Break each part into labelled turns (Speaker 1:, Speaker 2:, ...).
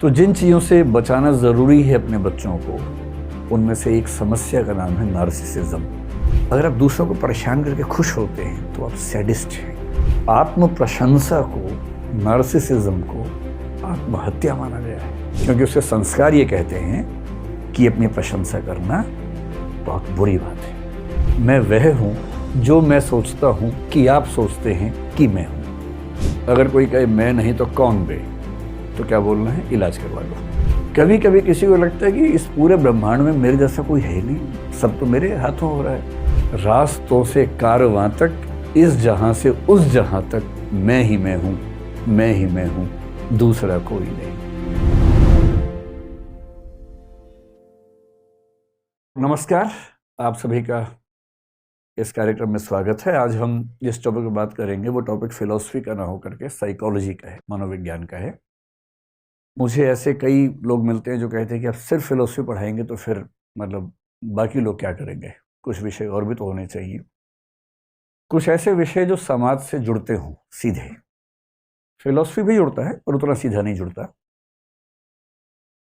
Speaker 1: तो जिन चीज़ों से बचाना ज़रूरी है अपने बच्चों को, उनमें से एक समस्या का नाम है नार्सिसिज्म। अगर आप दूसरों को परेशान करके खुश होते हैं तो आप सैडिस्ट हैं। आत्म प्रशंसा को, नार्सिसिज्म को आत्महत्या माना गया है, क्योंकि उसके संस्कार ये कहते हैं कि अपनी प्रशंसा करना बहुत बुरी बात है। मैं वह हूँ जो मैं सोचता हूँ कि आप सोचते हैं कि मैं हूँ। अगर कोई कहे मैं नहीं तो कौन बे, तो क्या बोलना है, इलाज करवा लो। कभी कभी किसी को लगता है कि इस पूरे ब्रह्मांड में मेरे जैसा कोई है नहीं, सब तो मेरे हाथों हो रहा है। रास्तों से कारवां तक, इस जहां से उस जहां तक मैं ही मैं हूं, मैं ही मैं हूं, दूसरा कोई नहीं। नमस्कार, आप सभी का इस कार्यक्रम में स्वागत है। आज हम जिस टॉपिक पर बात करेंगे वो टॉपिक फिलॉसफी का ना होकर के साइकोलॉजी का है, मनोविज्ञान का है। मुझे ऐसे कई लोग मिलते हैं जो कहते हैं कि आप सिर्फ फिलॉसफी पढ़ाएंगे तो फिर मतलब बाकी लोग क्या करेंगे, कुछ विषय और भी तो होने चाहिए, कुछ ऐसे विषय जो समाज से जुड़ते हों सीधे। फिलॉसफी भी जुड़ता है पर उतना सीधा नहीं जुड़ता।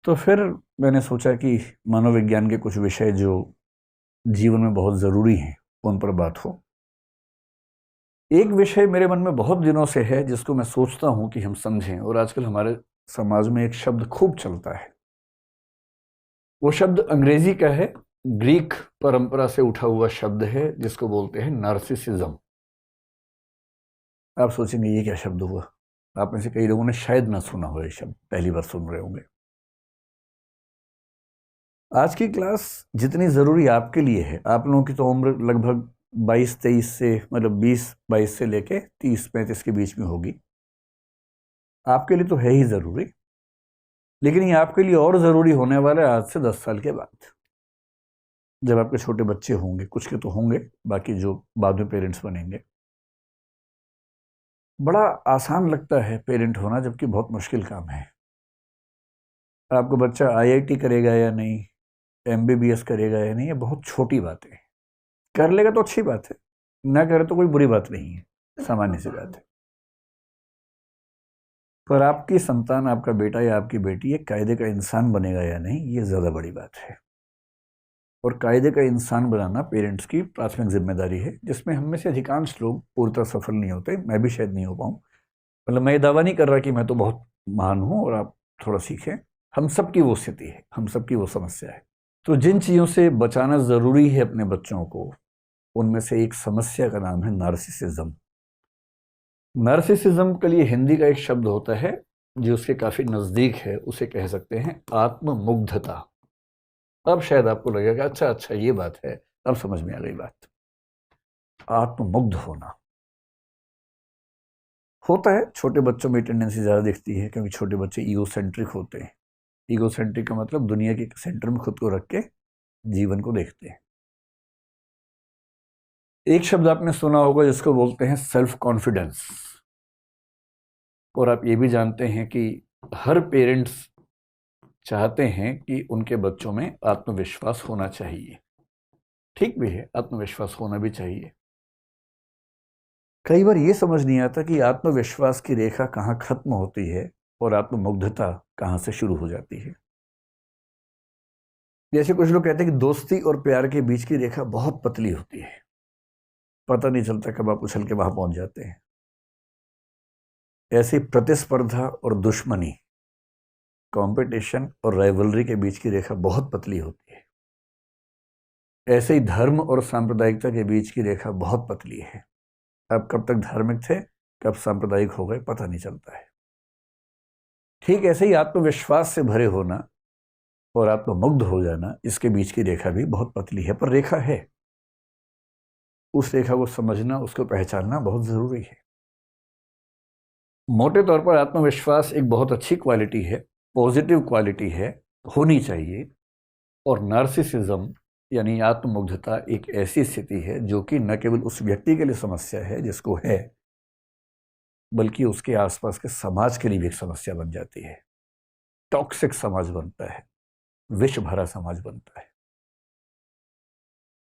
Speaker 1: तो फिर मैंने सोचा कि मनोविज्ञान के कुछ विषय जो जीवन में बहुत ज़रूरी हैं उन पर बात हो। एक विषय मेरे मन में बहुत दिनों से है जिसको मैं सोचता हूं कि हम समझें, और आजकल हमारे समाज में एक शब्द खूब चलता है। वो शब्द अंग्रेजी का है, ग्रीक परंपरा से उठा हुआ शब्द है, जिसको बोलते हैं नार्सिसिज्म। आप सोचेंगे ये क्या शब्द हुआ। आप में से कई लोगों ने शायद ना सुना हो, ये शब्द पहली बार सुन रहे होंगे। आज की क्लास जितनी ज़रूरी आपके लिए है, आप लोगों की तो उम्र लगभग 22-23 से, मतलब 20-22 से लेके 30-35 के बीच में होगी। आपके लिए तो है ही ज़रूरी, लेकिन ये आपके लिए और ज़रूरी होने वाला है आज से 10 साल के बाद, जब आपके छोटे बच्चे होंगे। कुछ के तो होंगे, बाकी जो बाद में पेरेंट्स बनेंगे। बड़ा आसान लगता है पेरेंट होना, जबकि बहुत मुश्किल काम है। आपका बच्चा IIT करेगा या नहीं, MBBS करेगा या नहीं, ये बहुत छोटी बात है। कर लेगा तो अच्छी बात है, ना करे तो कोई बुरी बात नहीं है, सामान्य सी बात है। पर आपकी संतान, आपका बेटा या आपकी बेटी एक कायदे का इंसान बनेगा या नहीं, ये ज़्यादा बड़ी बात है। और कायदे का इंसान बनाना पेरेंट्स की प्राथमिक जिम्मेदारी है, जिसमें हम में से अधिकांश लोग पूर्णतः सफल नहीं होते। मैं भी शायद नहीं हो पाऊँ। मतलब मैं ये दावा नहीं कर रहा कि मैं तो बहुत महान हूँ और आप थोड़ा सीखें। हम सबकी वो स्थिति है, हम सबकी वो समस्या है। तो जिन चीज़ों से बचाना ज़रूरी है अपने बच्चों को, उनमें से एक समस्या का नाम है नार्सिसिज्म। नार्सिसिज्म के लिए हिंदी का एक शब्द होता है जो उसके काफ़ी नज़दीक है, उसे कह सकते हैं आत्ममुग्धता। अब शायद आपको लगेगा अच्छा ये बात है, अब समझ में आ गई बात। आत्ममुग्ध होना होता है, छोटे बच्चों में टेंडेंसी ज़्यादा दिखती है, क्योंकि छोटे बच्चे ईगोसेंट्रिक होते हैं। ईगोसेंट्रिक का मतलब दुनिया के सेंटर में खुद को रख के जीवन को देखते हैं। एक शब्द आपने सुना होगा जिसको बोलते हैं सेल्फ कॉन्फिडेंस। और आप ये भी जानते हैं कि हर पेरेंट्स चाहते हैं कि उनके बच्चों में आत्मविश्वास होना चाहिए। ठीक भी है, आत्मविश्वास होना भी चाहिए। कई बार ये समझ नहीं आता कि आत्मविश्वास की रेखा कहाँ खत्म होती है और आत्ममुग्धता कहाँ से शुरू हो जाती है। जैसे कुछ लोग कहते हैं कि दोस्ती और प्यार के बीच की रेखा बहुत पतली होती है, पता नहीं चलता कब आप उछल के वहां पहुंच जाते हैं। ऐसी प्रतिस्पर्धा और दुश्मनी, कंपटीशन और राइवलरी के बीच की रेखा बहुत पतली होती है। ऐसे ही धर्म और सांप्रदायिकता के बीच की रेखा बहुत पतली है। आप कब तक धार्मिक थे, कब सांप्रदायिक हो गए, पता नहीं चलता है। ठीक ऐसे ही आत्मविश्वास से भरे होना और आत्ममुग्ध हो जाना, इसके बीच की रेखा भी बहुत पतली है, पर रेखा है। उस रेखा को समझना, उसको पहचानना बहुत जरूरी है। मोटे तौर पर आत्मविश्वास एक बहुत अच्छी क्वालिटी है, पॉजिटिव क्वालिटी है, होनी चाहिए। और नार्सिसिज्म यानी आत्ममुग्धता एक ऐसी स्थिति है जो कि न केवल उस व्यक्ति के लिए समस्या है जिसको है, बल्कि उसके आसपास के समाज के लिए भी एक समस्या बन जाती है। टॉक्सिक समाज बनता है, विष भरा समाज बनता है।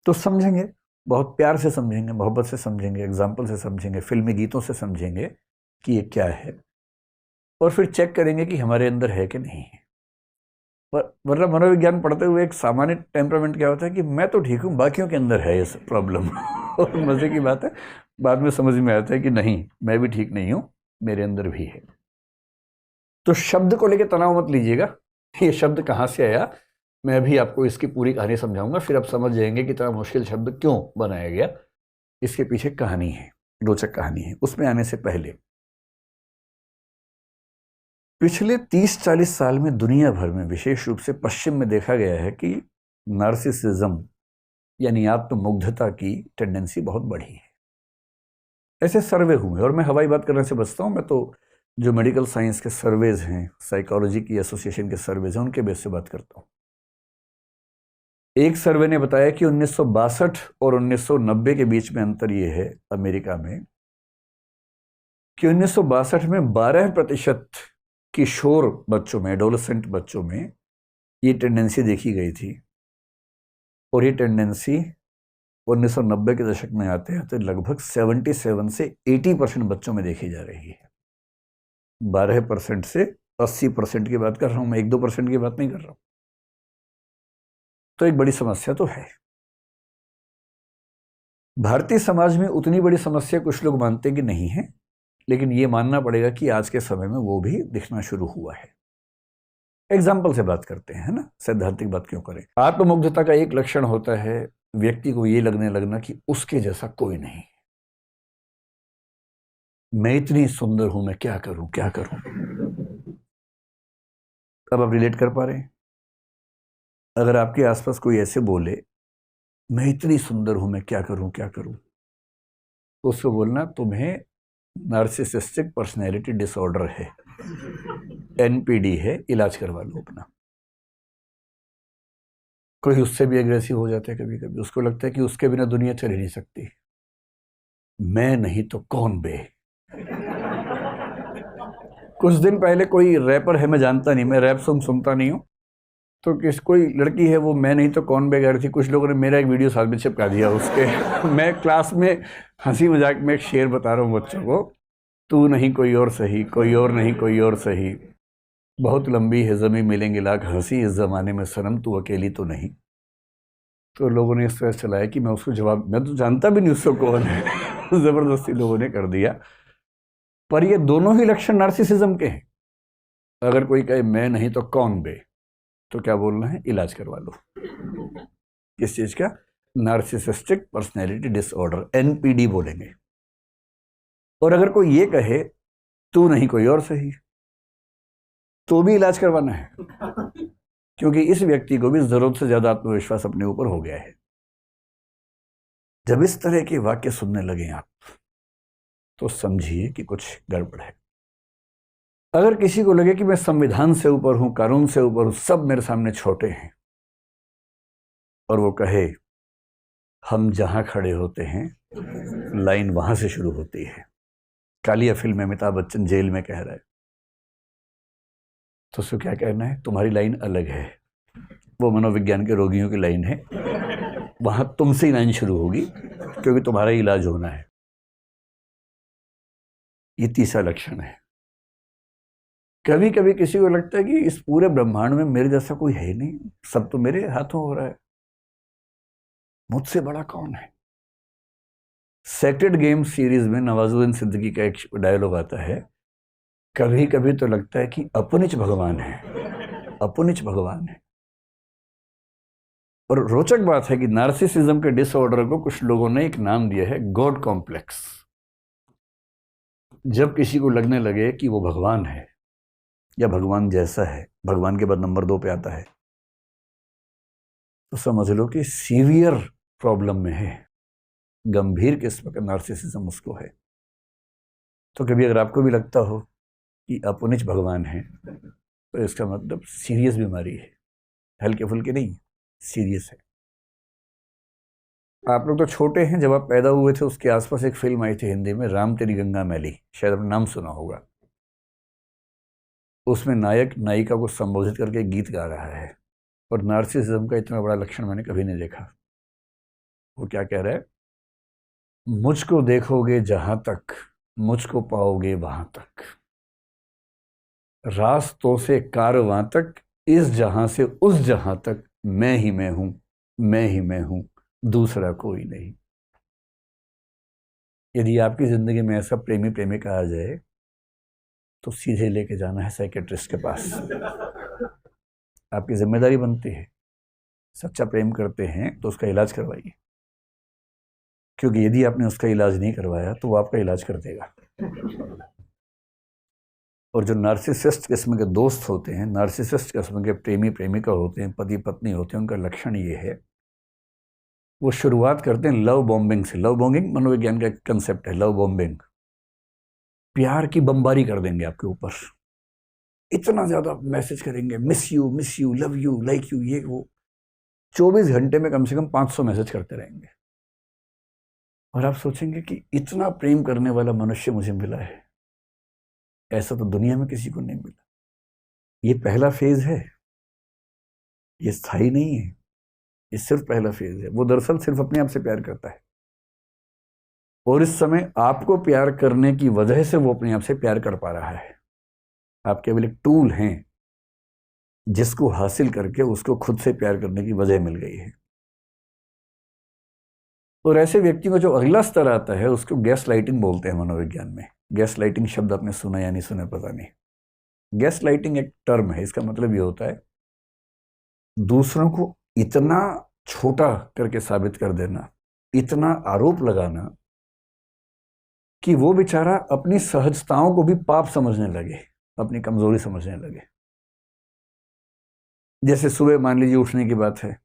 Speaker 1: तो समझेंगे, बहुत प्यार से समझेंगे, मोहब्बत से समझेंगे, एग्जाम्पल से समझेंगे, फिल्मी गीतों से समझेंगे कि ये क्या है, और फिर चेक करेंगे कि हमारे अंदर है कि नहीं है। वरना मनोविज्ञान पढ़ते हुए एक सामान्य टेम्परामेंट क्या होता है कि मैं तो ठीक हूँ, बाकियों के अंदर है ये प्रॉब्लम। और मजे की बात है, बाद में समझ में आता है कि नहीं, मैं भी ठीक नहीं हूँ, मेरे अंदर भी है। तो शब्द को लेकर तनाव मत लीजिएगा, ये शब्द कहाँ से आया, मैं अभी आपको इसकी पूरी कहानी समझाऊंगा, फिर आप समझ जाएंगे कि इतना मुश्किल शब्द क्यों बनाया गया। इसके पीछे कहानी है, रोचक कहानी है। उसमें आने से पहले पिछले 30-40 साल में दुनिया भर में, विशेष रूप से पश्चिम में, देखा गया है कि नार्सिसिज्म यानी आत्ममुग्धता की टेंडेंसी बहुत बढ़ी है। ऐसे सर्वे हुए, और मैं हवाई बात करने से बचता हूँ, मैं तो जो मेडिकल साइंस के सर्वेज हैं, साइकोलॉजी की एसोसिएशन के सर्वेज हैं, उनके बेस से बात करता हूँ। एक सर्वे ने बताया कि 1962 और 1990 के बीच में अंतर यह है अमेरिका में कि 1962 में 12% किशोर बच्चों में, एडोलेसेंट बच्चों में ये टेंडेंसी देखी गई थी, और ये टेंडेंसी 1990 के दशक में आते आते लगभग 77 से 80% बच्चों में देखी जा रही है। 12% से 80% की बात कर रहा हूं मैं, 1-2% की बात नहीं कर रहा हूं। तो एक बड़ी समस्या तो है। भारतीय समाज में उतनी बड़ी समस्या कुछ लोग मानते हैं कि नहीं है, लेकिन ये मानना पड़ेगा कि आज के समय में वो भी दिखना शुरू हुआ है। एग्जाम्पल से बात करते हैं, है ना, सैद्धांतिक बात क्यों करें। आत्ममुग्धता का एक लक्षण होता है व्यक्ति को ये लगने लगना कि उसके जैसा कोई नहीं, मैं इतनी सुंदर हूं, मैं क्या करूं क्या करूं। अब आप रिलेट कर पा रहे हैं? अगर आपके आसपास कोई ऐसे बोले मैं इतनी सुंदर हूं, मैं क्या करूं क्या करूं, तो उसको बोलना तुम्हें नार्सिसिस्टिक पर्सनैलिटी डिसऑर्डर है, एनपीडी है, इलाज करवा लो अपना। कोई उससे भी एग्रेसिव हो जाता है कभी कभी, उसको लगता है कि उसके बिना दुनिया चल ही नहीं सकती, मैं नहीं तो कौन बे। कुछ दिन पहले कोई रैपर है, मैं जानता नहीं, मैं रैप सॉन्ग सुनता नहीं हूँ, तो कोई लड़की है, वो मैं नहीं तो कौन बे गा रही थी। कुछ लोगों ने मेरा एक वीडियो साथ में चिपका दिया उसके। मैं क्लास में हंसी मजाक में एक शेर बता रहा हूँ बच्चों को, तू नहीं कोई और सही, कोई और नहीं कोई और सही, बहुत लंबी है ज़मीं मिलेंगे लाख हंसी, इस ज़माने में सनम तू अकेली तो नहीं। तो लोगों ने इस तरह चलाया कि मैं उसको जवाब, मैं तो जानता भी नहीं उसको कौन है। ज़बरदस्ती लोगों ने कर दिया। पर ये दोनों ही लक्षण नार्सिसिज्म के हैं। अगर कोई कहे मैं नहीं तो कौन बे, तो क्या बोलना है, इलाज करवा लो। किस चीज़ का? नार्सिसिस्टिक पर्सनैलिटी डिसऑर्डर, एनपीडी बोलेंगे। और अगर कोई ये कहे तू नहीं कोई और सही, तो भी इलाज करवाना है, क्योंकि इस व्यक्ति को भी जरूरत से ज्यादा आत्मविश्वास अपने ऊपर हो गया है। जब इस तरह के वाक्य सुनने लगे आप, तो समझिए कि कुछ गड़बड़ है। अगर किसी को लगे कि मैं संविधान से ऊपर हूं, कानून से ऊपर हूं, सब मेरे सामने छोटे हैं, और वो कहे हम जहां खड़े होते हैं लाइन वहां से शुरू होती है, कालिया फिल्म में अमिताभ बच्चन जेल में कह रहा है, तो उसको क्या कहना है, तुम्हारी लाइन अलग है, वो मनोविज्ञान के रोगियों की लाइन है, वहां तुमसे ही लाइन शुरू होगी, क्योंकि तुम्हारा इलाज होना है। ये तीसरा लक्षण है। कभी कभी किसी को लगता है कि इस पूरे ब्रह्मांड में मेरे जैसा कोई है ही नहीं, सब तो मेरे हाथों हो रहा है, मुझसे बड़ा कौन है। सेक्रेड गेम सीरीज में नवाजुद्दीन सिद्दीकी का एक डायलॉग आता है, कभी कभी तो लगता है कि अपनिच भगवान है, अपनिच भगवान है। और रोचक बात है कि नार्सिसिज्म के डिसऑर्डर को कुछ लोगों ने एक नाम दिया है, गॉड कॉम्प्लेक्स। जब किसी को लगने लगे कि वो भगवान है या भगवान जैसा है, भगवान के बाद नंबर 2 पे आता है, तो समझ लो कि सीवियर प्रॉब्लम में है, गंभीर किस्म का नार्सिसिज्म उसको है। तो कभी अगर आपको भी लगता हो कि अपनिच भगवान है, तो इसका मतलब सीरियस बीमारी है, हल्के फुल्के नहीं, सीरियस है। आप लोग तो छोटे हैं, जब आप पैदा हुए थे उसके आसपास एक फिल्म आई थी हिंदी में, राम तेरी गंगा मैली, शायद आपने नाम सुना होगा। उसमें नायक नायिका को संबोधित करके गीत गा रहा है, और नार्सिसिज्म का इतना बड़ा लक्षण मैंने कभी नहीं देखा। वो क्या कह रहा है, मुझको देखोगे जहां तक, मुझको पाओगे वहां तक, रास्तों से कारवां तक, इस जहां से उस जहां तक मैं ही मैं हूं, मैं ही मैं हूं, दूसरा कोई नहीं। यदि आपकी जिंदगी में ऐसा प्रेमी प्रेमिका आ जाए तो सीधे लेके जाना है साइकेट्रिस्ट के पास। आपकी जिम्मेदारी बनती है, सच्चा प्रेम करते हैं तो उसका इलाज करवाइए, क्योंकि यदि आपने उसका इलाज नहीं करवाया तो वो आपका इलाज कर देगा। और जो नार्सिसिस्ट किस्म के दोस्त होते हैं, नार्सिसिस्ट किस्म के प्रेमी प्रेमिका होते हैं, पति पत्नी होते हैं, उनका लक्षण ये है, वो शुरुआत करते हैं लव बॉम्बिंग से। लव बॉम्बिंग मनोविज्ञान का एक कंसेप्ट है, लव बॉम्बिंग। प्यार की बमबारी कर देंगे आपके ऊपर, इतना ज्यादा मैसेज करेंगे, miss you, love you, like you, ये वो। 24 घंटे में कम से कम 500 मैसेज करते रहेंगे। और आप सोचेंगे कि इतना प्रेम करने वाला मनुष्य मुझे मिला है, ऐसा तो दुनिया में किसी को नहीं मिला। ये पहला फेज है, ये स्थायी नहीं है, ये सिर्फ पहला फेज है। वो दरअसल सिर्फ अपने आप से प्यार करता है, और इस समय आपको प्यार करने की वजह से वो अपने आप से प्यार कर पा रहा है। आप केवल एक टूल हैं जिसको हासिल करके उसको खुद से प्यार करने की वजह मिल गई है। और ऐसे व्यक्ति को जो अगला स्तर आता है उसको गैस लाइटिंग बोलते हैं मनोविज्ञान में। गैस लाइटिंग शब्द आपने सुना या नहीं सुना पता नहीं। गैस लाइटिंग एक टर्म है, इसका मतलब ये होता है दूसरों को इतना छोटा करके साबित कर देना, इतना आरोप लगाना कि वो बेचारा अपनी सहजताओं को भी पाप समझने लगे, अपनी कमजोरी समझने लगे। जैसे सुबह मान लीजिए उठने की बात है,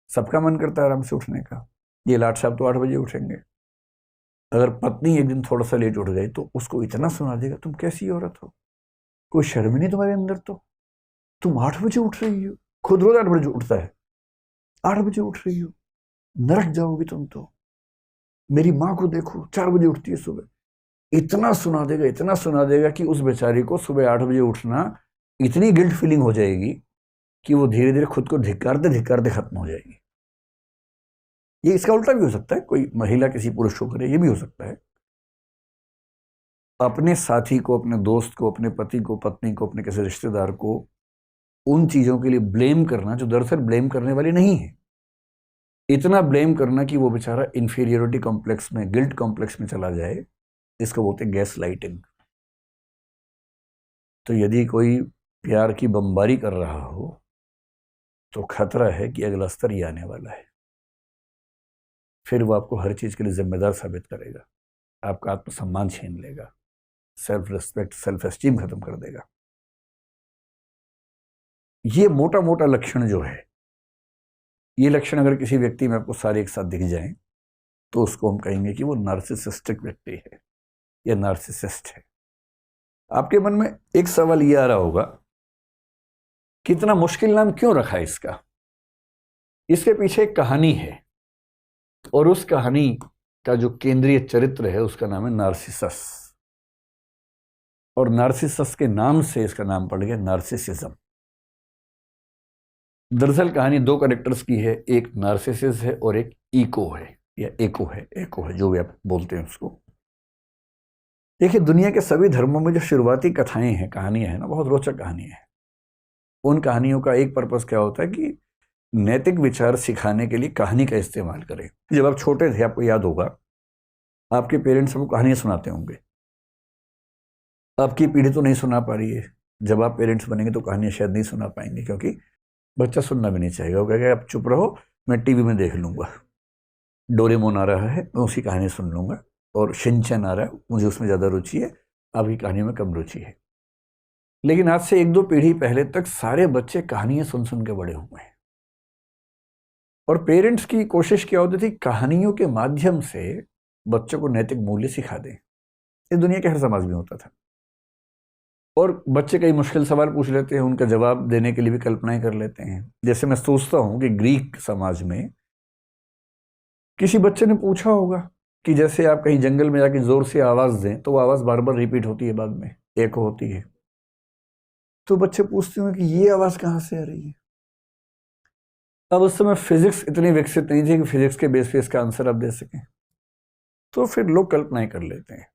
Speaker 1: सबका मन करता है आराम से उठने का। ये लाट साहब तो 8 बजे उठेंगे। अगर पत्नी एक दिन थोड़ा सा लेट उठ गई तो उसको इतना सुना देगा, तुम कैसी औरत हो, कोई शर्म नहीं तुम्हारे अंदर, तो तुम 8 बजे उठ रही हो। खुद रोज 8 बजे उठता है, 8 बजे उठ रही हो, नरक जाओगी तुम तो। मेरी माँ को देखो 4 बजे उठती है सुबह। इतना सुना देगा, इतना सुना देगा कि उस बेचारी को सुबह 8 बजे उठना इतनी गिल्ट फीलिंग हो जाएगी कि वो धीरे धीरे खुद को धिक्कारते धिक्कारते खत्म हो जाएगी। ये इसका उल्टा भी हो सकता है, कोई महिला किसी पुरुष को करे, ये भी हो सकता है। अपने साथी को, अपने दोस्त को, अपने पति को, पत्नी को, अपने किसी रिश्तेदार को उन चीजों के लिए ब्लेम करना जो दरअसल ब्लेम करने वाली नहीं है, इतना ब्लेम करना कि वो बेचारा इंफीरियोरिटी कॉम्प्लेक्स में, गिल्ट कॉम्प्लेक्स में चला जाए, इसको बोलते हैं गैस लाइटिंग। तो यदि कोई प्यार की बमबारी कर रहा हो तो खतरा है कि अगला स्तर ही आने वाला है। फिर वो आपको हर चीज के लिए जिम्मेदार साबित करेगा, आपका आत्मसम्मान छीन लेगा, सेल्फ रिस्पेक्ट, सेल्फ एस्टीम खत्म कर देगा। ये मोटा मोटा लक्षण जो है, ये लक्षण अगर किसी व्यक्ति में आपको सारे एक साथ दिख जाएं तो उसको हम कहेंगे कि वो नार्सिसिस्टिक व्यक्ति है या नार्सिसिस्ट है। आपके मन में एक सवाल ये आ रहा होगा, कितना मुश्किल नाम क्यों रखा है इसका? इसके पीछे एक कहानी है, और उस कहानी का जो केंद्रीय चरित्र है उसका नाम है नार्सिसस। और नार्सिसस के नाम से इसका नाम पड़ गया नार्सिसिज्म। दरअसल कहानी 2 कैरेक्टर्स की है, एक नार्सिसिस है और एक ईको है, या एको है, जो भी आप बोलते हैं उसको। देखिए, दुनिया के सभी धर्मों में जो शुरुआती कथाएं हैं, कहानियां हैं ना, बहुत रोचक कहानियां हैं। उन कहानियों का एक पर्पस क्या होता है कि नैतिक विचार सिखाने के लिए कहानी का इस्तेमाल करें। जब आप छोटे थे, आपको याद होगा, आपके पेरेंट्स आपको कहानियां सुनाते होंगे। आपकी पीढ़ी तो नहीं सुना पा रही है, जब आप पेरेंट्स बनेंगे तो कहानियां शायद नहीं सुना पाएंगे, क्योंकि बच्चा सुनना भी नहीं चाहेगा। वो कहेगा आप चुप रहो, मैं टीवी में देख लूंगा, डोरेमोन आ रहा है मैं उसकी कहानी सुन लूंगा, और शिनचैन आ रहा है मुझे उसमें ज़्यादा रुचि है, आपकी कहानी में कम रुचि है। लेकिन आज से 1-2 पीढ़ी पहले तक सारे बच्चे कहानियां सुन सुन के बड़े हुए हैं। और पेरेंट्स की कोशिश क्या होती थी, कहानियों के माध्यम से बच्चों को नैतिक मूल्य सिखा दें। ये दुनिया के हर समाज में होता था। और बच्चे कई मुश्किल सवाल पूछ लेते हैं, उनका जवाब देने के लिए भी कल्पनाएं कर लेते हैं। जैसे मैं सोचता हूं कि ग्रीक समाज में किसी बच्चे ने पूछा होगा कि जैसे आप कहीं जंगल में जाके जोर से आवाज दें तो वो आवाज बार बार रिपीट होती है, बाद में एको होती है। तो बच्चे पूछते होंगे कि ये आवाज कहां से आ रही है। अब उस समय फिजिक्स इतनी विकसित नहीं थी कि फिजिक्स के बेस पे इसका आंसर आप दे सकें, तो फिर लोग कल्पनाएं कर लेते हैं।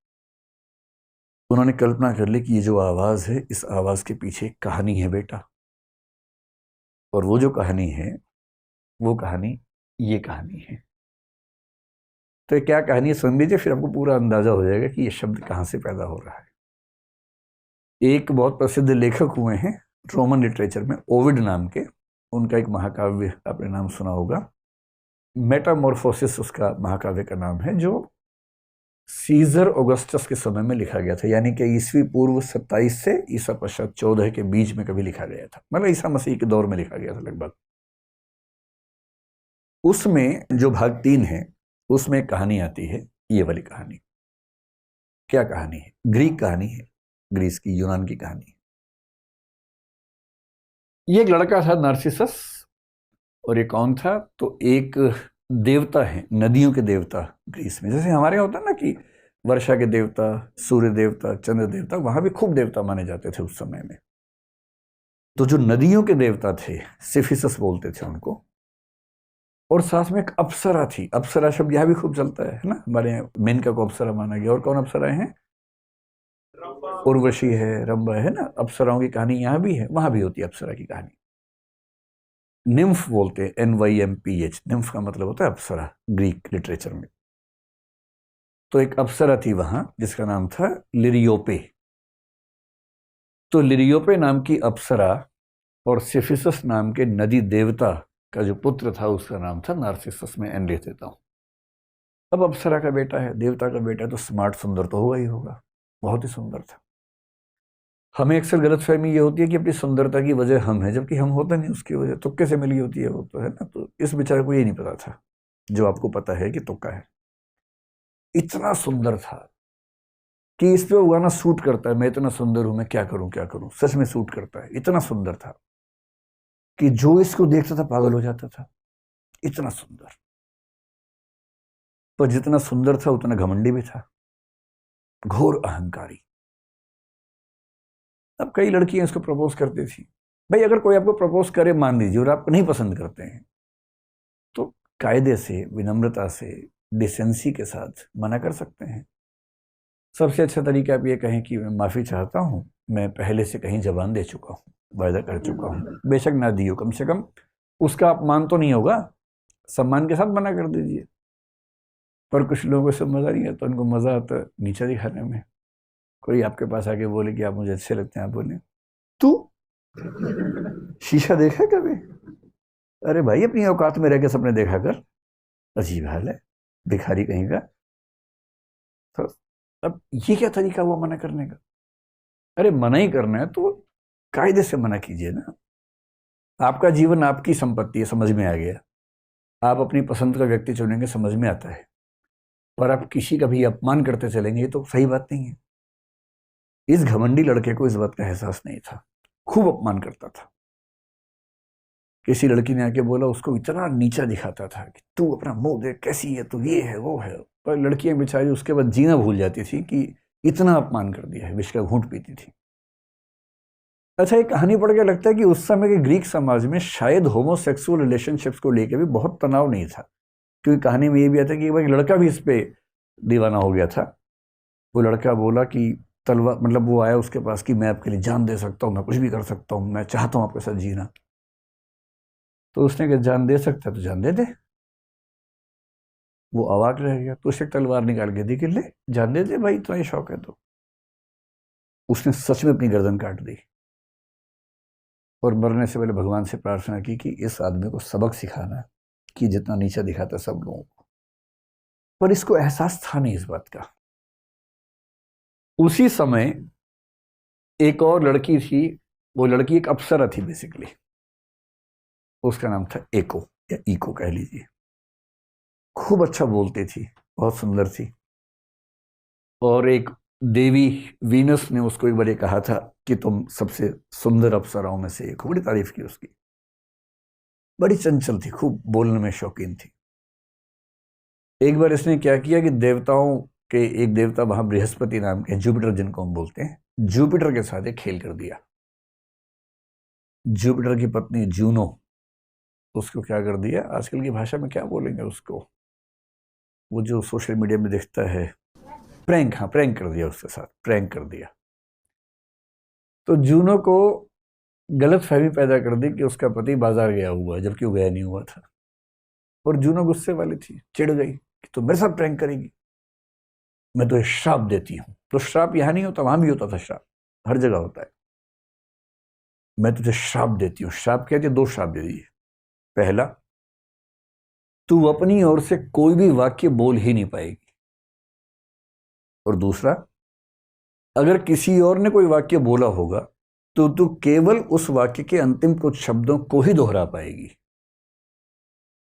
Speaker 1: उन्होंने कल्पना कर ली कि ये जो आवाज है, इस आवाज के पीछे एक कहानी है बेटा। और वो जो कहानी है वो कहानी ये कहानी है। तो ये क्या कहानी है सुन लीजिए, फिर आपको पूरा अंदाजा हो जाएगा कि ये शब्द कहाँ से पैदा हो रहा है। एक बहुत प्रसिद्ध लेखक हुए हैं रोमन लिटरेचर में, ओविड नाम के। उनका एक महाकाव्य आपने नाम सुना होगा, मेटामॉर्फोसिस उसका महाकाव्य का नाम है, जो सीजर ऑगस्टस के समय में लिखा गया था, यानी कि ईस्वी पूर्व 27 से ईसा पश्चात 14 के बीच में कभी लिखा गया था, मतलब ईसा मसीह के दौर में लिखा गया था लगभग। उसमें जो भाग 3 है उसमें एक कहानी आती है, ये वाली कहानी। क्या कहानी है? ग्रीक कहानी है, ग्रीस की, यूनान की कहानी। ये एक लड़का था नार्सिसस, और ये कौन था? तो एक देवता है, नदियों के देवता ग्रीस में। जैसे हमारे यहाँ होता है ना कि वर्षा के देवता, सूर्य देवता, चंद्र देवता, वहां भी खूब देवता माने जाते थे उस समय में। तो जो नदियों के देवता थे, सिफिसस बोलते थे उनको, और साथ में एक अप्सरा थी। अप्सरा शब्द यहाँ भी खूब चलता है ना, हमारे यहाँ मेनका को अप्सरा माना गया। और कौन अप्सराएं हैं? उर्वशी है, रंभा है ना। अप्सराओं की कहानी यहाँ भी है, वहां भी होती है अप्सरा की कहानी। निम्फ बोलते हैं, NYMPH। निम्फ का मतलब होता है अप्सरा ग्रीक लिटरेचर में। तो एक अप्सरा थी वहां जिसका नाम था लिरियोपे। तो लिरियोपे नाम की अप्सरा और सिफिसस नाम के नदी देवता का जो पुत्र था उसका नाम था नार्सिसस। में एन लिख देता हूं। अब अप्सरा का बेटा है, देवता का बेटा है, तो स्मार्ट, सुंदर तो होगा ही होगा। बहुत ही सुंदर था। हमें अक्सर गलतफहमी ये होती है कि अपनी सुंदरता की वजह हम है, जबकि हम होता नहीं उसकी वजह। तुक्के से मिली होती है वो, तो है ना। तो इस बेचारे को ये नहीं पता था जो आपको पता है कि तुक्का है। इतना सुंदर था कि इस पे वो गाना सूट करता है, मैं इतना सुंदर हूं, मैं क्या करूं क्या करूं। सच में सूट करता है। इतना सुंदर था कि जो इसको देखता था पागल हो जाता था। इतना सुंदर। तो जितना सुंदर था उतना घमंडी भी था, घोर अहंकारी। अब कई लड़कियां इसको प्रपोज करती थी। भाई अगर कोई आपको प्रपोज करे, मान लीजिए, और आप नहीं पसंद करते हैं, तो कायदे से, विनम्रता से, डिसेंसी के साथ मना कर सकते हैं। सबसे अच्छा तरीका आप ये कहें कि मैं माफ़ी चाहता हूँ, मैं पहले से कहीं जबान दे चुका हूँ, वायदा कर चुका हूँ। बेशक ना दियो, कम से कम उसका अपमान तो नहीं होगा, सम्मान के साथ मना कर दीजिए। पर कुछ लोगों को इससे मज़ा नहीं आता, उनको मज़ा आता है नीचा दिखाने में। कोई आपके पास आके बोले कि आप मुझे अच्छे लगते हैं, आप बोले तू शीशा देखा है कभी? अरे भाई अपनी औकात में रह के सपने देखा कर। अजीब हाल है, भिखारी कहीं का। तो अब ये क्या तरीका हुआ मना करने का? अरे मना ही करना है तो कायदे से मना कीजिए ना। आपका जीवन आपकी संपत्ति है, समझ में आ गया। आप अपनी पसंद का व्यक्ति चुनेंगे, समझ में आता है। पर आप किसी का भी अपमान करते चलेंगे, ये तो सही बात नहीं है। इस घमंडी लड़के को इस बात का एहसास नहीं था, खूब अपमान करता था। किसी लड़की ने आके बोला, उसको इतना नीचा दिखाता था कि तू अपना मुंह देख, कैसी है तू, ये है वो है। पर लड़कियां बेचारी उसके बाद जीना भूल जाती थी कि इतना अपमान कर दिया है, विष का घूंट पीती थी। अच्छा, एक कहानी पढ़ के लगता है कि उस समय के ग्रीक समाज में शायद होमोसेक्सुअल रिलेशनशिप्स को लेकर भी बहुत तनाव नहीं था। क्योंकि कहानी में ये भी आता है कि एक लड़का भी इस पे दीवाना हो गया था। वो लड़का बोला कि तलवार, मतलब वो आया उसके पास कि मैं आपके लिए जान दे सकता हूँ, मैं कुछ भी कर सकता हूँ, मैं चाहता हूँ आपके साथ जीना। तो उसने कहा जान दे सकता है तो जान दे दे। वो अवाक रह गया, तो उसने तलवार निकाल के दी कि ले जान दे दे भाई, इतना ही शौक है तो। उसने सच में अपनी गर्दन काट दी और मरने से पहले भगवान से प्रार्थना की कि इस आदमी को सबक सिखाना है कि जितना नीचा दिखाता सब लोगों को। पर इसको एहसास था नहीं इस बात का। उसी समय एक और लड़की थी। वो लड़की एक अप्सरा थी बेसिकली। उसका नाम था एको, या इको कह लीजिए। खूब अच्छा बोलती थी, बहुत सुंदर थी। और एक देवी वीनस ने उसको एक बार ये कहा था कि तुम सबसे सुंदर अप्सराओं में से एक हो। बड़ी तारीफ की उसकी। बड़ी चंचल थी, खूब बोलने में शौकीन थी। एक बार इसने क्या किया कि देवताओं के एक देवता वहां बृहस्पति नाम के, जुपिटर जिनको हम बोलते हैं, जुपिटर के साथ एक खेल कर दिया। जुपिटर की पत्नी जूनो, उसको क्या कर दिया, आजकल की भाषा में क्या बोलेंगे उसको, वो जो सोशल मीडिया में दिखता है, प्रैंक। हाँ, प्रैंक कर दिया उसके साथ, प्रैंक कर दिया। तो जूनो को गलत फहमी पैदा कर दी कि उसका पति बाजार गया हुआ है, जबकि वो गया नहीं हुआ था। और जूनो गुस्से वाली थी, चिढ़ गई कि तू मेरे साथ प्रैंक करेगी, मैं तुझे श्राप देती हूं। तो श्राप यहां नहीं होता, वहां भी होता था श्राप, हर जगह होता है। मैं तुझे श्राप देती हूँ। श्राप कहते, दो श्राप दे दिए। पहला, तू अपनी ओर से कोई भी वाक्य बोल ही नहीं पाएगी। और दूसरा, अगर किसी और ने कोई वाक्य बोला होगा तो तू केवल उस वाक्य के अंतिम कुछ शब्दों को ही दोहरा पाएगी।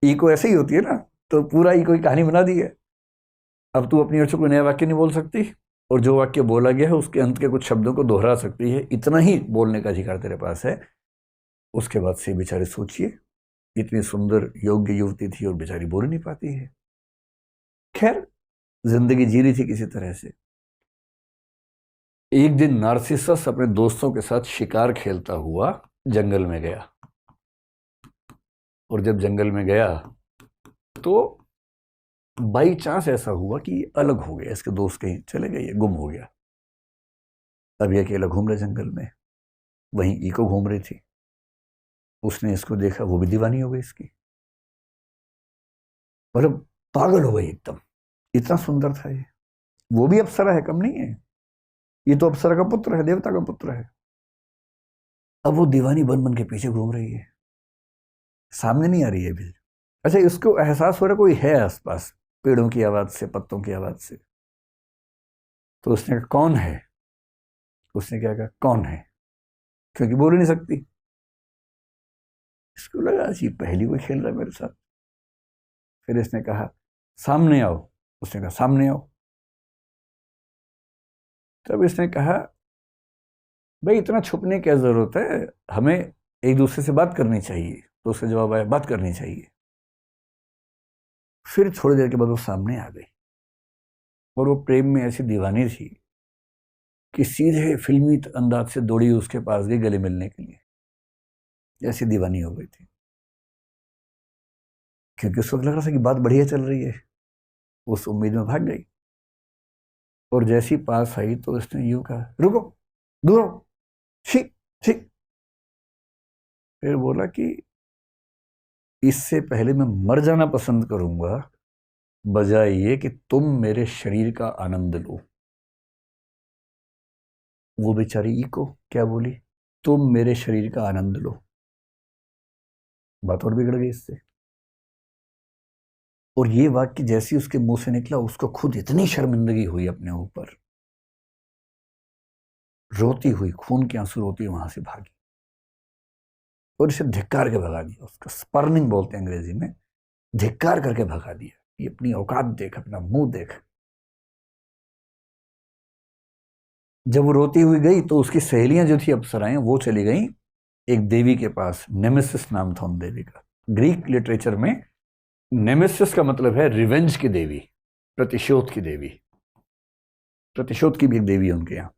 Speaker 1: इको ऐसे ही होती है ना, तो पूरा इको की कहानी बना दी है। अब तू अपनी ओर से कोई नया वाक्य नहीं बोल सकती, और जो वाक्य बोला गया है उसके अंत के कुछ शब्दों को दोहरा सकती है, इतना ही बोलने का अधिकार तेरे पास है। उसके बाद से बेचारे सोचिए, इतनी सुंदर योग्य युवती थी और बेचारी बोल नहीं पाती है। खैर, जिंदगी जी रही थी किसी तरह से। एक दिन नार्सिसस अपने दोस्तों के साथ शिकार खेलता हुआ जंगल में गया। और जब जंगल में गया तो बाई चांस ऐसा हुआ कि अलग हो गया, इसके दोस्त कहीं चले गए, गुम हो गया। अब ये अकेला घूम रहा जंगल में, वहीं इको घूम रही थी। उसने इसको देखा, वो भी दीवानी हो गई इसकी, मतलब पागल हो गई एकदम। इतना सुंदर था ये, वो भी अप्सरा है, कम नहीं है। ये तो अप्सरा का पुत्र है, देवता का पुत्र है। अब वो दीवानी बन बन के पीछे घूम रही है, सामने नहीं आ रही है अभी। अच्छा, इसको एहसास हो रहा कोई है आसपास, पेड़ों की आवाज से, पत्तों की आवाज से। तो उसने कहा कौन है। उसने क्या कहा, कौन है, क्योंकि बोल नहीं सकती। इसको लगा जी पहली कोई खेल रहा है मेरे साथ। फिर इसने कहा सामने आओ। उसने कहा सामने आओ। तब इसने कहा भाई इतना छुपने की क्या जरूरत है, हमें एक दूसरे से बात करनी चाहिए। तो उसका जवाब आया, बात करनी चाहिए। फिर थोड़ी देर के बाद वो सामने आ गई, और वो प्रेम में ऐसी दीवानी थी कि सीधे फिल्मी अंदाज से दौड़ी उसके पास गई गले मिलने के लिए। ऐसी दीवानी हो गई थी, क्योंकि उसको लग रहा था कि बात बढ़िया चल रही है। उस उम्मीद में भाग गई, और जैसी पास आई तो उसने यूं कहा, रुको, दूर हो, छी छी। फिर बोला कि इससे पहले मैं मर जाना पसंद करूंगा, बजाय ये कि तुम मेरे शरीर का आनंद लो। वो बेचारी इको क्या बोली, तुम मेरे शरीर का आनंद लो। बात और बिगड़ गई इससे। और ये वाक्य जैसी उसके मुंह से निकला, उसको खुद इतनी शर्मिंदगी हुई अपने ऊपर, रोती हुई, खून के आंसू रोती वहां से भागी, और इसे धिक्कार के भगा दिया। उसका स्पर्निंग बोलते हैं अंग्रेजी में, धिक्कार करके भगा दिया। ये अपनी औकात देख, अपना मुंह देख। जब वो रोती हुई गई तो उसकी सहेलियां जो थी अप्सराएं, वो चली गई एक देवी के पास। नेमेसिस नाम था उन देवी का। ग्रीक लिटरेचर में नेमेसिस का मतलब है रिवेंज की देवी, प्रतिशोध की देवी। प्रतिशोध की भी एक देवी है उनके यहाँ।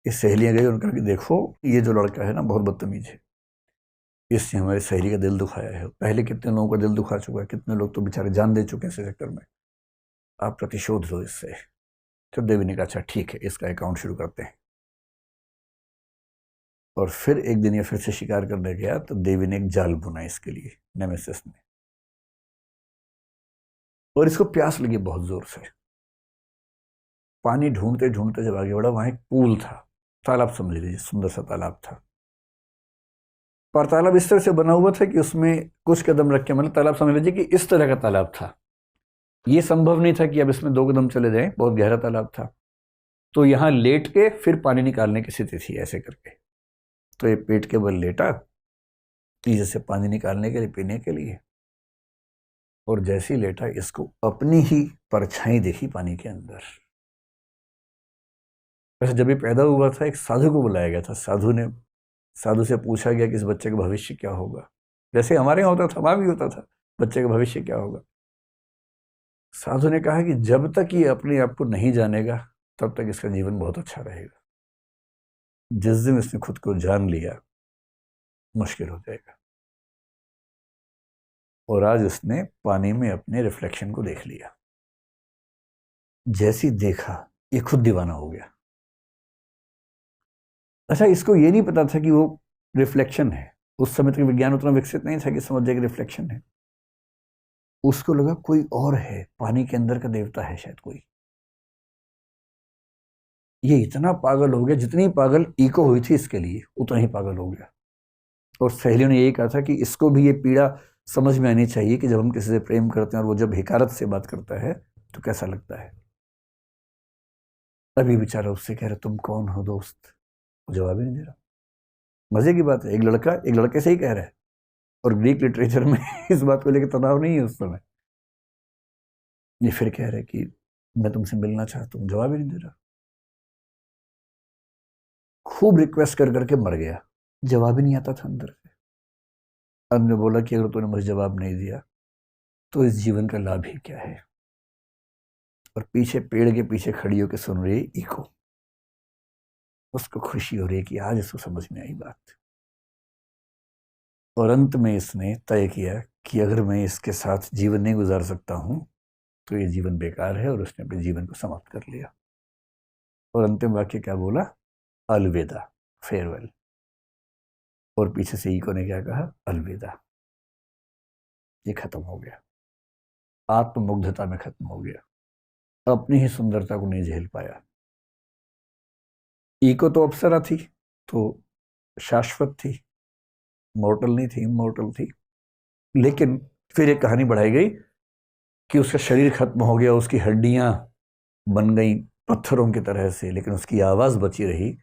Speaker 1: ये सहेलियां गई, उनका कि देखो ये जो लड़का है ना, बहुत बदतमीज है, इसने हमारी सहेली का दिल दुखाया है। पहले कितने लोगों का दिल दुखा चुका है, कितने लोग तो बेचारे जान दे चुके हैं इस चक्कर में। आप प्रतिशोध लो इससे। तो देवी ने कहा अच्छा ठीक है, इसका अकाउंट शुरू करते हैं। और फिर एक दिन ये फिर से शिकार करने गया, तो देवी ने एक जाल बुना इसके लिए, नेमेसिस ने। और इसको प्यास लगी बहुत जोर से। पानी ढूंढते ढूंढते जब आगे बढ़ा, वहां एक पूल था, तालाब समझ लीजिए, सुंदर सा तालाब था। पर तालाब इस तरह से बना हुआ था कि उसमें कुछ कदम रख के, मतलब तालाब समझ लीजिए कि इस तरह का तालाब था। ये संभव नहीं था कि अब इसमें 2 कदम चले जाएं, बहुत गहरा तालाब था। तो यहां लेट के फिर पानी निकालने की स्थिति थी, ऐसे करके। तो ये पेट के बल लेटा नीचे से पानी निकालने के लिए, पीने के लिए। और जैसे ही लेटा, इसको अपनी ही परछाई देखी पानी के अंदर। वैसे जब ये पैदा हुआ था, एक साधु को बुलाया गया था। साधु से पूछा गया कि इस बच्चे का भविष्य क्या होगा। जैसे हमारे यहाँ होता था, वहां भी होता था, बच्चे का भविष्य क्या होगा। साधु ने कहा कि जब तक ये अपने आप को नहीं जानेगा, तब तक इसका जीवन बहुत अच्छा रहेगा। जिस दिन इसने खुद को जान लिया, मुश्किल हो जाएगा। और आज उसने पानी में अपने रिफ्लेक्शन को देख लिया। जैसी देखा, ये खुद दीवाना हो गया। अच्छा, इसको ये नहीं पता था कि वो रिफ्लेक्शन है। उस समय तक विज्ञान उतना विकसित नहीं था कि समझ जाए कि रिफ्लेक्शन है। उसको लगा कोई और है, पानी के अंदर का देवता है शायद कोई। ये इतना पागल हो गया, जितनी पागल इको हुई थी इसके लिए उतना ही पागल हो गया। और सहेलियों ने यही कहा था कि इसको भी ये पीड़ा समझ में आनी चाहिए कि जब हम किसी से प्रेम करते हैं और वो जब हिकारत से बात करता है तो कैसा लगता है। अभी बेचारा उससे कह रहा तुम कौन हो दोस्त, वो जवाब ही नहीं दे रहा। मजे की बात है, एक लड़का एक लड़के से ही कह रहा है, और ग्रीक लिटरेचर में इस बात को लेकर तनाव नहीं है उस समय। ये फिर कह रहे कि मैं तुमसे मिलना चाहता हूँ, जवाब ही नहीं दे रहा। खूब रिक्वेस्ट कर करके मर गया, जवाब ही नहीं आता था अंदर से। अंत में बोला कि अगर तूने मुझे जवाब नहीं दिया तो इस जीवन का लाभ ही क्या है। और पीछे पेड़ के पीछे खड़ी होकर सुन रही है इको। उसको खुशी हो रही है कि आज इसको समझ में आई बात। और अंत में इसने तय किया कि अगर मैं इसके साथ जीवन नहीं गुजार सकता हूं तो ये जीवन बेकार है, और उसने अपने जीवन को समाप्त कर लिया। और अंतिम वाक्य क्या बोला? अलविदा, फेयरवेल। और पीछे से इको ने क्या कहा? अलविदा। ये खत्म हो गया, आत्ममुग्धता में खत्म हो गया, अपनी ही सुंदरता को नहीं झेल पाया। इको तो अप्सरा थी, तो शाश्वत थी, मॉर्टल नहीं थी, इमॉर्टल थी। लेकिन फिर एक कहानी बढ़ाई गई कि उसका शरीर खत्म हो गया, उसकी हड्डियां बन गई पत्थरों की तरह से, लेकिन उसकी आवाज बची रही।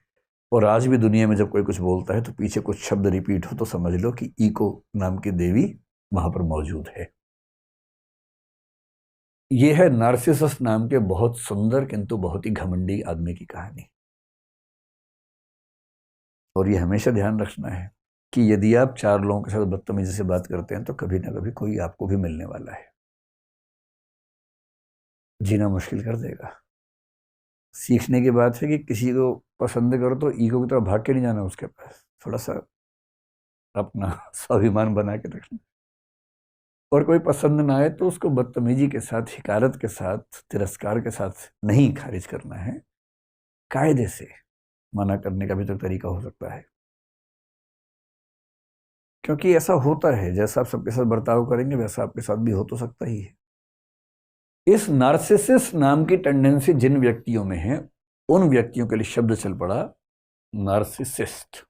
Speaker 1: और आज भी दुनिया में जब कोई कुछ बोलता है तो पीछे कुछ शब्द रिपीट हो तो समझ लो कि इको नाम की देवी वहां पर मौजूद है। यह है नार्सिसस नाम के बहुत सुंदर किंतु बहुत ही घमंडी आदमी की कहानी। और ये हमेशा ध्यान रखना है कि यदि आप चार लोगों के साथ बदतमीजी से बात करते हैं तो कभी ना कभी कोई आपको भी मिलने वाला है, जीना मुश्किल कर देगा। सीखने की बात है कि किसी को पसंद करो तो ईगो की तरफ भाग के नहीं जाना उसके पास, थोड़ा सा अपना स्वाभिमान बना के रखना। और कोई पसंद ना आए तो उसको बदतमीजी के साथ, हिकारत के साथ, तिरस्कार के साथ नहीं खारिज करना है, कायदे से मना करने का भी तो तरीका हो सकता है। क्योंकि ऐसा होता है, जैसा आप सबके साथ बर्ताव करेंगे वैसा आपके साथ भी हो तो सकता ही है। इस नार्सिसिस नाम की टेंडेंसी जिन व्यक्तियों में है उन व्यक्तियों के लिए शब्द चल पड़ा नार्सिसिस्ट,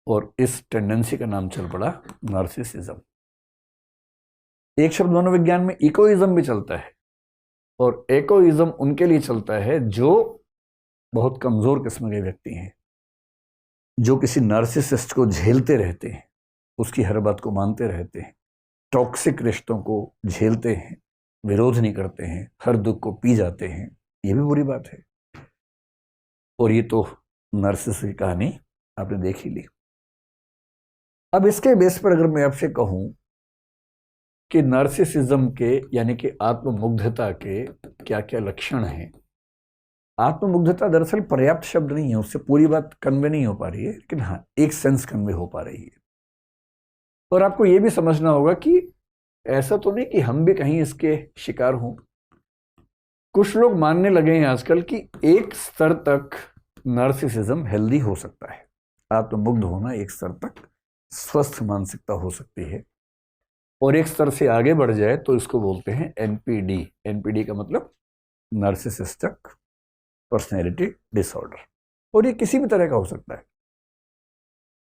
Speaker 1: और इस टेंडेंसी का नाम चल पड़ा नार्सिसिज्म। एक शब्द मनोविज्ञान में इकोइज्म भी चलता है, और एकोइज्म उनके लिए चलता है जो बहुत कमजोर किस्म के व्यक्ति हैं, जो किसी नार्सिसिस्ट को झेलते रहते हैं, उसकी हर बात को मानते रहते हैं, टॉक्सिक रिश्तों को झेलते हैं, विरोध नहीं करते हैं, हर दुख को पी जाते हैं। ये भी बुरी बात है। और ये तो नार्सिसिस्ट की कहानी आपने देख ही ली। अब इसके बेस पर अगर मैं आपसे कहूं कि नार्सिसिज्म के यानी कि आत्ममुग्धता के क्या क्या लक्षण हैं। आत्ममुग्धता दरअसल पर्याप्त शब्द नहीं है, उससे पूरी बात कन्वे नहीं हो पा रही है, लेकिन हाँ एक सेंस कन्वे हो पा रही है। और आपको यह भी समझना होगा कि ऐसा तो नहीं कि हम भी कहीं इसके शिकार हों। कुछ लोग मानने लगे हैं आजकल कि एक स्तर तक नार्सिसिज्म हेल्दी हो सकता है, आत्ममुग्ध होना एक स्तर तक स्वस्थ मानसिकता हो सकती है, और एक स्तर से आगे बढ़ जाए तो इसको बोलते हैं एनपीडी। एनपीडी का मतलब नार्सिसिस्टिक पर्सनैलिटी डिसऑर्डर। और ये किसी भी तरह का हो सकता है।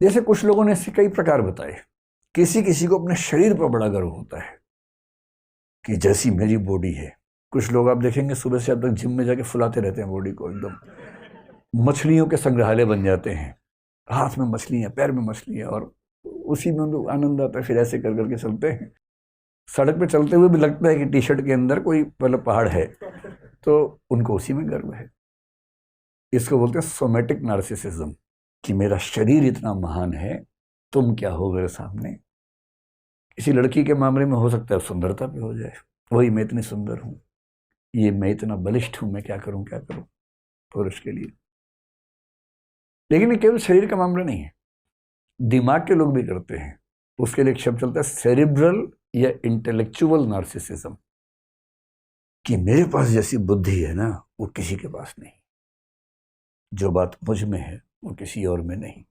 Speaker 1: जैसे कुछ लोगों ने इसके कई प्रकार बताए। किसी किसी को अपने शरीर पर बड़ा गर्व होता है कि जैसी मेरी बॉडी है। कुछ लोग आप देखेंगे सुबह से अब तक जिम में जाके फुलाते रहते हैं बॉडी को, एकदम मछलियों के संग्रहालय बन जाते हैं, हाथ में मछलियां, पैर में मछलियां, और उसी में उनको आनंद आता है। फिर ऐसे कर करके चलते हैं, सड़क पे चलते हुए भी लगता है कि टी शर्ट के अंदर कोई मतलब पहाड़ है, तो उनको उसी में गर्व है। इसको बोलते हैं सोमेटिक नार्सिसिज्म, कि मेरा शरीर इतना महान है, तुम क्या हो मेरे सामने। किसी लड़की के मामले में हो सकता है सुंदरता पे हो जाए, वही मैं इतनी सुंदर हूं, ये मैं इतना बलिष्ठ हूं, मैं क्या करूं क्या करूं, पुरुष के लिए। लेकिन ये केवल शरीर का मामला नहीं है, दिमाग के लोग भी करते हैं। उसके लिए एक शब्द चलता है सेरिब्रल या इंटेलेक्चुअल नार्सिसिज्म, कि मेरे पास जैसी बुद्धि है ना वो किसी के पास नहीं। जो बात मुझ में है वो किसी और में नहीं।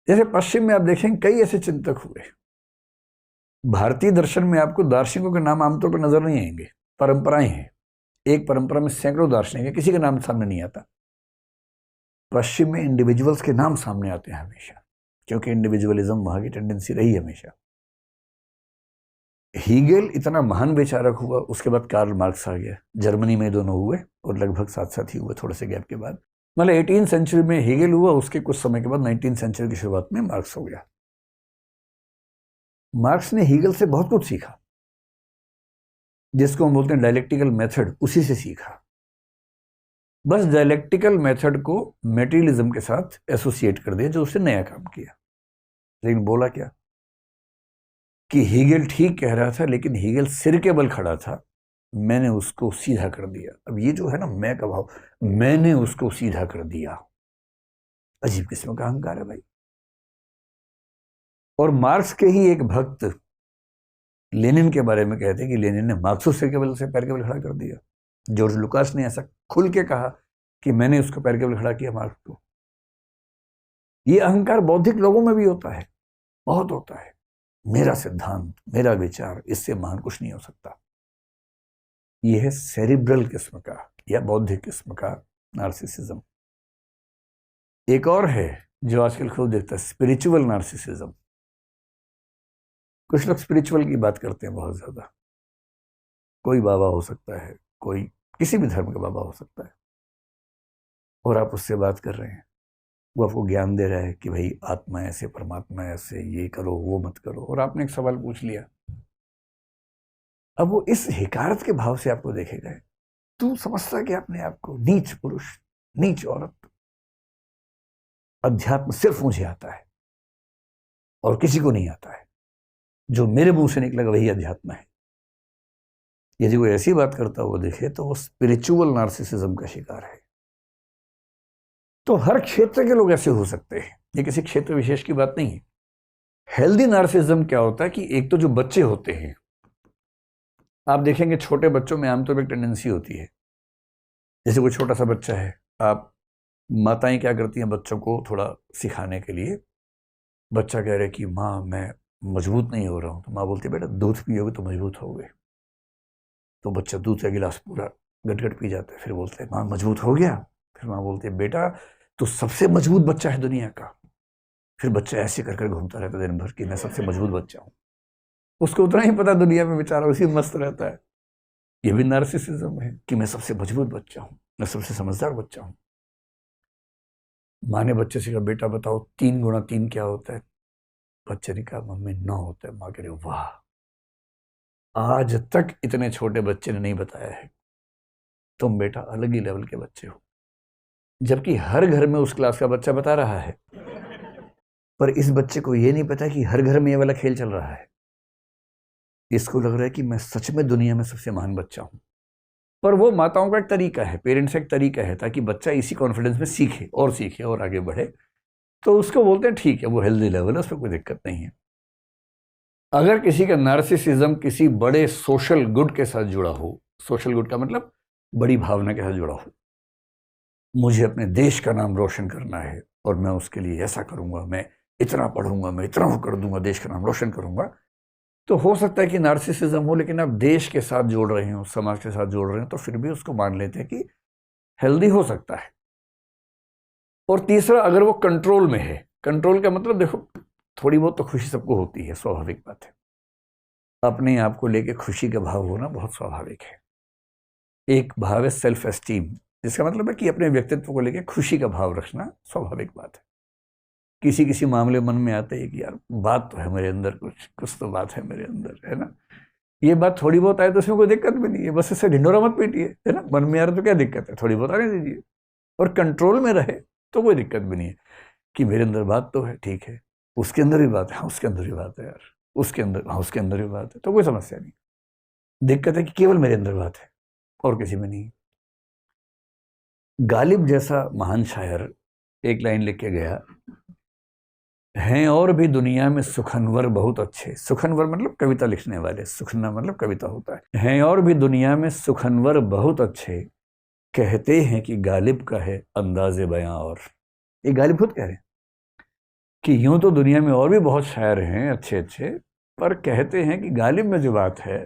Speaker 1: जैसे पश्चिम में आप देखेंगे कई ऐसे चिंतक हुए। भारतीय दर्शन में आपको दार्शनिकों के नाम आमतौर पर नजर नहीं आएंगे, परंपराएं हैं। एक परंपरा में सैकड़ों दार्शनिक है, किसी का नाम सामने नहीं आता। पश्चिम में इंडिविजुअल्स के नाम सामने आते हैं हमेशा, क्योंकि इंडिविजुअलिज्म वहां की टेंडेंसी रही हमेशा। हीगेल इतना महान विचारक हुआ, उसके बाद कार्ल मार्क्स आ गया। जर्मनी में दोनों हुए और लगभग साथ साथ ही हुए, थोड़े से गैप के बाद। मतलब 18वीं सेंचुरी में हीगेल हुआ, उसके कुछ समय के बाद 19वीं सेंचुरी की शुरुआत में मार्क्स हो गया। मार्क्स ने हीगेल से बहुत कुछ सीखा, जिसको हम बोलते हैं डायलेक्टिकल मेथड, उसी से सीखा। बस डायलेक्टिकल मेथड को मेटीरियलिज्म के साथ एसोसिएट कर दिया, जो उसने नया काम किया। लेकिन बोला क्या कि हीगेल ठीक कह रहा था, लेकिन हीगेल सिर के बल खड़ा था, मैंने उसको सीधा कर दिया। अब ये जो है ना मैं का भाव, मैंने उसको सीधा कर दिया, अजीब किस्म का अहंकार है भाई। और मार्क्स के ही एक भक्त लेनिन के बारे में कहते हैं कि लेनिन ने मार्क्स को सिर के बल से पैर के बल खड़ा कर दिया। जॉर्ज लुकास ने ऐसा खुल के कहा कि मैंने उसको पैर के बल खड़ा किया मार्क्स को। ये अहंकार बौद्धिक लोगों में भी होता है, बहुत होता है। मेरा सिद्धांत, मेरा विचार, इससे महान कुछ नहीं हो सकता। यह है सेरिब्रल किस्म का या बौद्धिक किस्म का नार्सिसिज्म। एक और है जो आजकल खूब देखता है, स्पिरिचुअल नार्सिसिज्म। कुछ लोग स्पिरिचुअल की बात करते हैं बहुत ज्यादा। कोई बाबा हो सकता है, कोई किसी भी धर्म का बाबा हो सकता है, और आप उससे बात कर रहे हैं, वो आपको ज्ञान दे रहा है कि भाई आत्मा ऐसे, परमात्मा ऐसे, ये करो वो मत करो, और आपने एक सवाल पूछ लिया। अब वो इस हिकारत के भाव से आपको देखेगा, तू समझता कि अपने आप को नीच पुरुष, नीच औरत, अध्यात्म सिर्फ मुझे आता है और किसी को नहीं आता है, जो मेरे मुंह से निकलेगा वही अध्यात्म है। यदि कोई ऐसी बात करता हुआ देखे तो वो स्पिरिचुअल नार्सिसिज्म का शिकार है। तो हर क्षेत्र के लोग ऐसे हो सकते हैं, ये किसी क्षेत्र विशेष की बात नहीं है। हेल्दी नार्सिसिज्म क्या होता है कि एक तो जो बच्चे होते हैं, आप देखेंगे छोटे बच्चों में आमतौर पर एक टेंडेंसी होती है, जैसे कोई छोटा सा बच्चा है, आप माताएं क्या करती हैं बच्चों को थोड़ा सिखाने के लिए, बच्चा कह रहे कि माँ मैं मजबूत नहीं हो रहा हूँ, तो माँ बोलती है बेटा दूध पियोगे तो मजबूत होगे। तो बच्चा दूध का गिलास पूरा गटगट पी जाता है, फिर बोलते हैं माँ मजबूत हो गया। फिर माँ बोलती है बेटा तो सबसे मजबूत बच्चा है दुनिया का। फिर बच्चा ऐसे कर कर घूमता रहता है दिन भर कि मैं सबसे मजबूत बच्चा हूँ। उसको उतना ही पता दुनिया में बेचारा उसी मस्त रहता है। ये भी नार्सिसिज्म है कि मैं सबसे मजबूत बच्चा हूँ, मैं सबसे समझदार बच्चा हूँ। माँ ने बच्चे से कहा बेटा बताओ 3 गुणा 3 क्या होता है। बच्चे ने कहा मम्मी 9 होता है। माँ कह रही वाह, आज तक इतने छोटे बच्चे ने नहीं बताया है, तुम बेटा अलग ही लेवल के बच्चे हो। जबकि हर घर में उस क्लास का बच्चा बता रहा है, पर इस बच्चे को ये नहीं पता कि हर घर में ये वाला खेल चल रहा है। इसको लग रहा है कि मैं सच में दुनिया में सबसे महान बच्चा हूं। पर वो माताओं का एक तरीका है, पेरेंट्स का एक तरीका है, ताकि बच्चा इसी कॉन्फिडेंस में सीखे और आगे बढ़े। तो उसको बोलते हैं ठीक है, वो हेल्दी लेवल है, उसमें कोई दिक्कत नहीं है। अगर किसी का नार्सिसिज्म किसी बड़े सोशल गुड के साथ जुड़ा हो, सोशल गुड का मतलब बड़ी भावना के साथ जुड़ा हो, मुझे अपने देश का नाम रोशन करना है और मैं उसके लिए ऐसा करूंगा, मैं इतना पढ़ूंगा, मैं इतना वो कर दूंगा, देश का नाम रोशन करूंगा, तो हो सकता है कि नार्सिसिज्म हो। लेकिन आप देश के साथ जोड़ रहे हो, समाज के साथ जोड़ रहे हो, तो फिर भी उसको मान लेते हैं कि हेल्दी हो सकता है। और तीसरा, अगर वो कंट्रोल में है, कंट्रोल का मतलब देखो थोड़ी बहुत तो खुशी सबको होती है, स्वाभाविक बात है। अपने आप को लेके खुशी का भाव होना बहुत स्वाभाविक है। एक भाव है सेल्फ एस्टीम, जिसका मतलब है कि अपने व्यक्तित्व को लेके खुशी का भाव रखना स्वाभाविक बात है। किसी किसी मामले मन में आते है कि यार बात तो है मेरे अंदर, कुछ तो बात है मेरे अंदर, है ना। ये बात थोड़ी बहुत आए तो उसमें कोई दिक्कत भी नहीं है, बस इससे ढिंडोरा मत पीटिए, है ना। मन में आ रहा तो क्या दिक्कत है, थोड़ी बहुत आने दीजिए, और कंट्रोल में रहे तो कोई दिक्कत भी नहीं है कि मेरे अंदर बात तो है, ठीक है, उसके अंदर भी बात है, हाँ उसके अंदर भी बात है यार, उसके अंदर, हाँ उसके अंदर भी बात है, तो कोई समस्या नहीं। दिक्कत है कि केवल मेरे अंदर बात है और किसी में नहीं। गालिब जैसा महान शायर एक लाइन लिख के गया, हैं और भी दुनिया में सुखनवर बहुत अच्छे। सुखनवर मतलब कविता लिखने वाले, सुखना मतलब कविता होता है। हैं और भी दुनिया में सुखनवर बहुत अच्छे, कहते हैं कि गालिब का है अंदाज़े बयां, और ये गालिब खुद कह रहे हैं कि यूं तो दुनिया में और भी बहुत शायर हैं अच्छे अच्छे, पर कहते हैं कि गालिब में जो बात है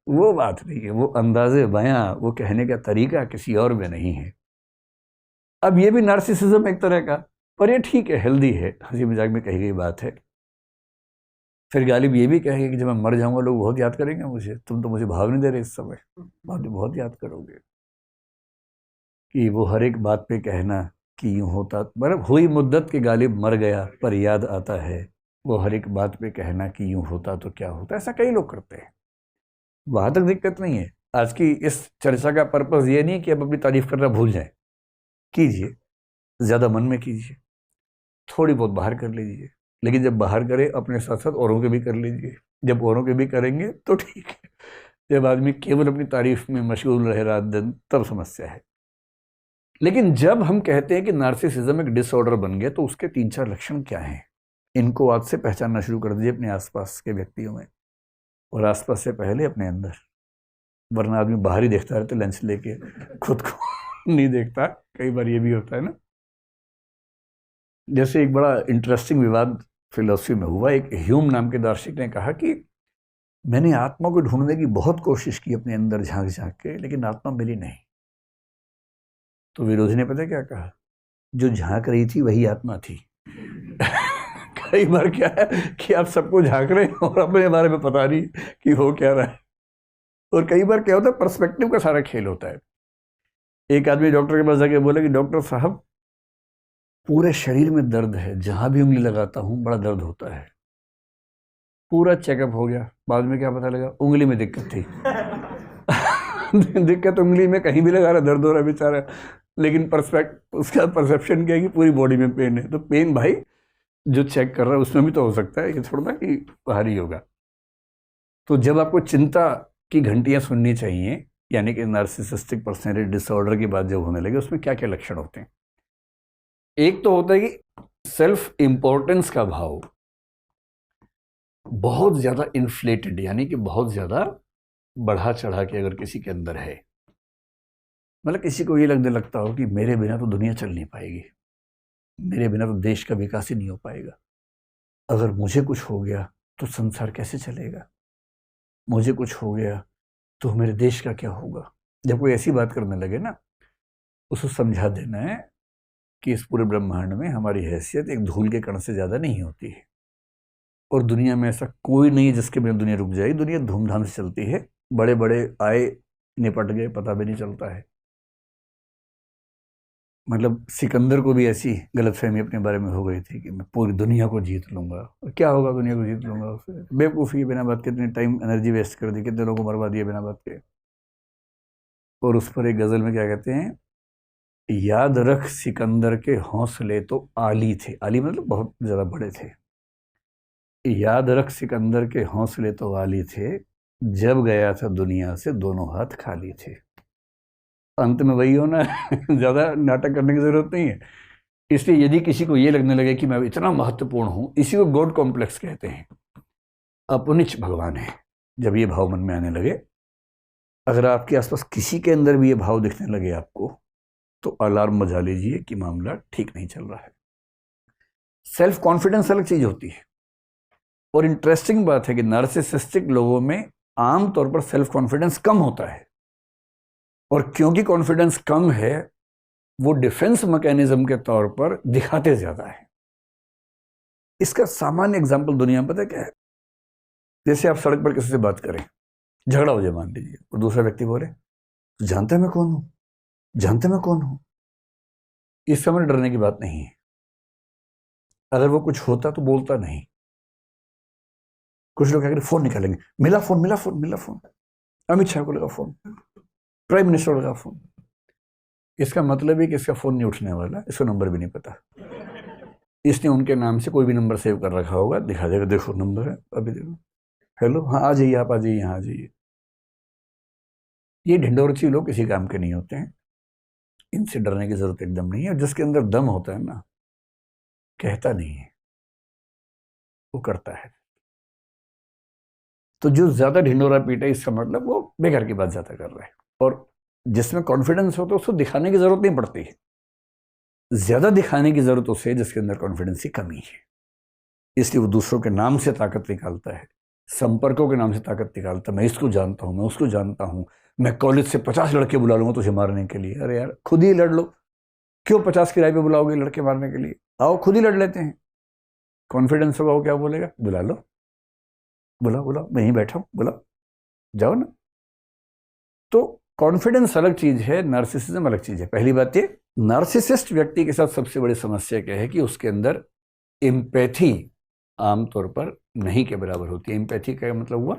Speaker 1: वो बात नहीं है, वो अंदाज़े बयां, वो कहने का तरीका किसी और में नहीं है। अब ये भी नार्सिसिज्म एक तरह का, पर ये ठीक है, हेल्दी है, हंसी मजाक में कही गई बात है। फिर गालिब ये भी कहेंगे कि जब मैं मर जाऊंगा लोग बहुत याद करेंगे मुझे, तुम तो मुझे भाव नहीं दे रहे इस समय, बाद में बहुत याद करोगे। कि वो हर एक बात पे कहना कि यूं होता, मतलब हुई मुद्दत के गालिब मर गया पर याद आता है, वो हर एक बात पे कहना कि यूं होता तो क्या होता। ऐसा कई लोग करते हैं, वहां तक दिक्कत नहीं है। आज की इस चर्चा का पर्पज ये नहीं कि अब अपनी तारीफ करना भूल जाए, कीजिए, ज्यादा मन में कीजिए, थोड़ी बहुत बाहर कर लीजिए, लेकिन जब बाहर करें अपने साथ साथ औरों के भी कर लीजिए। जब औरों के भी करेंगे तो ठीक है, जब आदमी केवल अपनी तारीफ में मशगूल रहे रात दिन तब समस्या है। लेकिन जब हम कहते हैं कि नार्सिसिज्म एक डिसऑर्डर बन गया, तो उसके 3-4 लक्षण क्या हैं, इनको आज से पहचानना शुरू कर दीजिए अपने आसपास के व्यक्तियों में, और आसपास से पहले अपने अंदर। वरना आदमी बाहर ही देखता रहता लंच लेके, खुद को नहीं देखता। कई बार ये भी होता है ना। जैसे एक बड़ा इंटरेस्टिंग विवाद फिलोसफी में हुआ। एक ह्यूम नाम के दार्शनिक ने कहा कि मैंने आत्मा को ढूंढने की बहुत कोशिश की अपने अंदर झांक झांक के, लेकिन आत्मा मिली नहीं। तो विरोधी ने पता क्या कहा, जो झांक रही थी वही आत्मा थी। कई बार क्या है कि आप सबको झांक रहे हैं और अपने बारे में पता नहीं कि हो क्या रहा है। और कई बार क्या होता है, पर्सपेक्टिव का सारा खेल होता है। एक आदमी डॉक्टर के पास जाके बोला कि डॉक्टर साहब, पूरे शरीर में दर्द है, जहां भी उंगली लगाता हूं बड़ा दर्द होता है। पूरा चेकअप हो गया, बाद में क्या पता लगा, उंगली में दिक्कत थी। दिक्कत उंगली में, कहीं भी लगा रहा दर्द हो रहा है बेचारा, लेकिन उसका परसेप्शन क्या है कि पूरी बॉडी में पेन है। तो पेन भाई जो चेक कर रहा है उसमें भी तो हो सकता है, ये थोड़ा ना कि बाहर ही होगा। तो जब आपको चिंता की घंटियां सुननी चाहिए, यानी कि नार्सिसिस्टिक पर्सनैलिटी डिसऑर्डर की बात जब होने लगे, उसमें क्या क्या लक्षण होते हैं। एक तो होता है कि सेल्फ इंपॉर्टेंस का भाव बहुत ज्यादा इन्फ्लेटेड, यानी कि बहुत ज्यादा बढ़ा चढ़ा के अगर किसी के अंदर है, मतलब किसी को ये लगने लगता हो कि मेरे बिना तो दुनिया चल नहीं पाएगी, मेरे बिना तो देश का विकास ही नहीं हो पाएगा, अगर मुझे कुछ हो गया तो संसार कैसे चलेगा, मुझे कुछ हो गया तो मेरे देश का क्या होगा। जब कोई ऐसी बात करने लगे ना, उसको समझा देना है कि इस पूरे ब्रह्मांड में हमारी हैसियत एक धूल के कण से ज़्यादा नहीं होती है, और दुनिया में ऐसा कोई नहीं है जिसके बिना दुनिया रुक जाएगी। दुनिया धूमधाम से चलती है, बड़े बड़े आए निपट गए पता भी नहीं चलता है। मतलब सिकंदर को भी ऐसी गलतफहमी अपने बारे में हो गई थी कि मैं पूरी दुनिया को जीत लूंगा, और क्या होगा दुनिया को जीत लूंगा, उससे बेवकूफ़ी बिना बात के, इतनी टाइम एनर्जी वेस्ट कर दी, कितने लोगों को मरवा दिया बिना बात के। और उस पर एक गज़ल में क्या कहते हैं, याद रख सिकंदर के हौसले तो आली थे, आली मतलब बहुत ज़्यादा बड़े थे। याद रख सिकंदर के हौसले तो आली थे, जब गया था दुनिया से दोनों हाथ खाली थे। अंत में वही होना है। ज़्यादा नाटक करने की ज़रूरत नहीं है। इसलिए यदि किसी को ये लगने लगे कि मैं इतना महत्वपूर्ण हूं, इसी को गॉड कॉम्प्लेक्स कहते हैं, अपनिच भगवान है, जब ये भाव मन में आने लगे, अगर आपके आसपास किसी के अंदर भी ये भाव दिखने लगे आपको, तो अलार्म बजा लीजिए कि मामला ठीक नहीं चल रहा है। सेल्फ कॉन्फिडेंस अलग चीज होती है, और इंटरेस्टिंग बात है कि नार्सिसिस्टिक लोगों में आमतौर पर सेल्फ कॉन्फिडेंस कम होता है, और क्योंकि कॉन्फिडेंस कम है, वो डिफेंस मैकेनिज्म के तौर पर दिखाते ज्यादा है। इसका सामान्य एग्जाम्पल दुनिया में पता है क्या है, जैसे आप सड़क पर किसी से बात करें, झगड़ा हो जाए मान लीजिए, और दूसरा व्यक्ति बोले तो जानते मैं कौन हूं, जानते मैं कौन हूं। इस समय डरने की बात नहीं है। अगर वो कुछ होता तो बोलता नहीं। कुछ लोग क्या करें, फोन निकालेंगे, मिला फोन, मिला फोन, मिला फोन, अमित शाह को लगा फोन, प्राइम मिनिस्टर को लगा फोन। इसका मतलब है कि इसका फोन नहीं उठने वाला, इसको नंबर भी नहीं पता। इसने उनके नाम से कोई भी नंबर सेव कर रखा होगा, दिखा देगा, देखो नंबर है, अभी देखो, हेलो, हाँ आ जाइए, आप आ जाइए, यहाँ आ जाइए। ये ढिंडोरची लोग किसी काम के नहीं होते हैं, इनसे डरने की जरूरत एकदम नहीं है। और जिसके अंदर दम होता है ना, कहता नहीं है, वो करता है। तो जो ज्यादा ढिंडोरा पीटा है, इसका मतलब वो बेकार की बात ज्यादा कर रहा है। और जिसमें कॉन्फिडेंस हो तो उसको दिखाने की जरूरत नहीं पड़ती है, ज्यादा दिखाने की जरूरत उसे जिसके अंदर कॉन्फिडेंस की कमी है। इसलिए वो दूसरों के नाम से ताकत निकालता है, संपर्कों के नाम से ताकत निकालता है। मैं इसको जानता हूं, मैं उसको जानता हूं, मैं कॉलेज से 50 लड़के बुला लूंगा तुझे मारने के लिए। अरे यार, खुद ही लड़ लो, क्यों 50 किराए पे बुलाओगे लड़के मारने के लिए? आओ खुद ही लड़ लेते हैं। कॉन्फिडेंस होगा वो क्या बोलेगा? बुला लो, बुलाओ बुलाओ, मैं ही बैठा हूं, बुलाओ, जाओ ना। तो कॉन्फिडेंस अलग चीज है, नार्सिसिज्म अलग चीज है। पहली बात ये, नार्सिसिस्ट व्यक्ति के साथ सबसे बड़ी समस्या क्या है कि उसके अंदर एम्पैथी आमतौर पर नहीं के बराबर होती है। एम्पैथी का मतलब हुआ,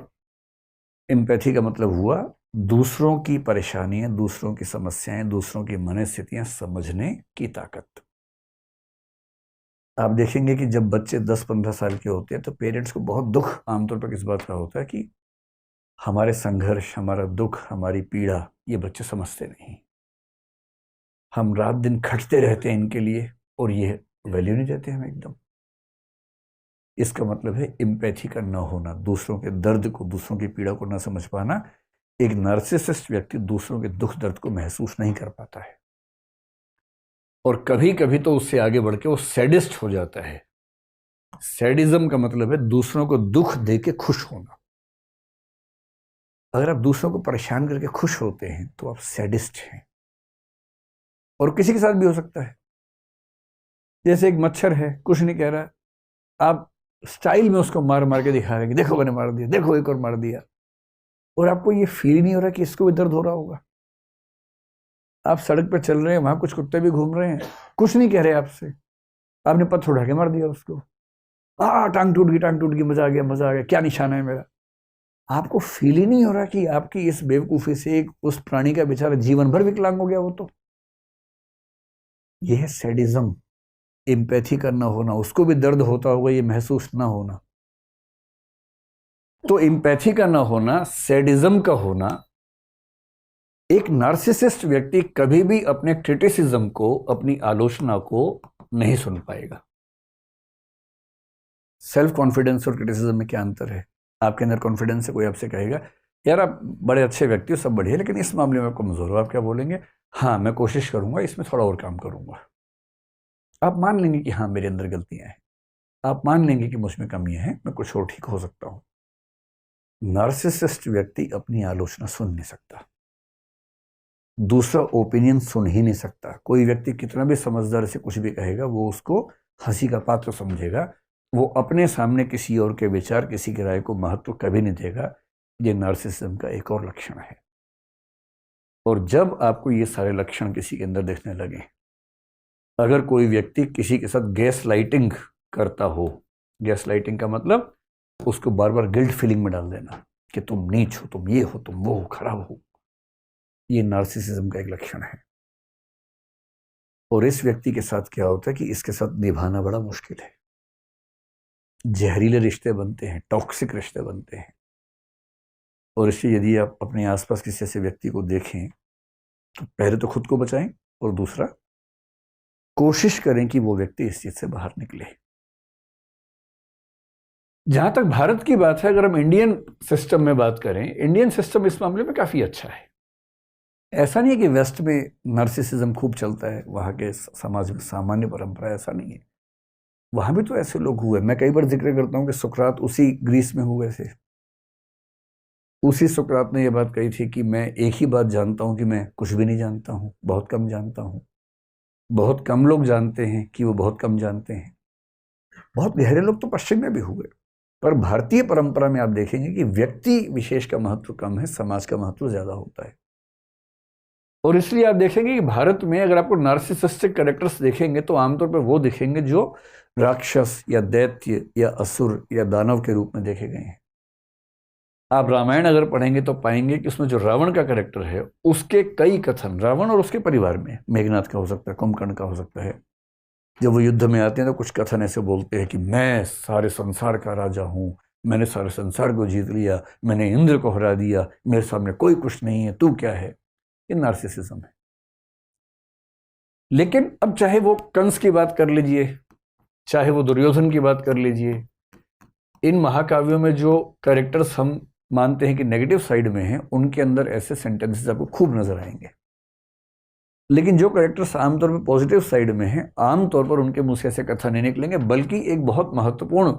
Speaker 1: एम्पैथी का मतलब हुआ दूसरों की परेशानियां, दूसरों की समस्याएं, दूसरों की मनस्थितियां समझने की ताकत। आप देखेंगे कि जब बच्चे 10-15 साल के होते हैं तो पेरेंट्स को बहुत दुख आमतौर पर किस बात का होता है कि हमारे संघर्ष, हमारा दुख, हमारी पीड़ा ये बच्चे समझते नहीं। हम रात दिन खटते रहते हैं इनके लिए और ये वैल्यू नहीं देते हमें एकदम। इसका मतलब है एम्पैथी का न होना, दूसरों के दर्द को, दूसरों की पीड़ा को न समझ पाना। एक नार्सिसिस्ट व्यक्ति दूसरों के दुख दर्द को महसूस नहीं कर पाता है और कभी कभी तो उससे आगे बढ़ के वो सैडिस्ट हो जाता है। सैडिज्म का मतलब है दूसरों को दुख दे के खुश होना। अगर आप दूसरों को परेशान करके खुश होते हैं तो आप सैडिस्ट हैं। और किसी के साथ भी हो सकता है। जैसे एक मच्छर है, कुछ नहीं कह रहा, आप स्टाइल में उसको मार मार के दिखा रहे हैं कि देखो मैंने मार दिया, देखो एक और मार दिया, और आपको ये फील नहीं हो रहा कि इसको भी दर्द हो रहा होगा। आप सड़क पर चल रहे हैं, वहां कुछ कुत्ते भी घूम रहे हैं, कुछ नहीं कह रहे आपसे, आपने पत्थर उठा के मार दिया उसको। टांग टूट गई, टांग टूट गई, मजा आ गया, मजा आ गया, क्या निशाना है मेरा। आपको फील ही नहीं हो रहा कि आपकी इस बेवकूफी से एक उस प्राणी का बेचारा जीवन भर विकलांग हो गया वो। तो यह है सैडिज्म, एम्पैथी करना होना, उसको भी दर्द होता होगा ये महसूस ना होना। तो एम्पैथी का ना होना, सैडिज्म का होना। एक नार्सिसिस्ट व्यक्ति कभी भी अपने क्रिटिसिज्म को, अपनी आलोचना को नहीं सुन पाएगा। सेल्फ कॉन्फिडेंस और क्रिटिसिज्म में क्या अंतर है? आपके अंदर कॉन्फिडेंस है, कोई आपसे कहेगा यार आप बड़े अच्छे व्यक्ति हो, सब बढ़िया, लेकिन इस मामले में कमजोर हो। आप क्या बोलेंगे? हाँ मैं कोशिश करूंगा, इसमें थोड़ा और काम करूंगा। आप मान लेंगे कि हाँ मेरे अंदर गलतियां हैं, आप मान लेंगे कि मुझ में कमियां हैं, मैं कुछ और ठीक हो सकता हूं। नार्सिसिस्ट व्यक्ति अपनी आलोचना सुन नहीं सकता, दूसरा ओपिनियन सुन ही नहीं सकता। कोई व्यक्ति कितना भी समझदार से कुछ भी कहेगा वो उसको हंसी का पात्र समझेगा। वो अपने सामने किसी और के विचार, किसी की राय को महत्व कभी नहीं देगा। ये नार्सिसिज्म का एक और लक्षण है। और जब आपको ये सारे लक्षण किसी के अंदर दिखने लगे, अगर कोई व्यक्ति किसी के साथ गैस लाइटिंग करता हो, गैस लाइटिंग का मतलब उसको बार बार गिल्ट फीलिंग में डाल देना कि तुम नीच हो, तुम ये हो, तुम वो हो, खराब हो, ये नार्सिसिज्म का एक लक्षण है। और इस व्यक्ति के साथ क्या होता है कि इसके साथ निभाना बड़ा मुश्किल है। जहरीले रिश्ते बनते हैं, टॉक्सिक रिश्ते बनते हैं। और इसलिए यदि आप अपने आसपास किसी ऐसे व्यक्ति को देखें तो पहले तो खुद को बचाएं और दूसरा कोशिश करें कि वो व्यक्ति इस चीज से बाहर निकले। जहां तक भारत की बात है, अगर हम इंडियन सिस्टम में बात करें, इंडियन सिस्टम इस मामले में काफी अच्छा है। ऐसा नहीं है कि वेस्ट में नार्सिसिज्म खूब चलता है, वहां के समाज में सामान्य परंपरा, ऐसा नहीं है। वहां भी तो ऐसे लोग हुए। मैं कई बार जिक्र करता हूं कि सुकरात उसी ग्रीस में हुए थे। उसी सुकरात ने यह बात कही थी कि मैं एक ही बात जानता हूं कि मैं कुछ भी नहीं जानता हूं, बहुत कम जानता हूं। बहुत कम लोग जानते हैं कि वो बहुत कम जानते हैं। बहुत गहरे लोग तो पश्चिम में भी हुए, पर भारतीय परंपरा में आप देखेंगे कि व्यक्ति विशेष का महत्व कम है, समाज का महत्व ज्यादा होता है। और इसलिए आप देखेंगे कि भारत में अगर आपको नार्सिसिस्टिक कैरेक्टर्स देखेंगे तो आमतौर पर वो दिखेंगे जो राक्षस या दैत्य या असुर या दानव के रूप में देखे गए हैं। आप रामायण अगर पढ़ेंगे तो पाएंगे कि उसमें जो रावण का कैरेक्टर है उसके कई कथन, रावण और उसके परिवार में, मेघनाथ का हो सकता है, कुंभकर्ण का हो सकता है, जब वो युद्ध में आते हैं तो कुछ कथन ऐसे बोलते हैं कि मैं सारे संसार का राजा हूं, मैंने सारे संसार को जीत लिया, मैंने इंद्र को हरा दिया, मेरे सामने कोई कुछ नहीं है, तू क्या है। ये नार्सिसिज्म है। लेकिन अब चाहे वो कंस की बात कर लीजिए, चाहे वो दुर्योधन की बात कर लीजिए, इन महाकाव्यों में जो कैरेक्टर्स हम मानते हैं कि नेगेटिव साइड में हैं, उनके अंदर ऐसे सेंटेंसेस आपको खूब नजर आएंगे। लेकिन जो कैरेक्टर्स आमतौर पर पॉजिटिव साइड में हैं, आमतौर पर उनके मुंह से ऐसे कथा नहीं निकलेंगे, बल्कि एक बहुत महत्वपूर्ण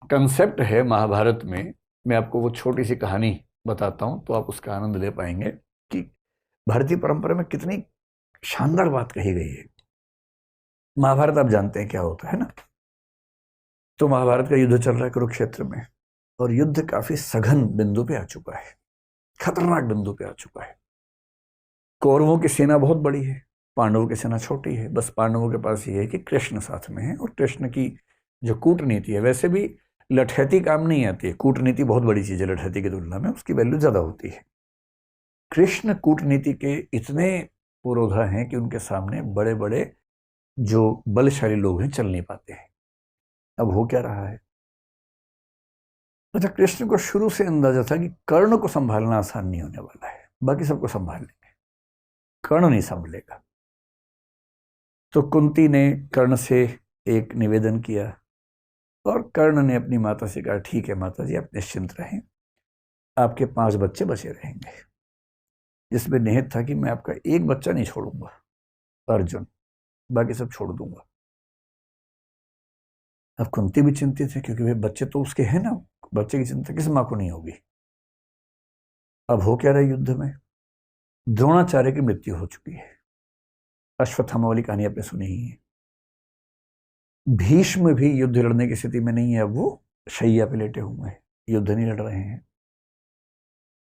Speaker 1: कंसेप्ट है महाभारत में। मैं आपको वो छोटी सी कहानी बताता हूं तो आप उसका आनंद ले पाएंगे कि भारतीय परंपरा में कितनी शानदार बात कही गई है। महाभारत आप जानते हैं क्या होता है ना। तो महाभारत का युद्ध चल रहा है कुरुक्षेत्र में, और युद्ध काफी सघन बिंदु पे आ चुका है, खतरनाक बिंदु पे आ चुका है। कौरवों की सेना बहुत बड़ी है, पांडवों की सेना छोटी है। बस पांडवों के पास ये है कि कृष्ण साथ में है, और कृष्ण की जो कूटनीति है, वैसे भी लठैती काम नहीं आती है, कूटनीति बहुत बड़ी चीज है, लठैती की तुलना में उसकी वैल्यू ज्यादा होती है। कृष्ण कूटनीति के इतने पुरोधा हैं कि उनके सामने बड़े बड़े जो बलशाली लोग हैं चल नहीं पाते हैं। अब हो क्या रहा है? अच्छा, कृष्ण को शुरू से अंदाजा था कि कर्ण को संभालना आसान नहीं होने वाला है, बाकी सबको संभाल लेंगे, कर्ण नहीं संभलेगा। तो कुंती ने कर्ण से एक निवेदन किया, और कर्ण ने अपनी माता से कहा, ठीक है माता जी, आप निश्चिंत रहें, आपके 5 बच्चे बचे रहेंगे। जिसमें निहित था कि मैं आपका एक बच्चा नहीं छोड़ूंगा, अर्जुन, बाकी सब छोड़ दूंगा। अब कुंती भी चिंतित है, क्योंकि भाई बच्चे तो उसके हैं ना, बच्चे की चिंता किस माँ को नहीं होगी। अब हो क्या रहा है युद्ध में? द्रोणाचार्य की मृत्यु हो चुकी है, अश्वत्थामा वाली कहानी आपने सुनी ही है। भीष्म भी युद्ध लड़ने की स्थिति में नहीं है, अब वो शैया पे लेटे हुए हैं, युद्ध नहीं लड़ रहे हैं।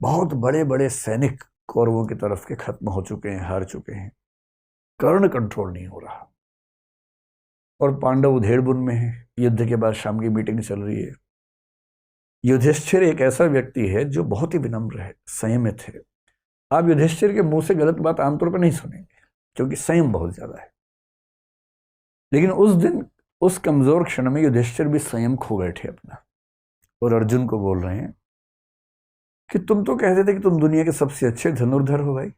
Speaker 1: बहुत बड़े बड़े सैनिक कौरवों की तरफ के खत्म हो चुके हैं, हार चुके हैं। कर्ण कंट्रोल नहीं हो रहा, और पांडव उधेड़बुन में है। युद्ध के बाद शाम की मीटिंग चल रही है। युधिष्ठिर एक ऐसा व्यक्ति है जो बहुत ही विनम्र है, संयमित है। आप युधिष्ठिर के मुंह से गलत बात आमतौर पर नहीं सुनेंगे, क्योंकि संयम बहुत ज्यादा है। लेकिन उस दिन, उस कमजोर क्षण में युधिष्ठिर भी संयम खो बैठे अपना, और अर्जुन को बोल रहे हैं कि तुम तो कहते थे कि तुम दुनिया के सबसे अच्छे धनुर्धर हो भाई,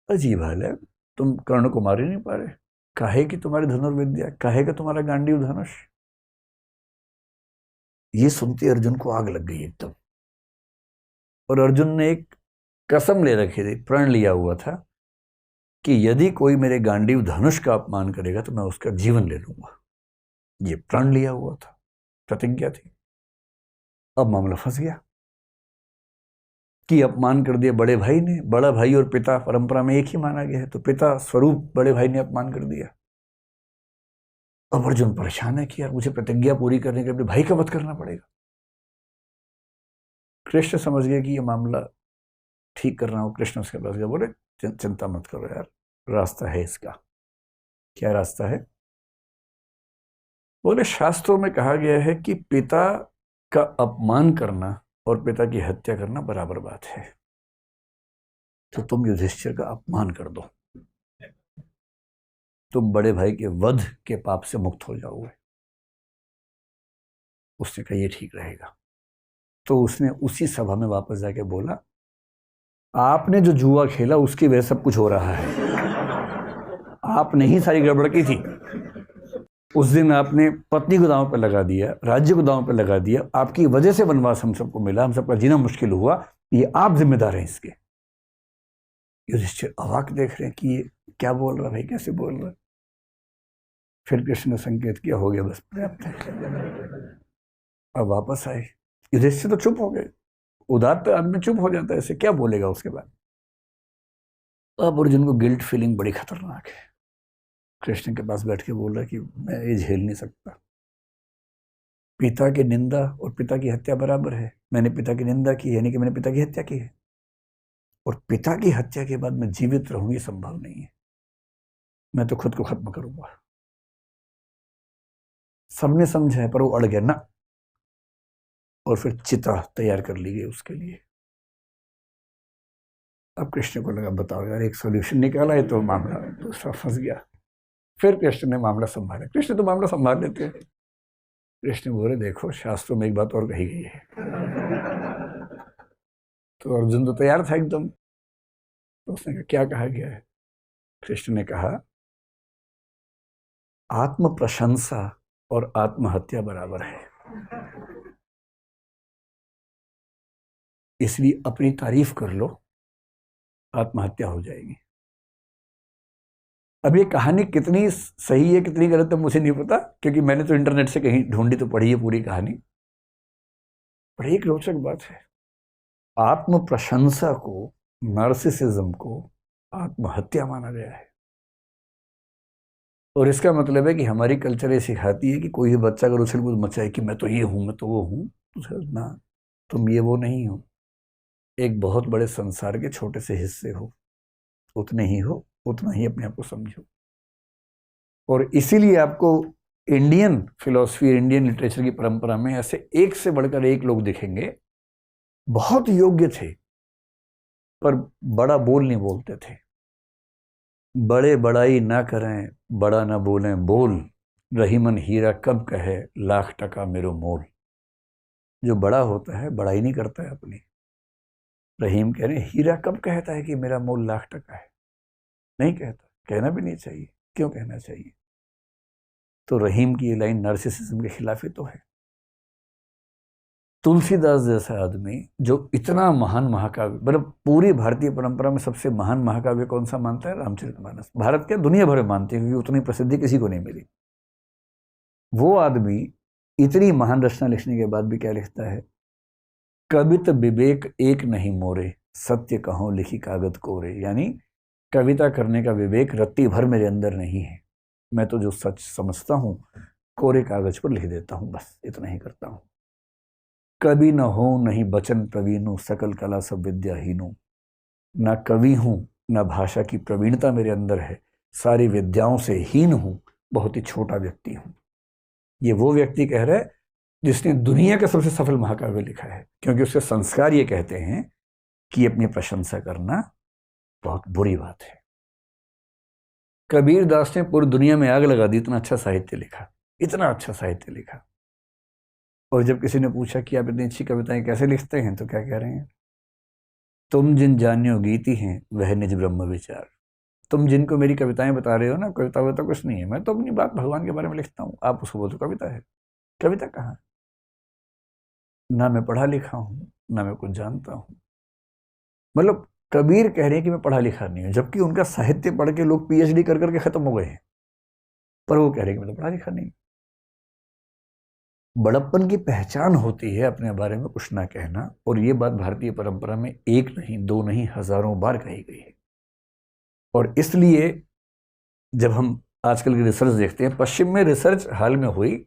Speaker 1: अजीब हाल है, तुम कर्ण को मार ही नहीं पा रहे। काहे कि तुम्हारी धनुर्विद्या, काहे का तुम्हारा गांडीव धनुष। ये सुनते अर्जुन को आग लग गई एकदम, और अर्जुन ने एक कसम ले रखी थी, प्रण लिया हुआ था कि यदि कोई मेरे गांडीव धनुष का अपमान करेगा तो मैं उसका जीवन ले लूंगा। ये प्रण लिया हुआ था, प्रतिज्ञा थी। अब मामला फंस गया कि अपमान कर दिया बड़े भाई ने। बड़ा भाई और पिता परंपरा में एक ही माना गया है, तो पिता स्वरूप बड़े भाई ने अपमान कर दिया। अब अर्जुन परेशान है कि यार मुझे प्रतिज्ञा पूरी करने के लिए अपने भाई का वध करना पड़ेगा। कृष्ण समझ गए कि ये मामला ठीक कर रहा हूं। कृष्ण उसके पास गया, बोले चिंता मत करो यार, रास्ता है इसका। क्या रास्ता है? बोले शास्त्रों में कहा गया है कि पिता का अपमान करना और पिता की हत्या करना बराबर बात है। तो तुम युधिष्ठिर का अपमान कर दो, तुम बड़े भाई के वध के पाप से मुक्त हो जाओगे। उसने कहा ये ठीक रहेगा। तो उसने उसी सभा में वापस जाके बोला, आपने जो जुआ खेला उसकी वजह सब कुछ हो रहा है, आपने ही सारी गड़बड़ की थी। उस दिन आपने पत्नी को दांव पर लगा दिया, राज्य को दांव पर लगा दिया, आपकी वजह से वनवास हम सबको मिला, हम सबका जीना मुश्किल हुआ, ये आप जिम्मेदार हैं इसके। युधिष्ठिर अवाक देख रहे हैं कि ये क्या बोल रहा है भाई, कैसे बोल रहा है। फिर कृष्ण ने संकेत किया, हो गया बस पर्याप्त है। अब वापस आए। युधिष्ठिर तो चुप हो गए, उदार तो आदमी चुप हो जाता है, ऐसे क्या बोलेगा उसके बाद। अब अर्जुन को गिल्ट फीलिंग बड़ी खतरनाक है। कृष्ण के पास बैठ के बोल रहा है कि मैं ये झेल नहीं सकता। पिता की निंदा और पिता की हत्या बराबर है। मैंने पिता की निंदा की, यानी कि मैंने पिता की हत्या की है, और पिता की हत्या के बाद मैं जीवित रहूं ये संभव नहीं है। मैं तो खुद को खत्म करूंगा। सबने समझा है, पर वो अड़ गया ना, और फिर चिता तैयार कर ली गई उसके लिए। अब कृष्ण को लगा बताओ यार, एक सोल्यूशन निकाला है तो मामला दूसरा फंस गया। फिर कृष्ण ने मामला संभाला। कृष्ण तो मामला संभाल लेते हैं। कृष्ण बोले देखो, शास्त्रों में एक बात और कही गई है। तो अर्जुन तो तैयार था एकदम। तो उसने कहा क्या कहा गया है? कृष्ण ने कहा आत्म प्रशंसा और आत्महत्या बराबर है, इसलिए अपनी तारीफ कर लो, आत्महत्या हो जाएगी। अब ये कहानी कितनी सही है कितनी गलत है मुझे नहीं पता, क्योंकि मैंने तो इंटरनेट से कहीं ढूंढी तो पढ़ी है पूरी कहानी। पर एक रोचक बात है, आत्म प्रशंसा को, नार्सिसिज्म को आत्महत्या माना गया है। और इसका मतलब है कि हमारी कल्चर ये सिखाती है कि कोई भी बच्चा अगर उछल कूद मचाए कि मैं तो ये हूं मैं तो वो हूं, तो ना, तुम ये वो नहीं हो, एक बहुत बड़े संसार के छोटे से हिस्से हो, उतने ही हो, उतना ही अपने आप को समझो। और इसीलिए आपको इंडियन फिलॉसफी, इंडियन लिटरेचर की परंपरा में ऐसे एक से बढ़कर एक लोग दिखेंगे, बहुत योग्य थे पर बड़ा बोल नहीं बोलते थे। बड़े बड़ाई ना करें, बड़ा ना बोलें बोल, रहीमन हीरा कब कहे लाख टका मेरो मोल। जो बड़ा होता है बड़ाई नहीं करता है अपनी। रहीम कह रहे हीरा कब कहता है कि मेरा मोल लाख टका है, नहीं कहता, कहना भी नहीं चाहिए। क्यों कहना चाहिए? तो रहीम की ये लाइन नार्सिसिज्म के खिलाफ ही तो है। तुलसीदास जैसा आदमी जो इतना महान महाकाव्य, मतलब पूरी भारतीय परंपरा में सबसे महान महाकाव्य कौन सा मानता है? रामचरितमानस। भारत के दुनिया भर में मानते हैं, क्योंकि उतनी प्रसिद्धि किसी को नहीं मिली। वो आदमी इतनी महान रचना लिखने के बाद भी क्या लिखता है? कवित विवेक एक नहीं मोरे, सत्य कहो लिखी कागज कोरे। यानी कविता करने का विवेक रत्ती भर मेरे अंदर नहीं है, मैं तो जो सच समझता हूं कोरे कागज पर लिख देता हूं, बस इतना ही करता हूं। कवि न हो नहीं बचन प्रवीणु, सकल कला सब विद्याहीनु। ना कवि हूं ना भाषा की प्रवीणता मेरे अंदर है, सारी विद्याओं से हीन हूं, बहुत ही छोटा व्यक्ति हूं। ये वो व्यक्ति कह रहा है जिसने दुनिया का सबसे सफल महाकाव्य लिखा है, क्योंकि उसके संस्कार ये कहते हैं कि अपनी प्रशंसा करना बहुत बुरी बात है। कबीर दास ने पूरी दुनिया में आग लगा दी, इतना अच्छा साहित्य लिखा, इतना अच्छा साहित्य लिखा। और जब किसी ने पूछा कि आप इतनी अच्छी कविताएं कैसे लिखते हैं, तो क्या कह रहे हैं? तुम जिन जान्यो गीति हैं वह निज ब्रह्म विचार। तुम जिनको मेरी कविताएं बता रहे हो ना, कविता वविता कुछ नहीं है, मैं तो अपनी बात भगवान के बारे में लिखता हूँ। आप उसको बोलते कविता है? कविता कहाँ? ना मैं पढ़ा लिखा हूं ना मैं कुछ जानता हूं। मतलब कबीर कह रहे हैं कि मैं पढ़ा लिखा नहीं हूं, जबकि उनका साहित्य पढ़ के लोग पीएचडी कर करके खत्म हो गए हैं, पर वो कह रहे हैं कि मैं तो पढ़ा लिखा नहीं। बड़प्पन की पहचान होती है अपने बारे में कुछ ना कहना, और ये बात भारतीय परंपरा में एक नहीं दो नहीं हजारों बार कही गई है। और इसलिए जब हम आजकल की रिसर्च देखते हैं, पश्चिम में रिसर्च हाल में हुई,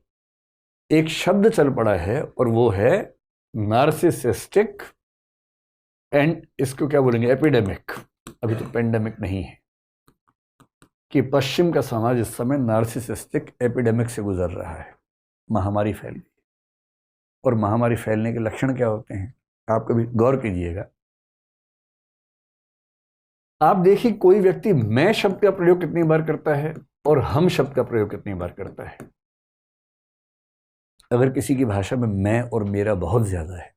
Speaker 1: एक शब्द चल पड़ा है और वो है नार्सिसिस्टिक एंड, इसको क्या बोलेंगे, एपिडेमिक। अभी तो पेंडेमिक नहीं है, कि पश्चिम का समाज इस समय नार्सिसिस्टिक एपिडेमिक से गुजर रहा है। महामारी फैल गई। और महामारी फैलने के लक्षण क्या होते हैं, आप कभी गौर कीजिएगा। आप देखिए कोई व्यक्ति मैं शब्द का प्रयोग कितनी बार करता है और हम शब्द का प्रयोग कितनी बार करता है। अगर किसी की भाषा में मैं और मेरा बहुत ज्यादा है,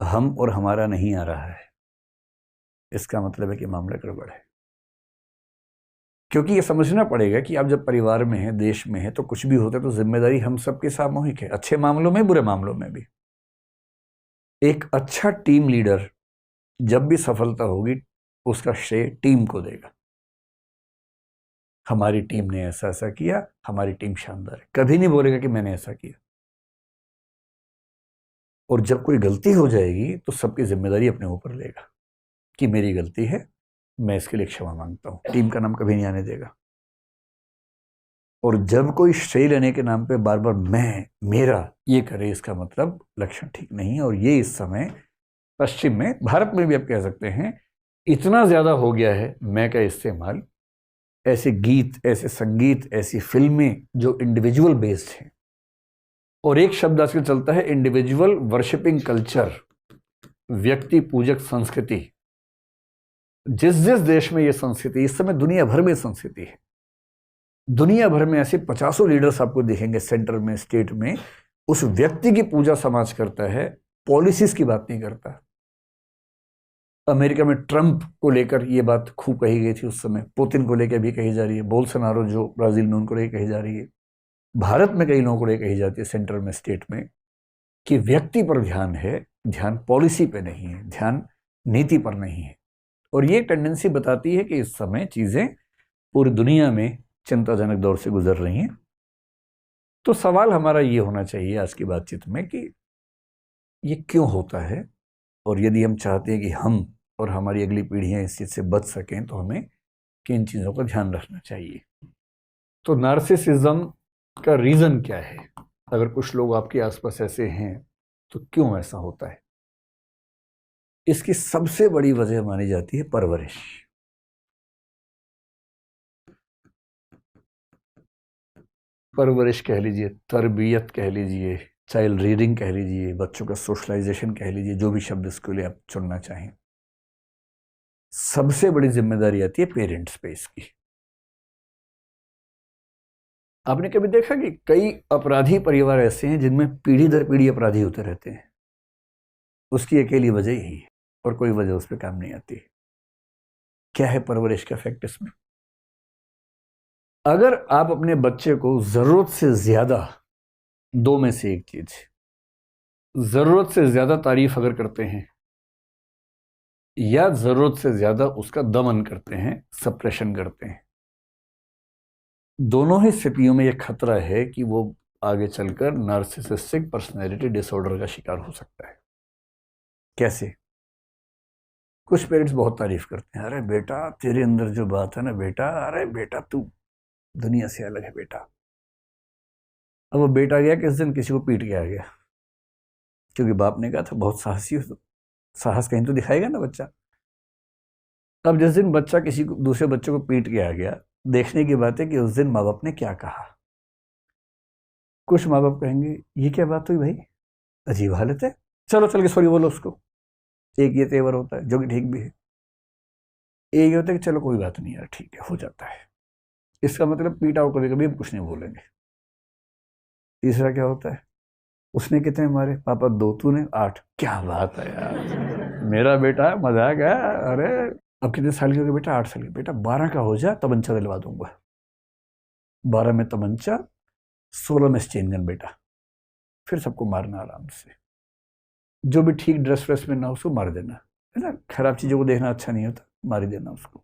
Speaker 1: हम और हमारा नहीं आ रहा है, इसका मतलब है कि मामला गड़बड़ है। क्योंकि ये समझना पड़ेगा कि आप जब परिवार में हैं, देश में हैं, तो कुछ भी होता है तो जिम्मेदारी हम सबकी सामूहिक है, अच्छे मामलों में बुरे मामलों में भी। एक अच्छा टीम लीडर जब भी सफलता होगी उसका श्रेय टीम को देगा। हमारी टीम ने ऐसा ऐसा किया, हमारी टीम शानदार है, कभी नहीं बोलेगा कि मैंने ऐसा किया। और जब कोई गलती हो जाएगी तो सबकी जिम्मेदारी अपने ऊपर लेगा कि मेरी गलती है, मैं इसके लिए क्षमा मांगता हूं, टीम का नाम कभी नहीं आने देगा। और जब कोई श्रेय लेने के नाम पे बार बार मैं मेरा ये करे, इसका मतलब लक्षण ठीक नहीं है। और ये इस समय पश्चिम में, भारत में भी आप कह सकते हैं, इतना ज्यादा हो गया है मैं का इस्तेमाल। ऐसे गीत, ऐसे संगीत, ऐसी फिल्में जो इंडिविजुअल बेस्ड हैं, और एक शब्द आजकल चलता है इंडिविजुअल वर्शिपिंग कल्चर, व्यक्ति पूजक संस्कृति। जिस जिस देश में यह संस्कृति, इस समय दुनिया भर में संस्कृति है, दुनिया भर में ऐसे 50 लीडर्स आपको दिखेंगे सेंटर में, स्टेट में, उस व्यक्ति की पूजा समाज करता है, पॉलिसीज की बात नहीं करता। अमेरिका में ट्रंप को लेकर यह बात खूब कही गई थी उस समय, पुतिन को लेकर भी कही जा रही है, बोल्सोनारो जो ब्राजील में, उनको लेकर कही जा रही है, भारत में कई लोगों को लेकर कही जाती है सेंटर में, स्टेट में, कि व्यक्ति पर ध्यान है, ध्यान पॉलिसी पे नहीं है, ध्यान नीति पर नहीं है। और ये टेंडेंसी बताती है कि इस समय चीजें पूरी दुनिया में चिंताजनक दौर से गुजर रही हैं। तो सवाल हमारा ये होना चाहिए आज की बातचीत में कि ये क्यों होता है, और यदि हम चाहते हैं कि हम और हमारी अगली पीढ़ियां इस चीज़ से बच सकें तो हमें किन चीज़ों का ध्यान रखना चाहिए। तो नार्सिसिज्म का रीज़न क्या है? अगर कुछ लोग आपके आसपास ऐसे हैं तो क्यों ऐसा होता है? इसकी सबसे बड़ी वजह मानी जाती है परवरिश। परवरिश कह लीजिए, तरबियत कह लीजिए, चाइल्ड रीडिंग कह लीजिए, बच्चों का सोशलाइजेशन कह लीजिए, जो भी शब्द इसके लिए आप चुनना चाहें। सबसे बड़ी जिम्मेदारी आती है पेरेंट्स पे इसकी। आपने कभी देखा कि कई अपराधी परिवार ऐसे हैं जिनमें पीढ़ी दर पीढ़ी अपराधी होते रहते हैं? उसकी अकेली वजह यही है, और कोई वजह उस पर काम नहीं आती। क्या है परवरिश का इफेक्ट इसमें? अगर आप अपने बच्चे को जरूरत से ज्यादा, दो में से एक चीज, जरूरत से ज्यादा तारीफ अगर करते हैं या जरूरत से ज्यादा उसका दमन करते हैं, सप्रेशन करते हैं, दोनों ही स्थितियों में यह खतरा है कि वो आगे चलकर नार्सिसिस्टिक पर्सनैलिटी डिसऑर्डर का शिकार हो सकता है। कैसे? कुछ पेरेंट्स बहुत तारीफ करते हैं, अरे बेटा तेरे अंदर जो बात है ना बेटा, अरे बेटा तू दुनिया से अलग है बेटा। अब वो बेटा गया किस दिन किसी को पीट के आ गया, क्योंकि बाप ने कहा था बहुत साहसी हो, तो साहस कहीं तो दिखाएगा ना बच्चा। अब जिस दिन बच्चा किसी को, दूसरे बच्चे को पीट के आ गया, देखने की बात है कि उस दिन माँ बाप ने क्या कहा। कुछ माँ बाप कहेंगे ये क्या बात हुई भाई, अजीब हालत है, चलो चल के सॉरी बोलो उसको। एक ये तेवर होता है जो कि ठीक भी है। एक ये होता है कि चलो कोई बात नहीं यार, ठीक है, हो जाता है, इसका मतलब पीटा हो कभी कभी हम कुछ नहीं बोलेंगे। तीसरा क्या होता है, उसने कितने मारे? पापा 2, तूने 8। क्या बात है यार, मेरा बेटा है, मजाक है। अरे अब कितने साल के हो गए बेटा? 8 साल के। बेटा 12 का हो जा, तमंचा दिलवा दूंगा। 12 में तमंचा, 16 में चेन गन बेटा, फिर सबको मारना आराम से। जो भी ठीक ड्रेस व्रेस में ना उसको मार देना, है ना, खराब चीजों को देखना अच्छा नहीं होता, मार ही देना उसको।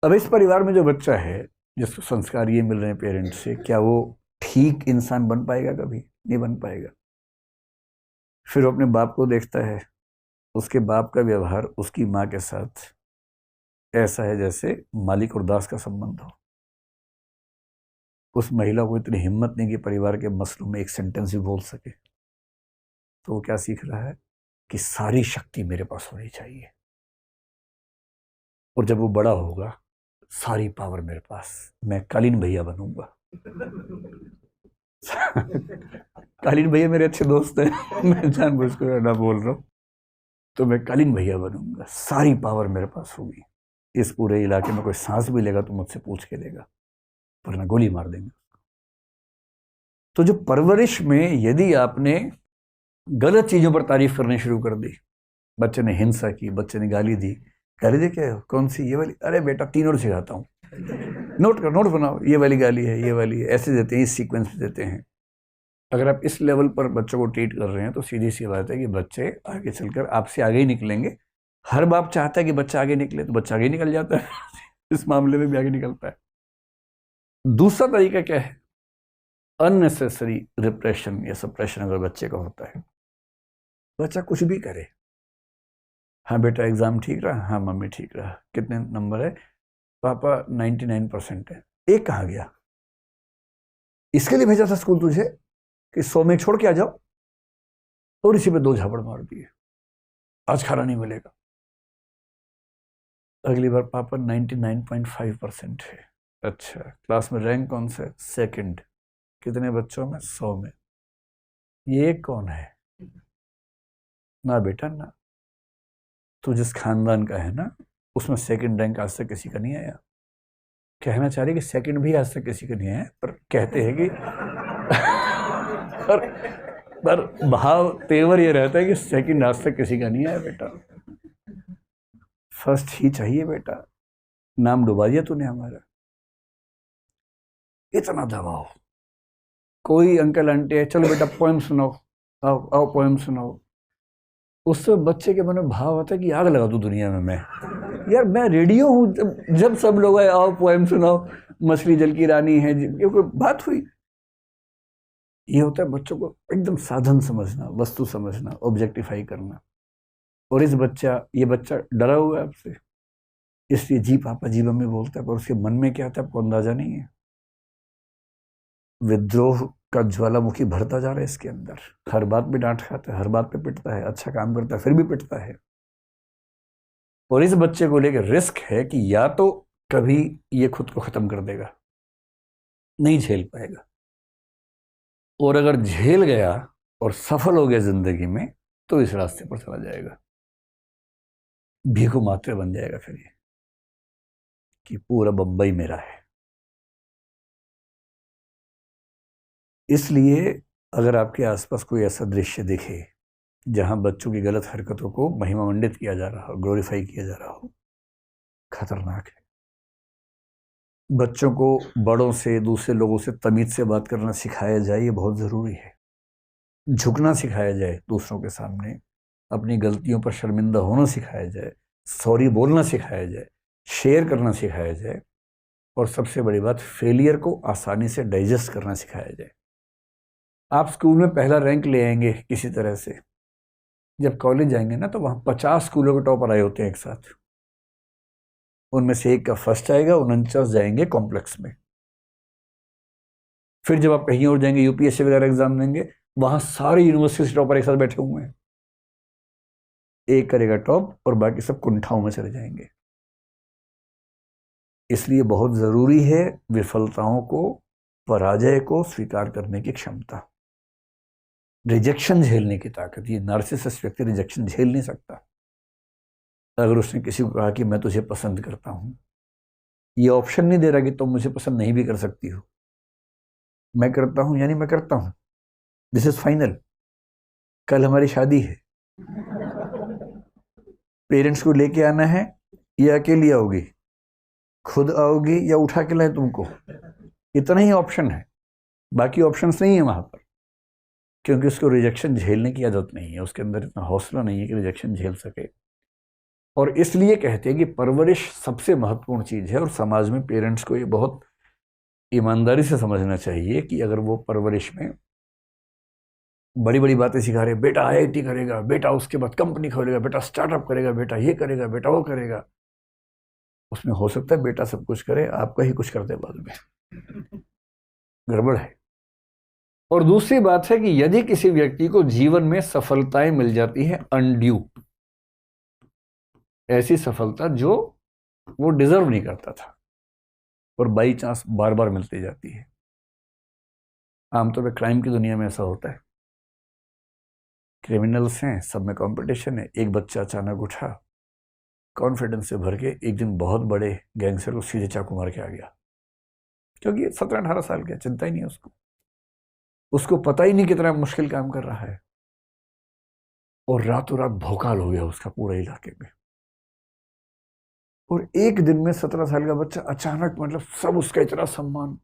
Speaker 1: अब इस परिवार में जो बच्चा है जिसको संस्कार ये मिल रहे हैं पेरेंट्स से, क्या वो ठीक इंसान बन पाएगा? कभी नहीं बन पाएगा। फिर वो अपने बाप को देखता है, उसके बाप का व्यवहार उसकी माँ के साथ ऐसा है जैसे मालिक और दास का संबंध हो। उस महिला को इतनी हिम्मत नहीं कि परिवार के मसलों में एक सेंटेंस भी बोल सके। तो वो क्या सीख रहा है कि सारी शक्ति मेरे पास होनी चाहिए, और जब वो बड़ा होगा सारी पावर मेरे पास, मैं कालीन भैया बनूंगा। कालीन भैया मेरे अच्छे दोस्त हैं, मैं जानबूझकर ना बोल रहा हूँ। तो मैं कालीन भैया बनूंगा, सारी पावर मेरे पास होगी, इस पूरे इलाके में कोई सांस भी लेगा तो मुझसे पूछ के लेगा, वरना गोली मार देंगे। तो जो परवरिश में यदि आपने गलत चीजों पर तारीफ करनी शुरू कर दी, बच्चे ने हिंसा की, बच्चे ने गाली दी, गाली दे क्या है, कौन सी, ये वाली, अरे बेटा 3 और सिखाता हूँ, नोट कर, नोट बनाओ, ये वाली गाली है, ये वाली है, ऐसे देते हैं, इस सीक्वेंस में देते हैं। अगर आप इस लेवल पर बच्चों को ट्रीट कर रहे हैं तो सीधी सी बात है कि बच्चे आगे चलकर आपसे आगे ही निकलेंगे। हर बाप चाहता है कि बच्चा आगे निकले, तो बच्चा आगे निकल जाता है। इस मामले में भी आगे निकलता है। दूसरा तरीका क्या है? अननेसेसरी रिप्रेशन या सप्रेशन अगर बच्चे का होता है, बच्चा कुछ भी करे, हाँ बेटा एग्जाम ठीक रहा, हाँ मम्मी ठीक रहा, कितने नंबर है पापा? 99% है। एक कहाँ गया? इसके लिए भेजा था स्कूल तुझे कि 100 में छोड़ के आ जाओ, और इसी पे 2 झापड़ मार दिए, आज खाना नहीं मिलेगा। अगली बार पापा 99.5% है। अच्छा, क्लास में रैंक कौन सा है? 2nd। कितने बच्चों में? 100 में। ये कौन है? ना बेटा ना, तो जिस खानदान का है ना, उसमें 2nd रैंक आज तक किसी का नहीं आया। कहना चाह रही कि 2nd भी आज तक किसी का नहीं आया, पर कहते हैं कि पर भाव तेवर ये रहता है कि 2nd आज तक किसी का नहीं आया बेटा, 1st ही चाहिए बेटा, नाम डुबा दिया तूने हमारा। इतना दबाव। कोई अंकल आंटी है, चलो बेटा पोएम सुनाओ, आओ आओ पोएम सुनाओ, उससे बच्चे के मन में भाव आता है कि आग लगा दूं दुनिया में मैं। यार मैं रेडियो हूँ, जब सब लोग आए आओ पोएम सुनाओ, मछली जल की रानी है, ये कोई बात हुई? ये होता है बच्चों को एकदम साधन समझना, वस्तु समझना, ऑब्जेक्टिफाई करना। और ये बच्चा डरा हुआ है आपसे, इसलिए जी पापा जी मम्मी बोलता है, पर उसके मन में क्या था आपको अंदाजा नहीं है। विद्रोह का ज्वालामुखी भरता जा रहा है इसके अंदर, हर बात पे डांट खाता है, हर बात पे पिटता है, अच्छा काम करता है फिर भी पिटता है। और इस बच्चे को लेकर रिस्क है कि या तो कभी ये खुद को खत्म कर देगा, नहीं झेल पाएगा, और अगर झेल गया और सफल हो गया जिंदगी में तो इस रास्ते पर चला जाएगा, भीखु मात्र बन जाएगा फिर ये कि पूरा बंबई मेरा है। इसलिए अगर आपके आसपास कोई ऐसा दृश्य दिखे जहां बच्चों की गलत हरकतों को महिमामंडित किया जा रहा हो, ग्लोरीफाई किया जा रहा हो, खतरनाक है। बच्चों को बड़ों से, दूसरे लोगों से तमीज से बात करना सिखाया जाए, ये बहुत ज़रूरी है। झुकना सिखाया जाए दूसरों के सामने, अपनी गलतियों पर शर्मिंदा होना सिखाया जाए, सॉरी बोलना सिखाया जाए, शेयर करना सिखाया जाए, और सबसे बड़ी बात फेलियर को आसानी से डाइजेस्ट करना सिखाया जाए। आप स्कूल में पहला रैंक ले आएंगे किसी तरह से, जब कॉलेज जाएंगे ना तो वहाँ 50 स्कूलों के टॉपर आए होते हैं एक साथ, उनमें से एक का फर्स्ट आएगा, 49 जाएंगे कॉम्प्लेक्स में। फिर जब आप कहीं और जाएंगे यूपीएससी वगैरह एग्जाम देंगे, वहां सारे यूनिवर्सिटी से टॉपर एक साथ बैठे हुए हैं, एक करेगा टॉप और बाकी सब कुंठाओं में चले जाएंगे। इसलिए बहुत जरूरी है विफलताओं को, पराजय को स्वीकार करने की क्षमता, रिजेक्शन झेलने की ताकत। ये नार्सिसिस्ट व्यक्ति रिजेक्शन झेल नहीं सकता। अगर उसने किसी को कहा कि मैं तुझे पसंद करता हूं, ये ऑप्शन नहीं दे रहा कि तुम मुझे पसंद नहीं भी कर सकती हो, मैं करता हूं यानी मैं करता हूं, दिस इज फाइनल। कल हमारी शादी है, पेरेंट्स को लेके आना है या अकेली आओगी, खुद आओगी या उठा के लाए तुमको, इतना ही ऑप्शन है, बाकी ऑप्शंस नहीं है वहां पर। क्योंकि उसको रिजेक्शन झेलने की आदत नहीं है, उसके अंदर इतना हौसला नहीं है कि रिजेक्शन झेल सके। और इसलिए कहते हैं कि परवरिश सबसे महत्वपूर्ण चीज है, और समाज में पेरेंट्स को ये बहुत ईमानदारी से समझना चाहिए कि अगर वो परवरिश में बड़ी बड़ी बातें सिखा रहे, बेटा आईआईटी करेगा, बेटा उसके बाद कंपनी खोलेगा, बेटा स्टार्टअप करेगा, बेटा ये करेगा, बेटा वो करेगा, उसमें हो सकता है बेटा सब कुछ करे, आपका ही कुछ करते बाद में, गड़बड़ है। और दूसरी बात है कि यदि किसी व्यक्ति को जीवन में सफलताएं मिल जाती हैं अनड्यू, ऐसी सफलता जो वो डिजर्व नहीं करता था और बाई चांस बार बार मिलती जाती है, आमतौर पर क्राइम की दुनिया में ऐसा होता है। क्रिमिनल्स हैं, सब में कंपटीशन है, एक बच्चा अचानक उठा, कॉन्फिडेंस से भर के एक दिन बहुत बड़े गैंगस्टर को सीधे चाकू मार के आ गया, क्योंकि 17-18 साल का, चिंता ही नहीं उसको पता ही नहीं कितना मुश्किल काम कर रहा है, और रातों रात भौकाल हो गया उसका पूरे इलाके में। और एक दिन में 17 साल का बच्चा अचानक, मतलब सब उसका इतना सम्मान,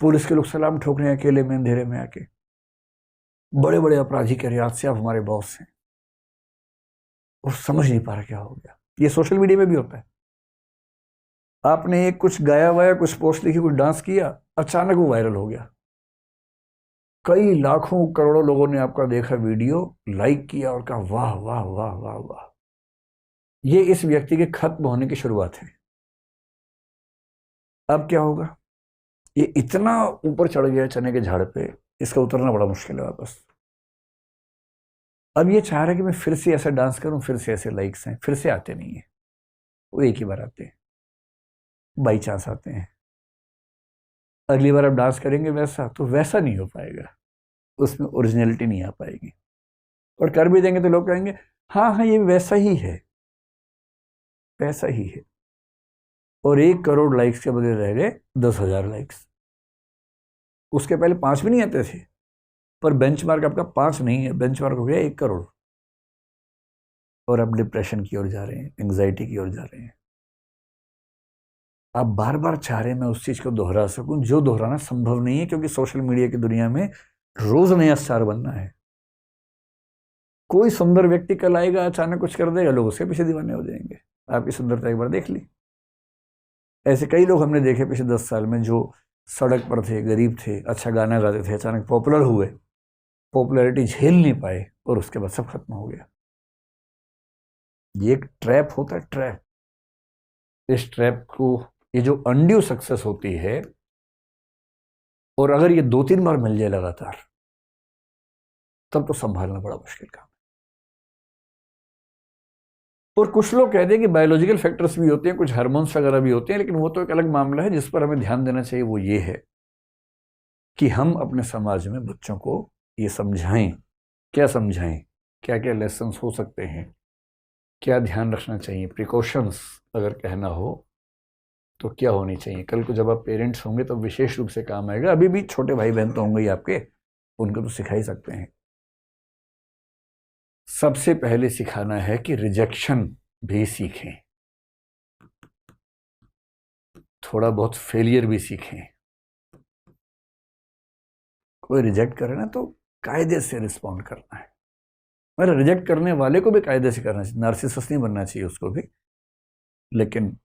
Speaker 1: पुलिस के लोग सलाम ठोक रहे हैं अकेले में अंधेरे में आके, बड़े बड़े अपराधी कह रहे आज से आप हमारे बॉस हैं, और समझ नहीं पा रहा क्या हो गया। ये सोशल मीडिया में भी होता है, आपने एक कुछ गाया वाया, कुछ पोस्ट लिखी, कुछ डांस किया, अचानक वो वायरल हो गया, कई लाखों करोड़ों लोगों ने आपका देखा वीडियो, लाइक किया और कहा वाह वाह वाह वाह वाह। ये इस व्यक्ति के खत्म होने की शुरुआत है। अब क्या होगा, ये इतना ऊपर चढ़ गया चने के झाड़ पे, इसका उतरना बड़ा मुश्किल है वापस। अब ये चाह रहा है कि मैं फिर से ऐसा डांस करूं, फिर से ऐसे लाइक्स हैं, फिर से आते नहीं है, वो एक ही बार आते हैं, बाई चांस आते हैं। अगली बार आप डांस करेंगे वैसा, तो वैसा नहीं हो पाएगा, उसमें ओरिजिनलिटी नहीं आ पाएगी, और कर भी देंगे तो लोग कहेंगे हाँ हाँ ये वैसा ही है, वैसा ही है। और 1 करोड़ लाइक्स के बदले रह गए 10,000 लाइक्स। उसके पहले 5 भी नहीं आते थे, पर बेंचमार्क आपका 5 नहीं है, बेंचमार्क हो गया 1 करोड़, और आप डिप्रेशन की ओर जा रहे हैं, एंग्जाइटी की ओर जा रहे हैं। आप बार बार चाह रहे हैं मैं उस चीज को दोहरा सकूं जो दोहराना संभव नहीं है, क्योंकि सोशल मीडिया की दुनिया में रोज नया स्टार बनना है। कोई सुंदर व्यक्ति कल आएगा, अचानक कुछ कर देगा, लोग उसके पीछे दीवाने हो जाएंगे। आपकी सुंदरता एक बार देख ली। ऐसे कई लोग हमने देखे पिछले 10 साल में जो सड़क पर थे, गरीब थे, अच्छा गाना गाते थे, अचानक पॉपुलर हुए, पॉपुलैरिटी झेल नहीं पाए और उसके बाद सब खत्म हो गया। ये एक ट्रैप होता है, ट्रैप। इस ट्रैप को, ये जो अनड्यू सक्सेस होती है, और अगर ये 2-3 बार मिल जाए लगातार, तब तो संभालना बड़ा मुश्किल काम है। और कुछ लोग कहते हैं कि बायोलॉजिकल फैक्टर्स भी होते हैं, कुछ हार्मोन्स वगैरह भी होते हैं, लेकिन वो तो एक अलग मामला है जिस पर हमें ध्यान देना चाहिए। वो ये है कि हम अपने समाज में बच्चों को ये समझाएं, क्या समझाएं, क्या क्या लेसन्स हो सकते हैं, क्या ध्यान रखना चाहिए, प्रिकॉशंस अगर कहना हो तो क्या होनी चाहिए। कल को जब आप पेरेंट्स होंगे तो विशेष रूप से काम आएगा। अभी भी छोटे भाई बहन तो होंगे ही आपके, उनको तो सिखा ही सकते हैं। सबसे पहले सिखाना है कि रिजेक्शन भी सीखें, थोड़ा बहुत फेलियर भी सीखें। कोई रिजेक्ट करे ना तो कायदे से रिस्पॉन्ड करना है, मतलब रिजेक्ट करने वाले को भी कायदे से करना चाहिए। नार्सिसिस्ट नहीं बनना चाहिए उसको भी, लेकिन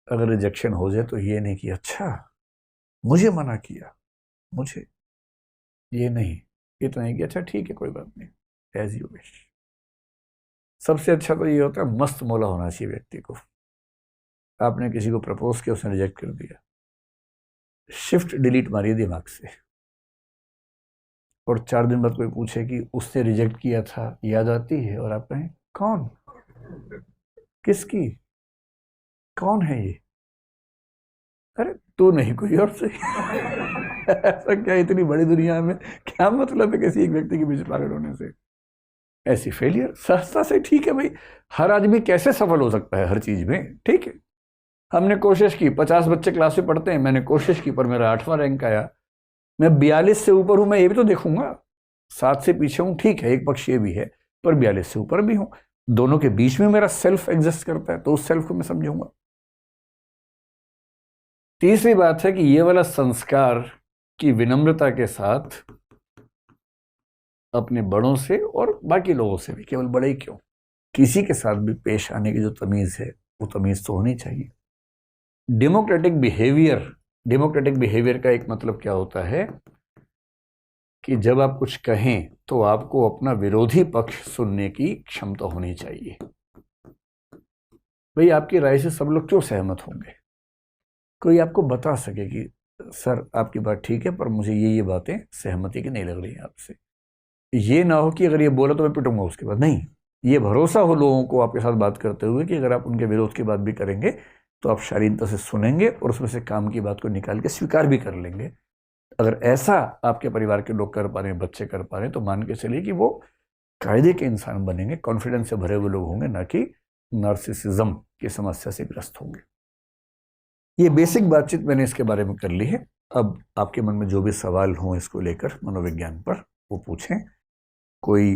Speaker 1: अगर रिजेक्शन हो जाए तो ये नहीं कि अच्छा मुझे मना किया, मुझे ये नहीं, इतना ही कि अच्छा ठीक है कोई बात नहीं, एज यू विश। सबसे अच्छा तो ये होता है मस्त मौला होना चाहिए व्यक्ति को। आपने किसी को प्रपोज किया, उसने रिजेक्ट कर दिया, शिफ्ट डिलीट मारिए दिमाग से, और 4 दिन बाद कोई पूछे कि उसने रिजेक्ट किया था, याद आती है, और आप कहें कौन, किसकी, कौन है ये, अरे तू नहीं कोई और से। ऐसा क्या, इतनी बड़ी दुनिया में क्या मतलब है किसी एक व्यक्ति के बीच पागल होने से। ऐसी फेलियर सहजता से, ठीक है भाई, हर आदमी कैसे सफल हो सकता है हर चीज में, ठीक है। हमने कोशिश की, 50 बच्चे क्लास में पढ़ते हैं, मैंने कोशिश की पर मेरा 8वां रैंक आया। मैं 42 से ऊपर हूं, मैं ये भी तो देखूंगा। 7 से पीछे हूं, ठीक है, एक पक्ष ये भी है, पर 42 से ऊपर भी हूं। दोनों के बीच में मेरा सेल्फ एग्जिस्ट करता है, तो उस सेल्फ को मैं समझूंगा। तीसरी बात है कि ये वाला संस्कार की विनम्रता के साथ अपने बड़ों से और बाकी लोगों से भी, केवल बड़े ही क्यों, किसी के साथ भी पेश आने की जो तमीज है वो तमीज तो होनी चाहिए। डेमोक्रेटिक बिहेवियर का एक मतलब क्या होता है कि जब आप कुछ कहें तो आपको अपना विरोधी पक्ष सुनने की क्षमता होनी चाहिए। भाई आपकी राय से सब लोग क्यों सहमत होंगे, कोई आपको बता सके कि सर आपकी बात ठीक है पर मुझे ये बातें सहमति की नहीं लग रही हैं आपसे। ये ना हो कि अगर ये बोला तो मैं पिटूंगा उसके बाद, नहीं, ये भरोसा हो लोगों को आपके साथ बात करते हुए कि अगर आप उनके विरोध की बात भी करेंगे तो आप शालीनता से सुनेंगे और उसमें से काम की बात को निकाल के स्वीकार भी कर लेंगे। अगर ऐसा आपके परिवार के लोग कर पा रहे हैं, बच्चे कर पा रहे हैं, तो मान के चलिए कि वो कायदे के इंसान बनेंगे, कॉन्फिडेंस से भरे हुए लोग होंगे, ना कि नार्सिसिज्म की समस्या से ग्रस्त होंगे। ये बेसिक बातचीत मैंने इसके बारे में कर ली है। अब आपके मन में जो भी सवाल हों इसको लेकर मनोविज्ञान पर, वो पूछें। कोई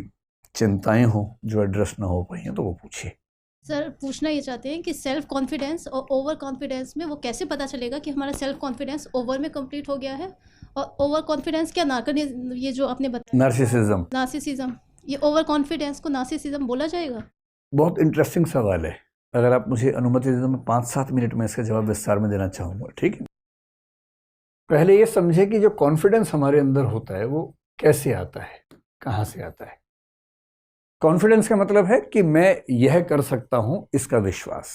Speaker 1: चिंताएं हो जो एड्रेस ना हो पाई हैं तो वो पूछिए।
Speaker 2: सर पूछना ये चाहते हैं कि सेल्फ कॉन्फिडेंस और ओवर कॉन्फिडेंस में वो कैसे पता चलेगा कि हमारा सेल्फ कॉन्फिडेंस ओवर में कंप्लीट हो गया है, और ओवर कॉन्फिडेंस क्या ये जो आपने बताया नार्सिसिज्म, ये ओवर कॉन्फिडेंस को नार्सिसिज्म बोला जाएगा?
Speaker 1: बहुत इंटरेस्टिंग सवाल है। अगर आप मुझे अनुमति दें तो मैं 5-7 मिनट में इसका जवाब विस्तार में देना चाहूँगा, ठीक है। पहले ये समझे कि जो कॉन्फिडेंस हमारे अंदर होता है वो कैसे आता है, कहाँ से आता है। कॉन्फिडेंस का मतलब है कि मैं यह कर सकता हूं, इसका विश्वास,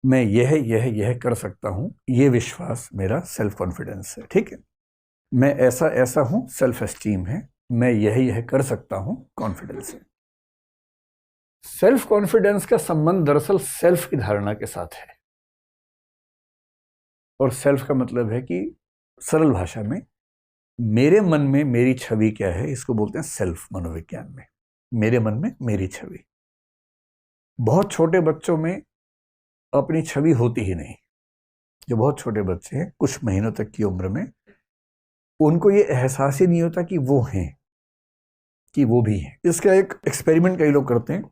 Speaker 1: मैं यह कर सकता हूं, ये विश्वास मेरा सेल्फ कॉन्फिडेंस है, ठीक है। मैं ऐसा ऐसा हूं, सेल्फ एस्टीम है। मैं यह कर सकता हूं, कॉन्फिडेंस है। सेल्फ कॉन्फिडेंस का संबंध दरअसल सेल्फ की धारणा के साथ है, और सेल्फ का मतलब है कि सरल भाषा में मेरे मन में मेरी छवि क्या है, इसको बोलते हैं सेल्फ मनोविज्ञान में। मेरे मन में मेरी छवि। बहुत छोटे बच्चों में अपनी छवि होती ही नहीं। जो बहुत छोटे बच्चे हैं, कुछ महीनों तक की उम्र में, उनको ये एहसास ही नहीं होता कि वो हैं, कि वो भी हैं। इसका एक एक्सपेरिमेंट कई लोग करते हैं।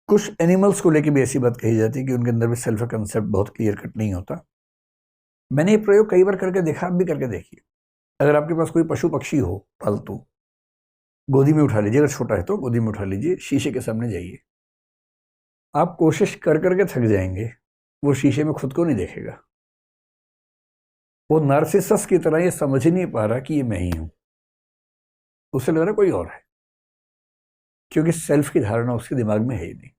Speaker 1: कुछ एनिमल्स को लेके भी ऐसी बात कही जाती है कि उनके अंदर भी सेल्फ कंसेप्ट बहुत क्लियर कट नहीं होता। मैंने ये प्रयोग कई बार करके देखा, आप भी करके देखिए। अगर आपके पास कोई पशु पक्षी हो पालतू, गोदी में उठा लीजिए, अगर छोटा है तो गोदी में उठा लीजिए, शीशे के सामने जाइए, आप कोशिश कर करके थक जाएंगे, वो शीशे में खुद को नहीं देखेगा। वो नार्सिसस की तरह ये समझ ही नहीं पा रहा कि ये मैं ही हूं, उसे लग रहा कोई और है, क्योंकि सेल्फ की धारणा उसके दिमाग में है ही नहीं।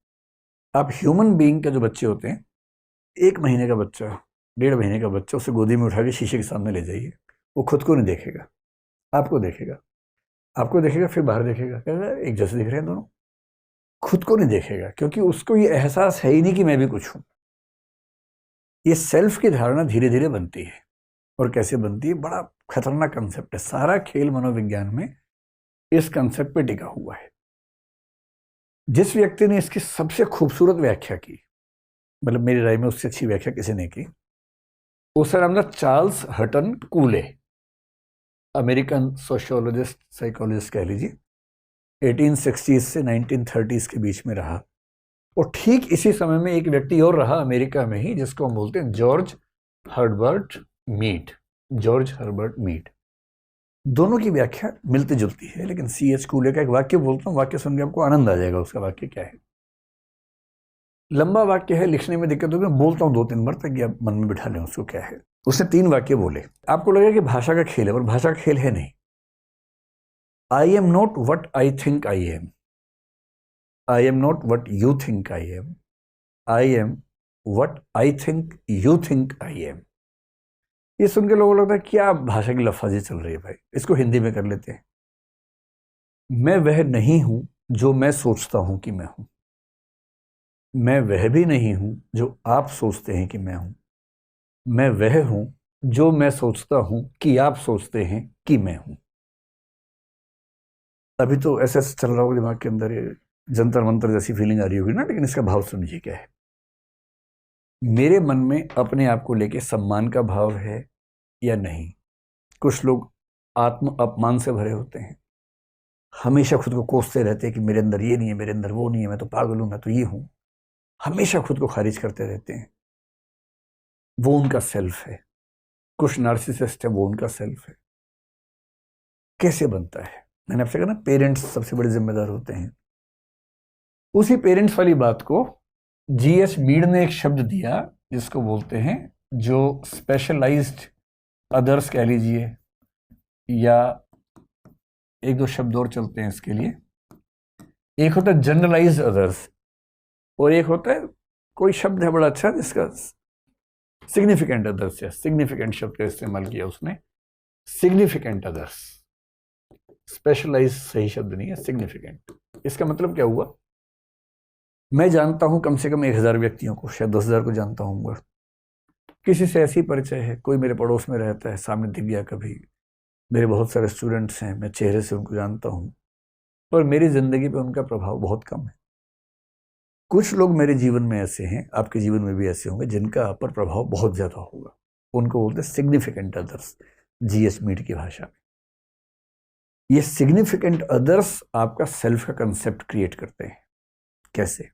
Speaker 1: आप ह्यूमन बीइंग के जो बच्चे होते हैं, 1 महीने का बच्चा, 1.5 महीने का बच्चा, उसे गोदी में उठा के शीशे के सामने ले जाइए, वो खुद को नहीं देखेगा, आपको देखेगा। आपको देखेगा फिर बाहर देखेगा, कहेगा एक जैसे दिख रहे हैं दोनों। खुद को नहीं देखेगा, क्योंकि उसको ये एहसास है ही नहीं कि मैं भी कुछ हूं। ये सेल्फ की धारणा धीरे धीरे बनती है। और कैसे बनती है? बड़ा खतरनाक कंसेप्ट है। सारा खेल मनोविज्ञान में इस कंसेप्ट पे टिका हुआ है। जिस व्यक्ति ने इसकी सबसे खूबसूरत व्याख्या की, मतलब मेरी राय में उससे अच्छी व्याख्या किसी ने की, उसका नाम था चार्ल्स हटन कूले, अमेरिकन सोशियोलॉजिस्ट, साइकोलॉजिस्ट कह लीजिए। 1860 से 1930 के बीच में रहा। और ठीक इसी समय में एक व्यक्ति और रहा अमेरिका में ही, जिसको हम बोलते हैं George Herbert Mead. George Herbert Mead. दोनों की व्याख्या मिलती जुलती है, लेकिन C.H. कूले का एक वाक्य बोलता हूँ, वाक्य सुन के आपको आनंद आ जाएगा। उसका वाक्य क्या है? लंबा वाक्य है, लिखने में दिक्कत होगी, मैं बोलता हूँ 2-3 बार ताकि आप मन में बिठा लें उसको। क्या है? उसने 3 वाक्य बोले। आपको लगेगा कि भाषा का खेल है, पर भाषा का खेल है नहीं। I am not what I think I am, I am not what you think I am, I am what I think you think I am. ये सुन के लोगों को लगता है क्या भाषा की लफाजी चल रही है भाई, इसको हिंदी में कर लेते हैं। मैं वह नहीं हूं जो मैं सोचता हूं कि मैं हूं, मैं वह भी नहीं हूं जो आप सोचते हैं कि मैं हूं, मैं वह हूं जो मैं सोचता हूं कि आप सोचते हैं कि मैं हूं। अभी तो ऐसा चल रहा होगा दिमाग के अंदर, ये जंतर मंतर जैसी फीलिंग आ रही होगी ना, लेकिन इसका भाव समझिए क्या है। मेरे मन में अपने आप को लेके सम्मान का भाव है या नहीं। कुछ लोग आत्म अपमान से भरे होते हैं, हमेशा खुद को कोसते रहते हैं कि मेरे अंदर ये नहीं है, मेरे अंदर वो नहीं है, मैं तो पागल हूं, मैं तो ये हूं। हमेशा खुद को खारिज करते रहते हैं। वो उनका सेल्फ है। कुछ नार्सिसिस्ट है, वो उनका सेल्फ है। कैसे बनता है? मैंने आपसे कहा ना, पेरेंट्स सबसे बड़े जिम्मेदार होते हैं। उसी पेरेंट्स वाली बात को G.H. मीड ने एक शब्द दिया, जिसको बोलते हैं, जो स्पेशलाइज्ड अदर्स कह लीजिए, या 1-2 शब्द और चलते हैं इसके लिए। एक होता है जनरलाइज्ड अदर्स, और एक होता है, कोई शब्द है बड़ा अच्छा जिसका सिग्निफिकेंट अदर्स है। सिग्निफिकेंट शब्द का इस्तेमाल किया उसने, सिग्निफिकेंट अदर्स। स्पेशलाइज सही शब्द नहीं है, सिग्निफिकेंट। इसका मतलब क्या हुआ? मैं जानता हूं कम से कम 1000 व्यक्तियों को, शायद 10,000 को जानता हूँ। किसी से ऐसी परिचय है, कोई मेरे पड़ोस में रहता है, सामने दिख गया कभी। मेरे बहुत सारे स्टूडेंट्स हैं, मैं चेहरे से उनको जानता हूं, पर मेरी जिंदगी पे उनका प्रभाव बहुत कम है। कुछ लोग मेरे जीवन में ऐसे हैं, आपके जीवन में भी ऐसे होंगे, जिनका आप पर प्रभाव बहुत ज्यादा होगा। उनको बोलते हैं सिग्निफिकेंट अदर्स, G.H. मीड की भाषा में। ये सिग्निफिकेंट अदर्स आपका सेल्फ का कंसेप्ट क्रिएट करते हैं। कैसे?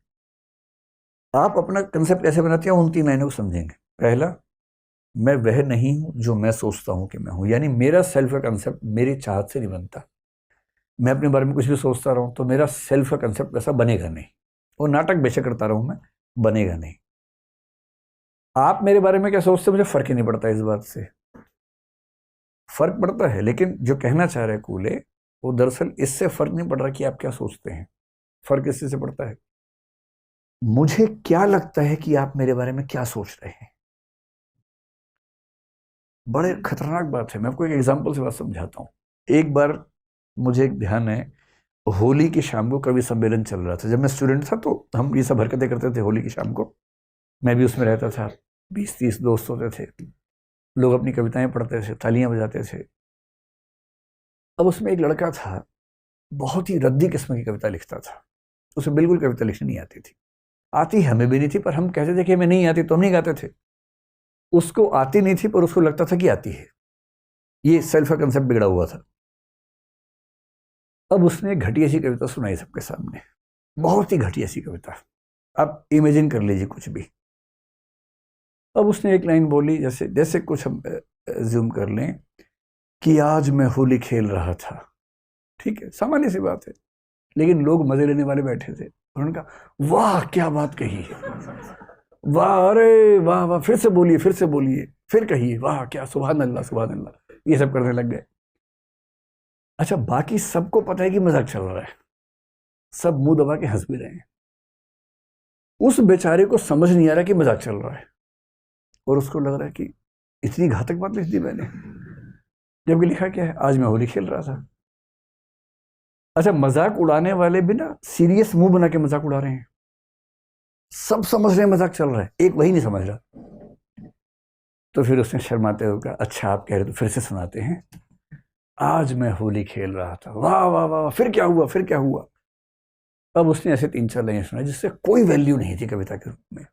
Speaker 1: आप अपना कंसेप्ट कैसे बनाते हैं, उन 3 लाइनों को समझेंगे। पहला, मैं वह नहीं हूं जो मैं सोचता हूं कि मैं हूं, यानी मेरा सेल्फ का कंसेप्ट मेरी चाहत से नहीं बनता। मैं अपने बारे में कुछ भी सोचता रहूं तो मेरा सेल्फ का कंसेप्ट वैसा बनेगा नहीं। वो नाटक बेशक करता रहूं मैं, बनेगा नहीं। आप मेरे बारे में क्या सोचते, मुझे फर्क ही नहीं पड़ता इस बात से। फर्क पड़ता है, लेकिन जो कहना चाह रहे कूले, वो दरअसल इससे फर्क नहीं पड़ रहा कि आप क्या सोचते हैं। फर्क इससे पड़ता है, मुझे क्या लगता है कि आप मेरे बारे में क्या सोच रहे हैं। बड़े खतरनाक बात है। मैं आपको एक एग्जांपल से बात समझाता हूँ। एक बार मुझे एक ध्यान है, होली की शाम को कवि सम्मेलन चल रहा था। जब मैं स्टूडेंट था तो हम ये सब हरकतें करते थे होली की शाम को, मैं भी उसमें रहता था। 20-30 दोस्त होते थे, लोग अपनी कविताएं पढ़ते थे, तालियां बजाते थे। अब उसमें एक लड़का था, बहुत ही रद्दी किस्म की कविता लिखता था। उसे बिल्कुल कविता लिखनी नहीं आती थी। आती हमें भी नहीं थी, पर हम कहते थे कि हमें नहीं आती तो हम नहीं गाते थे। उसको आती नहीं थी, पर उसको लगता था कि आती है। ये सेल्फ का कंसेप्ट बिगड़ा हुआ था। अब उसने एक घटिया सी कविता सुनाई सबके सामने, बहुत ही घटिया सी कविता। आप इमेजिन कर लीजिए कुछ भी। अब उसने एक लाइन बोली, जैसे जैसे कुछ हम ज्यूम कर लें कि आज मैं होली खेल रहा था। ठीक है, सामान्य सी बात है, लेकिन लोग मजे लेने वाले बैठे थे उन्होंने कहा वाह क्या बात कही है, वाह, अरे वाह वाह, फिर से बोलिए, फिर से बोलिए, फिर कहिए, वाह क्या, सुभान अल्लाह सुभान अल्लाह, ये सब करने लग गए। अच्छा, बाकी सबको पता है कि मजाक चल रहा है, सब मुंह दबा के हंस भी रहे हैं, उस बेचारे को समझ नहीं आ रहा कि मजाक चल रहा है, और उसको लग रहा है कि इतनी घातक बात लिख दी मैंने, जबकि लिखा क्या है, आज मैं होली खेल रहा था। अच्छा, मजाक उड़ाने वाले भी ना सीरियस मुंह बना के मजाक उड़ा रहे हैं, सब समझ रहे हैं मजाक चल रहा है, एक वही नहीं समझ रहा। तो फिर उसने शर्माते हुए कहा, अच्छा आप कह रहे तो फिर से सुनाते हैं, आज मैं होली खेल रहा था, वाह वाह वाह, फिर क्या हुआ, फिर क्या हुआ। अब उसने ऐसे 3-4 लाइन सुनाई जिससे कोई वैल्यू नहीं थी कविता के रूप में,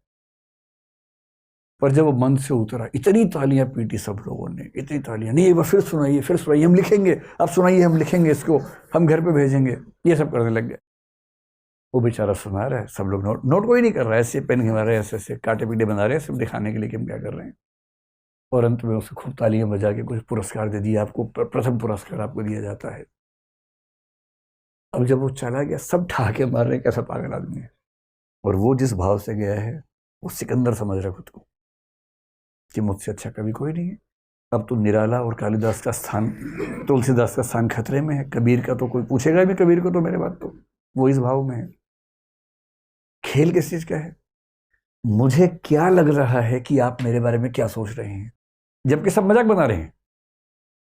Speaker 1: पर जब वो मन से उतरा, इतनी तालियां पीटी सब लोगों ने, इतनी तालियां, नहीं एक बार फिर सुनाइए, फिर सुनाइए, हम लिखेंगे, आप सुनाइए, हम लिखेंगे इसको, हम घर पे भेजेंगे, ये सब करने लग गए। वो बेचारा सुना रहा है, सब लोग नोट कोई नहीं कर रहा है, ऐसे पेन घुमा रहे हैं, ऐसे ऐसे काटे पीटे बना रहे हैं, सब दिखाने के लिए कि हम क्या कर रहे हैं। और अंत में उसे खूब तालियां बजा के कुछ पुरस्कार दे दिया, आपको प्रथम पुरस्कार आपको दिया जाता है। अब जब वो चला गया, सब ठहाके मार रहे हैं, कैसा पागल आदमी है। और वो जिस भाव से गया है, वो सिकंदर समझ रहा खुद को कि मुझसे अच्छा कभी कोई नहीं है। अब तो निराला और कालिदास का स्थान, तुलसीदास का स्थान खतरे में है, कबीर का तो कोई पूछेगा भी कबीर को तो मेरे बात, तो वो इस भाव में है। खेल किस चीज का है, मुझे क्या लग रहा है कि आप मेरे बारे में क्या सोच रहे हैं, जबकि सब मजाक बना रहे हैं,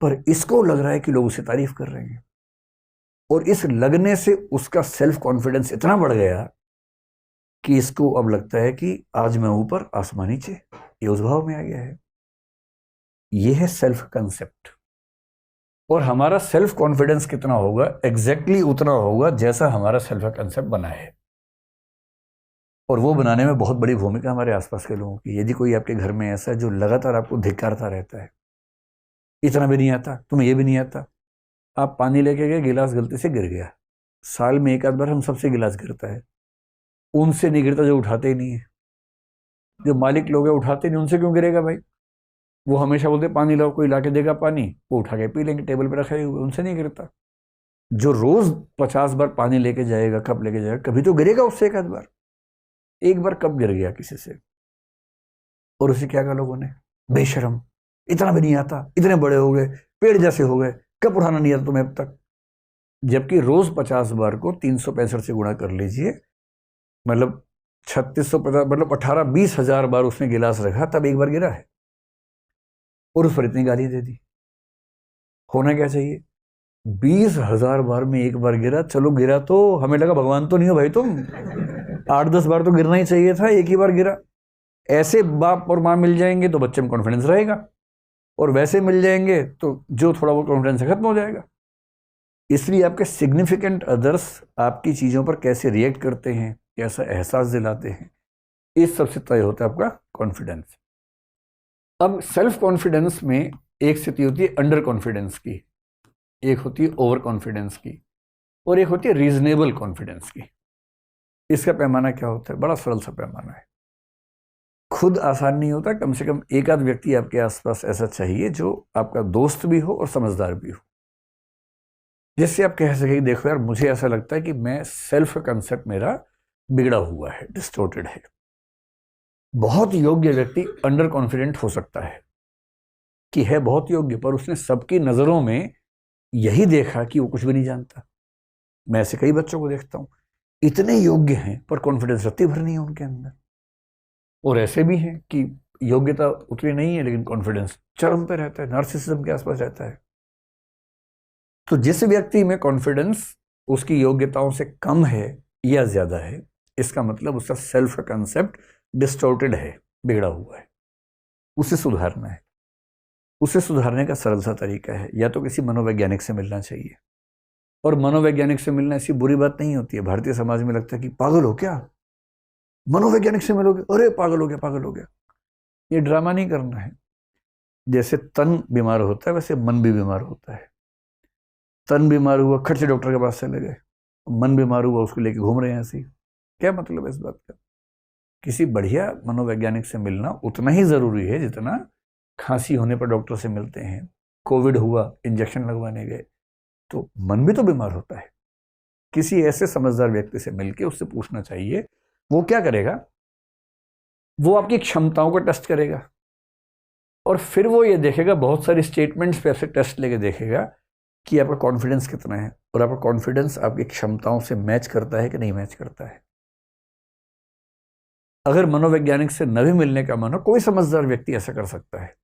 Speaker 1: पर इसको लग रहा है कि लोग उसे तारीफ कर रहे हैं, और इस लगने से उसका सेल्फ कॉन्फिडेंस इतना बढ़ गया कि इसको अब लगता है कि आज मैं ऊपर आसमान नीचे, ये उस भाव में आ गया है। ये है सेल्फ कंसेप्ट। और हमारा सेल्फ कॉन्फिडेंस कितना होगा, एग्जैक्टली उतना होगा जैसा हमारा सेल्फ कंसेप्ट बना है। और वो बनाने में बहुत बड़ी भूमिका हमारे आसपास के लोगों की। यदि कोई आपके घर में ऐसा है जो लगातार आपको धिक्कारता रहता है, इतना भी नहीं आता, तुम्हें ये भी नहीं आता, आप पानी लेके गए, गिलास गलती से गिर गया, साल में एक आध बार हम सबसे गिलास गिरता है, उनसे नहीं गिरता जो उठाते ही नहीं है। जो मालिक लोग हैं उठाते नहीं, उनसे क्यों गिरेगा भाई, वो हमेशा बोलते पानी लाओ, कोई लाके देगा पानी, वो उठा के पी लेंगे, टेबल पे रखे हुए, उनसे नहीं गिरता। जो रोज 50 बार पानी लेके जाएगा, कप लेके जाएगा, कभी तो गिरेगा उससे एक आध बार। एक बार कब गिर गया किसी से, और उसे क्या कहा लोगों ने, बेशरम, इतना भी नहीं आता, इतने बड़े हो गए, पेड़ जैसे हो गए, कब उठाना नहीं आता तुम्हें अब तक। जबकि रोज 50 बार को 365 से गुणा कर लीजिए, मतलब 3650, मतलब 18-20 हजार बार उसने गिलास रखा, तब एक बार गिरा है, और उस पर इतनी गाली दे दी। होना क्या चाहिए, 20,000 बार में एक बार गिरा, चलो गिरा तो हमें लगा भगवान तो नहीं हो भाई तुम, 8-10 बार तो गिरना ही चाहिए था, एक ही बार गिरा। ऐसे बाप और माँ मिल जाएंगे तो बच्चे में कॉन्फिडेंस रहेगा, और वैसे मिल जाएंगे तो जो थोड़ा बहुत कॉन्फिडेंस खत्म हो जाएगा। इसलिए आपके सिग्निफिकेंट अदर्स आपकी चीज़ों पर कैसे रिएक्ट करते हैं, कैसा एहसास दिलाते हैं, इस सबसे तय होता है आपका कॉन्फिडेंस। अब सेल्फ कॉन्फिडेंस में एक स्थिति होती है अंडर कॉन्फिडेंस की, एक होती है ओवर कॉन्फिडेंस की, और एक होती है रीजनेबल कॉन्फिडेंस की। इसका पैमाना क्या होता है, बड़ा सरल सा पैमाना है। खुद आसान नहीं होता, कम से कम एक आध व्यक्ति आपके आसपास ऐसा चाहिए जो आपका दोस्त भी हो और समझदार भी हो, जिससे आप कह सके देखो यार, मुझे ऐसा लगता है कि मैं सेल्फ कंसेप्ट मेरा बिगड़ा हुआ है, डिस्टोर्टेड है। बहुत योग्य व्यक्ति अंडर कॉन्फिडेंट हो सकता है कि है बहुत योग्य, पर उसने सबकी नजरों में यही देखा कि वो कुछ भी नहीं जानता। मैं ऐसे कई बच्चों को देखता हूं, इतने योग्य हैं पर कॉन्फिडेंस रत्ती भर नहीं है उनके अंदर। और ऐसे भी हैं कि योग्यता उतनी नहीं है लेकिन कॉन्फिडेंस चरम पे रहता है, नार्सिसिज्म के आसपास रहता है। तो जिस व्यक्ति में कॉन्फिडेंस उसकी योग्यताओं से कम है या ज्यादा है, इसका मतलब उसका सेल्फ कंसेप्ट डिस्टॉर्टेड है, बिगड़ा हुआ है, उसे सुधारना है। उसे सुधारने का सरल सा तरीका है, या तो किसी मनोवैज्ञानिक से मिलना चाहिए। और मनोवैज्ञानिक से मिलना ऐसी बुरी बात नहीं होती है। भारतीय समाज में लगता है कि पागल हो क्या, मनोवैज्ञानिक से मिलोगे, अरे पागल हो गया, पागल हो गया। ये ड्रामा नहीं करना है। जैसे तन बीमार होता है वैसे मन भी बीमार होता है। तन बीमार हुआ, खट से डॉक्टर के पास चले गए, मन बीमार हुआ उसको लेके घूम रहे हैं ऐसे। क्या मतलब है इस बात का। किसी बढ़िया मनोवैज्ञानिक से मिलना उतना ही जरूरी है जितना खांसी होने पर डॉक्टर से मिलते हैं, कोविड हुआ इंजेक्शन लगवाने गए, तो मन भी तो बीमार होता है। किसी ऐसे समझदार व्यक्ति से मिलके उससे पूछना चाहिए। वो क्या करेगा, वो आपकी क्षमताओं को टेस्ट करेगा और फिर वो ये देखेगा, बहुत सारी स्टेटमेंट्स पे आपसे टेस्ट लेके देखेगा कि आपका कॉन्फिडेंस कितना है और आपका कॉन्फिडेंस आपकी क्षमताओं से मैच करता है कि नहीं मैच करता है। अगर मनोवैज्ञानिक से न भी मिलने का मन हो, कोई समझदार व्यक्ति ऐसा कर सकता है।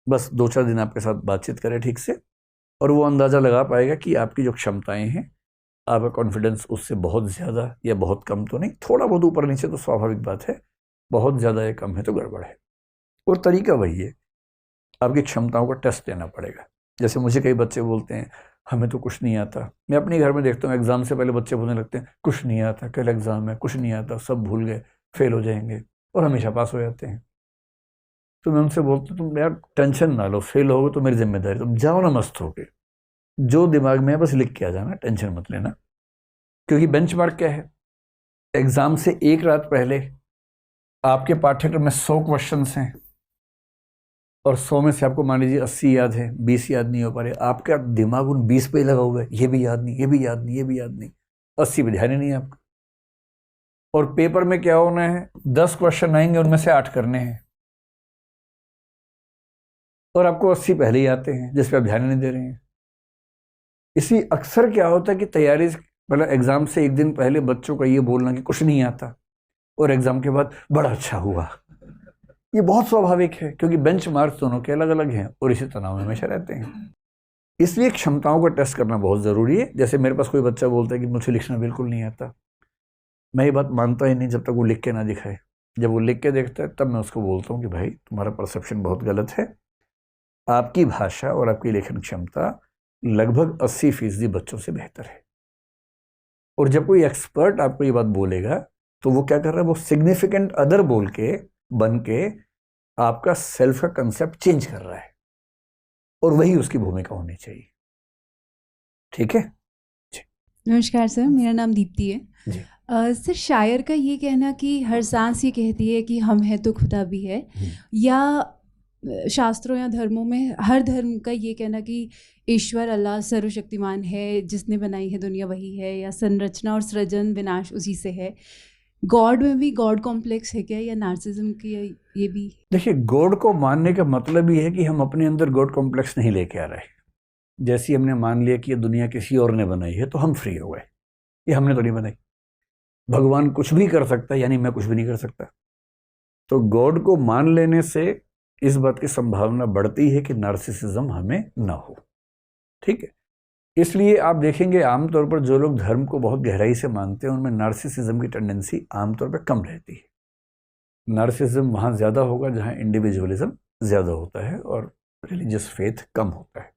Speaker 1: बस 2-4 दिन आपके साथ बातचीत करे ठीक से, और वो अंदाज़ा लगा पाएगा कि आपकी जो क्षमताएं हैं, आपका कॉन्फिडेंस उससे बहुत ज़्यादा या बहुत कम तो नहीं, थोड़ा बहुत ऊपर नीचे तो स्वाभाविक बात है, बहुत ज़्यादा या कम है तो गड़बड़ है। और तरीका वही है, आपकी क्षमताओं का टेस्ट देना पड़ेगा। जैसे मुझे कई बच्चे बोलते हैं हमें तो कुछ नहीं आता। मैं अपने घर में देखता हूँ एग्ज़ाम से पहले बच्चे बोलने लगते हैं कुछ नहीं आता, कल एग्ज़ाम है, कुछ नहीं आता, सब भूल गए, फेल हो जाएंगे, और हमेशा पास हो जाते हैं। तो मैं उनसे बोलता हूँ तुम यार टेंशन ना लो, फेल होगे तो मेरी जिम्मेदारी, तुम जाओ ना मस्त होके, जो दिमाग में है बस लिख के आ जाना, टेंशन मत लेना। क्योंकि बेंचमार्क क्या है, एग्ज़ाम से एक रात पहले आपके पाठ्यक्रम में 100 क्वेश्चंस हैं और 100 में से आपको मान लीजिए 80 याद है, 20 याद नहीं हो पा रहे, आपका दिमाग उन 20 पे लगा हुआ है, ये भी याद नहीं, ये भी याद नहीं, ये भी याद नहीं, 80 पे ध्यान ही नहीं है आपका। और पेपर में क्या होना है, 10 क्वेश्चन आएंगे, उनमें से 8 करने हैं और आपको 80 पहले ही आते हैं जिस पे आप ध्यान नहीं दे रहे हैं। इसी अक्सर क्या होता है कि तैयारी मतलब एग्जाम से एक दिन पहले बच्चों का ये बोलना कि कुछ नहीं आता और एग्जाम के बाद बड़ा अच्छा हुआ, ये बहुत स्वाभाविक है क्योंकि बेंचमार्क्स दोनों के अलग अलग हैं और इसी तनाव में हमेशा रहते हैं। इसलिए क्षमताओं को टेस्ट करना बहुत ज़रूरी है। जैसे मेरे पास कोई बच्चा बोलता है कि मुझे लिखना बिल्कुल नहीं आता, मैं ये बात मानता ही नहीं जब तक वो लिख के ना दिखाए। जब वो लिख के देखता है तब मैं उसको बोलता हूँ कि भाई तुम्हारा परसेप्शन बहुत गलत है, आपकी भाषा और आपकी लेखन क्षमता लगभग 80% बच्चों से बेहतर है। और जब कोई एक्सपर्ट आपको ये बात बोलेगा तो वो क्या कर रहा है, वो सिग्निफिकेंट अदर बोल के बन के आपका सेल्फ का कंसेप्ट चेंज कर रहा है और वही उसकी भूमिका होनी चाहिए। ठीक है।
Speaker 3: नमस्कार सर, मेरा नाम दीप्ति है
Speaker 1: जी।
Speaker 3: सर, शायर का ये कहना कि हर सांस ये कहती है कि हम हैं तो खुदा भी है, या शास्त्रों या धर्मों में हर धर्म का ये कहना कि ईश्वर अल्लाह सर्वशक्तिमान है, जिसने बनाई है दुनिया वही है, या संरचना और सृजन विनाश उसी से है, गॉड में भी गॉड कॉम्प्लेक्स है क्या, या नार्सिज्म की ये भी?
Speaker 1: देखिए, गॉड को मानने का मतलब ही है कि हम अपने अंदर गॉड कॉम्प्लेक्स नहीं लेके आ रहे। जैसे हमने मान लिया कि ये दुनिया किसी और ने बनाई है तो हम फ्री हो गए, ये हमने तो नहीं बनाई। भगवान कुछ भी कर सकता है, यानी मैं कुछ भी नहीं कर सकता। तो गॉड को मान लेने से इस बात की संभावना बढ़ती है कि नार्सिसिज्म हमें ना हो। ठीक है। इसलिए आप देखेंगे आमतौर पर जो लोग धर्म को बहुत गहराई से मानते हैं उनमें नार्सिसिज्म की टेंडेंसी आमतौर पर कम रहती है। नार्सिसिज्म वहाँ ज़्यादा होगा जहाँ इंडिविजुअलिज्म ज़्यादा होता है और रिलीजियस फेथ कम होता है।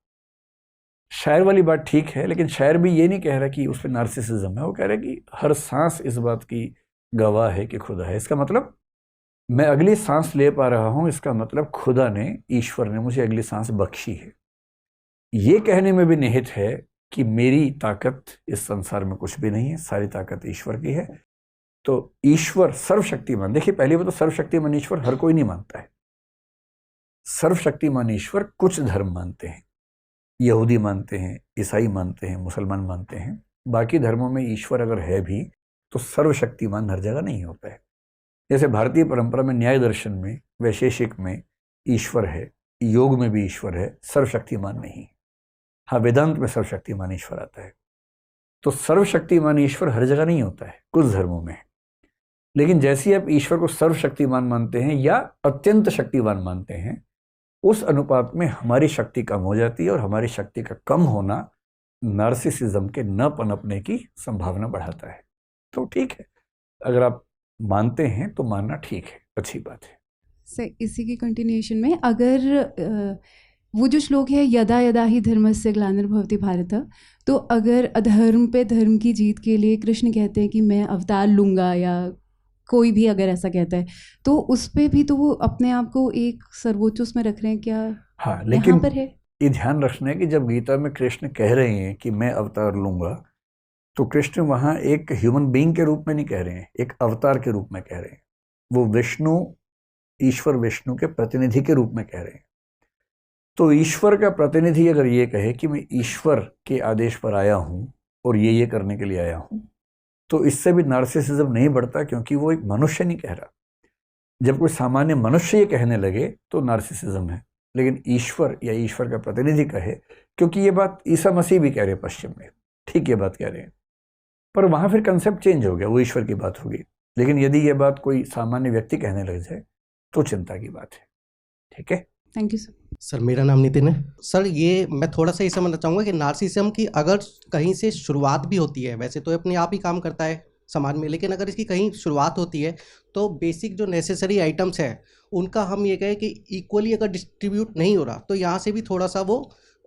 Speaker 1: शायर वाली बात ठीक है, लेकिन शायर भी ये नहीं कह रहा कि उस पर नार्सिसिज्म है, वो कह रहा है कि हर सांस इस बात की गवाह है कि खुदा है। इसका मतलब मैं अगली सांस ले पा रहा हूँ, इसका मतलब खुदा ने, ईश्वर ने मुझे अगली सांस बख्शी है। ये कहने में भी निहित है कि मेरी ताकत इस संसार में कुछ भी नहीं है, सारी ताकत ईश्वर की है। तो ईश्वर सर्वशक्तिमान, देखिए पहली बात तो सर्वशक्तिमान ईश्वर हर कोई नहीं मानता है। सर्वशक्तिमान ईश्वर कुछ धर्म मानते हैं, यहूदी मानते हैं, ईसाई मानते हैं, मुसलमान मानते हैं। बाकी धर्मों में ईश्वर अगर है भी तो सर्वशक्तिमान हर जगह नहीं होता है। जैसे भारतीय परंपरा में न्याय दर्शन में, वैशेषिक में ईश्वर है, योग में भी ईश्वर है, सर्वशक्तिमान नहीं। हाँ, वेदांत में सर्वशक्तिमान ईश्वर आता है। तो सर्वशक्तिमान ईश्वर हर जगह नहीं होता है, कुछ धर्मों में। लेकिन जैसे ही आप ईश्वर को सर्वशक्तिमान मानते हैं या अत्यंत शक्तिवान मानते हैं, उस अनुपात में हमारी शक्ति कम हो जाती है और हमारी शक्ति का कम होना नार्सिसिज्म के न पनपने की संभावना बढ़ाता है। तो ठीक है, अगर आप मानते हैं तो मानना ठीक है, अच्छी बात है।
Speaker 3: सर, इसी की कंटिन्यूएशन में अगर वो जो श्लोक है यदा यदा ही धर्मस्य ग्लानिर्भवति भारत, तो अगर अधर्म पे धर्म की जीत के लिए कृष्ण कहते हैं कि मैं अवतार लूँगा, या कोई भी अगर ऐसा कहता है, तो उस पे भी तो वो अपने आप को एक सर्वोच्च उसमें रख रहे हैं क्या?
Speaker 1: हाँ, लेकिन
Speaker 3: पर है
Speaker 1: ये ध्यान रखना है कि जब गीता में कृष्ण कह रहे हैं कि मैं अवतार लूँगा, तो कृष्ण वहाँ एक ह्यूमन बीइंग के रूप में नहीं कह रहे हैं, एक अवतार के रूप में कह रहे हैं। वो विष्णु, ईश्वर विष्णु के प्रतिनिधि के रूप में कह रहे हैं। तो ईश्वर का प्रतिनिधि अगर ये कहे कि मैं ईश्वर के आदेश पर आया हूँ और ये करने के लिए आया हूँ, तो इससे भी नार्सिसिज्म नहीं बढ़ता, क्योंकि वो एक मनुष्य नहीं कह रहा। जब कोई सामान्य मनुष्य ये कहने लगे तो नार्सिसिज्म है, लेकिन ईश्वर या ईश्वर का प्रतिनिधि कहे, क्योंकि ये बात ईसा मसीह भी कह रहे हैं पश्चिम में, ठीक ये बात कह रहे हैं, पर वहाँ फिर कंसेप्ट चेंज हो गया, वो ईश्वर की बात होगी। लेकिन यदि ये बात कोई सामान्य व्यक्ति कहने लग जाए तो चिंता की बात है। ठीक है,
Speaker 3: थैंक यू सर।
Speaker 4: सर मेरा नाम नितिन है। सर ये मैं थोड़ा सा ये समझना चाहूँगा कि नार्सिसिज्म की अगर कहीं से शुरुआत भी होती है, वैसे तो अपने आप ही काम करता है समाज में, लेकिन अगर इसकी कहीं शुरुआत होती है तो बेसिक जो नेसेसरी आइटम्स हैं उनका हम ये कहें कि इक्वली अगर डिस्ट्रीब्यूट नहीं हो रहा तो यहाँ से भी थोड़ा सा वो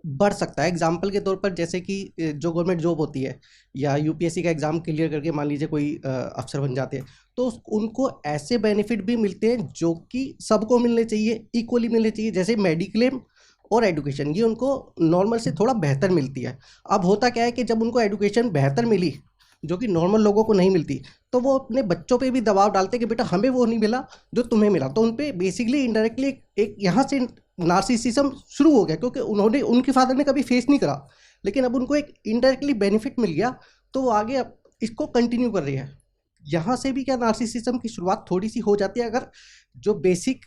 Speaker 4: बढ़ सकता है। एग्जाम्पल के तौर पर जैसे कि जो गवर्नमेंट जॉब होती है या यूपीएससी का एग्ज़ाम क्लियर करके मान लीजिए कोई अफसर बन जाते हैं, तो उनको ऐसे बेनिफिट भी मिलते हैं जो कि सबको मिलने चाहिए, इक्वली मिलने चाहिए, जैसे मेडिक्लेम और एडुकेशन, ये उनको नॉर्मल से थोड़ा बेहतर मिलती है। अब होता क्या है कि जब उनको एडुकेशन बेहतर मिली जो कि नॉर्मल लोगों को नहीं मिलती, तो वो अपने बच्चों पे भी दबाव डालते कि बेटा हमें वो नहीं मिला जो तुम्हें मिला, तो उन पे बेसिकली इनडायरेक्टली एक यहाँ से नार्सिसिज्म शुरू हो गया, क्योंकि उन्होंने उनके फादर ने कभी फेस नहीं करा, लेकिन अब उनको एक इनडायरेक्टली बेनिफिट मिल गया तो वो आगे अब इसको कंटिन्यू कर रही है। यहाँ से भी क्या नार्सिसिज्म की शुरुआत थोड़ी सी हो जाती है, अगर जो बेसिक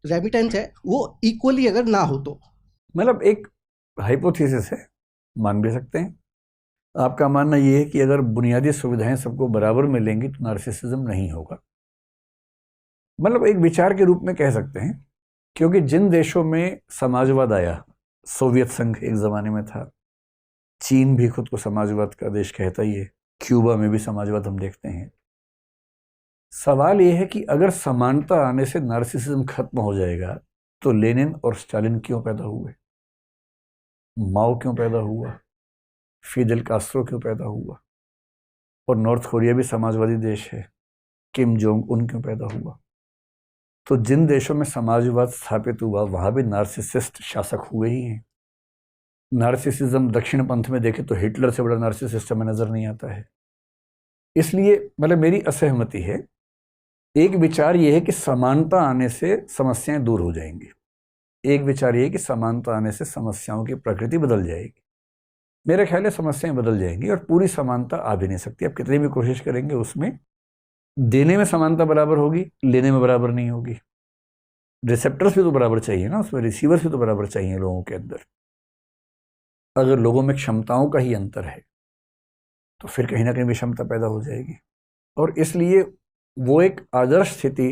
Speaker 4: रेमिटेंस है वो इक्वली अगर ना हो तो।
Speaker 1: मतलब एक हाइपोथेसिस है, मान भी सकते हैं। आपका मानना ये है कि अगर बुनियादी सुविधाएं सबको बराबर मिलेंगी तो नार्सिसिज्म नहीं होगा, मतलब एक विचार के रूप में कह सकते हैं। क्योंकि जिन देशों में समाजवाद आया, सोवियत संघ एक ज़माने में था, चीन भी खुद को समाजवाद का देश कहता ही है, क्यूबा में भी समाजवाद हम देखते हैं। सवाल यह है कि अगर समानता आने से नार्सिसिज्म खत्म हो जाएगा तो लेनिन और स्टालिन क्यों पैदा हुए, माओ क्यों पैदा हुआ, फिदेल कास्ट्रो क्यों पैदा हुआ, और नॉर्थ कोरिया भी समाजवादी देश है, किम जोंग उन क्यों पैदा हुआ। तो जिन देशों में समाजवाद स्थापित हुआ वहां भी नार्सिसिस्ट शासक हुए ही हैं। नार्सिसिज्म दक्षिण पंथ में देखे तो हिटलर से बड़ा नार्सिसिस्ट हमें नजर नहीं आता है। इसलिए मतलब मेरी असहमति है। एक विचार यह है कि समानता आने से समस्याएं दूर हो जाएंगी, एक विचार यह है कि समानता आने से समस्याओं की प्रकृति बदल जाएगी। मेरे ख्याल है समस्याएं बदल जाएंगी और पूरी समानता आ भी नहीं सकती। आप कितनी भी कोशिश करेंगे उसमें देने में समानता बराबर होगी, लेने में बराबर नहीं होगी। रिसेप्टर्स भी तो बराबर चाहिए ना, उसमें रिसीवर्स भी तो बराबर चाहिए लोगों के अंदर। अगर लोगों में क्षमताओं का ही अंतर है तो फिर कहीं ना कहीं विषमता पैदा हो जाएगी। और इसलिए वो एक आदर्श स्थिति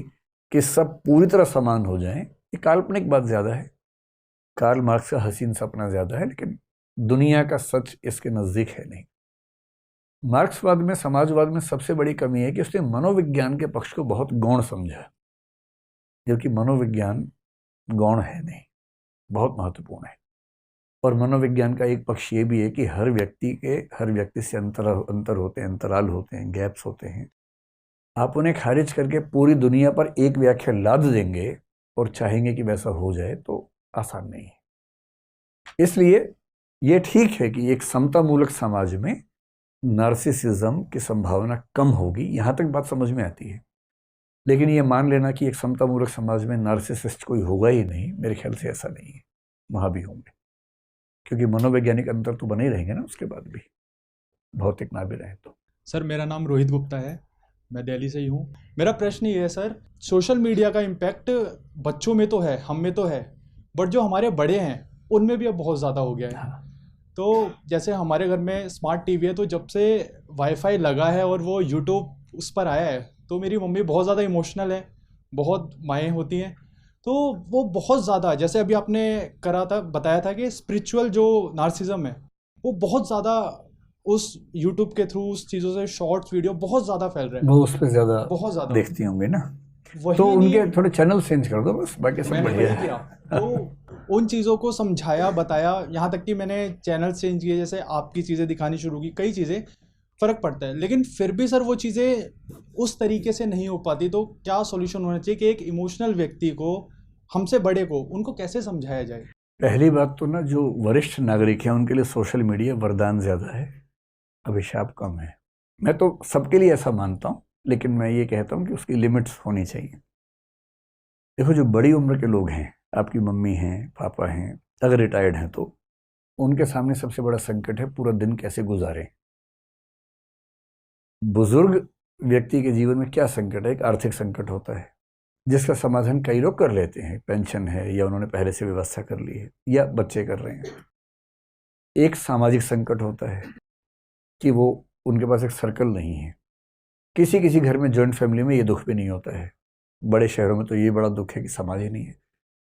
Speaker 1: कि सब पूरी तरह समान हो जाएं, ये काल्पनिक बात ज़्यादा है। कार्ल मार्क्स का हसीन सपना ज़्यादा है, लेकिन दुनिया का सच इसके नज़दीक है नहीं। मार्क्सवाद में, समाजवाद में सबसे बड़ी कमी है कि उसने मनोविज्ञान के पक्ष को बहुत गौण समझा, जबकि मनोविज्ञान गौण है नहीं, बहुत महत्वपूर्ण है। और मनोविज्ञान का एक पक्ष ये भी है कि हर व्यक्ति से अंतर होते हैं, अंतराल होते हैं, गैप्स होते हैं। आप उन्हें खारिज करके पूरी दुनिया पर एक व्याख्या लाद देंगे और चाहेंगे कि वैसा हो जाए तो आसान नहीं है। इसलिए ये ठीक है कि एक समतामूलक समाज में नार्सिसिज्म की संभावना कम होगी, यहाँ तक बात समझ में आती है। लेकिन ये मान लेना कि एक समतामूलक समाज में नार्सिसिस्ट कोई होगा ही नहीं, मेरे ख्याल से ऐसा नहीं है। वहाँ भी होंगे, क्योंकि मनोवैज्ञानिक अंतर तो बने ही रहेंगे ना उसके बाद भी, भौतिक ना भी रहे तो।
Speaker 5: सर मेरा नाम रोहित गुप्ता है, मैं दिल्ली से ही हूँ। मेरा प्रश्न ये है सर, सोशल मीडिया का इम्पैक्ट बच्चों में तो है, हम में तो है, बट जो हमारे बड़े हैं उनमें भी अब बहुत ज़्यादा हो गया है।
Speaker 1: हाँ।
Speaker 5: तो जैसे हमारे घर में स्मार्ट टीवी है, तो जब से वाईफाई लगा है और वो यूट्यूब उस पर आया है, तो मेरी मम्मी बहुत ज़्यादा इमोशनल है, बहुत माएँ होती हैं। तो वो बहुत ज़्यादा, जैसे अभी आपने बताया था कि स्पिरिचुअल जो नार्सिज्म है वो बहुत ज़्यादा उस यूट्यूब के थ्रू, उस चीज़ों से शॉर्ट्स वीडियो बहुत ज़्यादा फैल रहे हैं,
Speaker 1: वो उस पर ज़्यादा
Speaker 5: बहुत ज़्यादा
Speaker 1: देखती होंगे ना,
Speaker 5: वही
Speaker 1: तो
Speaker 5: नहीं-
Speaker 1: उनके थोड़े चैनल चेंज कर दो बस, बाकी सब
Speaker 5: मैंने
Speaker 1: बढ़िया
Speaker 5: वही
Speaker 1: है।
Speaker 5: किया, तो उन चीज़ों को समझाया, बताया, यहाँ तक कि मैंने चैनल चेंज किए, जैसे आपकी चीज़ें दिखानी शुरू की, कई चीज़ें फ़र्क पड़ता है। लेकिन फिर भी सर वो चीज़ें उस तरीके से नहीं हो पाती, तो क्या सॉल्यूशन होना चाहिए कि एक इमोशनल व्यक्ति को, हमसे बड़े को, उनको कैसे समझाया जाए?
Speaker 1: पहली बात तो ना, जो वरिष्ठ नागरिक हैं उनके लिए सोशल मीडिया वरदान ज़्यादा है, अभिशाप कम है। मैं तो सबके लिए ऐसा मानता हूँ, लेकिन मैं ये कहता हूँ कि उसकी लिमिट्स होनी चाहिए। देखो, जो बड़ी उम्र के लोग हैं, आपकी मम्मी हैं, पापा हैं, अगर रिटायर्ड हैं, तो उनके सामने सबसे बड़ा संकट है पूरा दिन कैसे गुजारें। बुजुर्ग व्यक्ति के जीवन में क्या संकट है? एक आर्थिक संकट होता है जिसका समाधान कई लोग कर लेते हैं, पेंशन है या उन्होंने पहले से व्यवस्था कर ली है या बच्चे कर रहे हैं। एक सामाजिक संकट होता है कि वो उनके पास एक सर्कल नहीं है। किसी किसी घर में, जॉइंट फैमिली में ये दुख भी नहीं होता है, बड़े शहरों में तो ये बड़ा दुख है कि समाज ही नहीं है।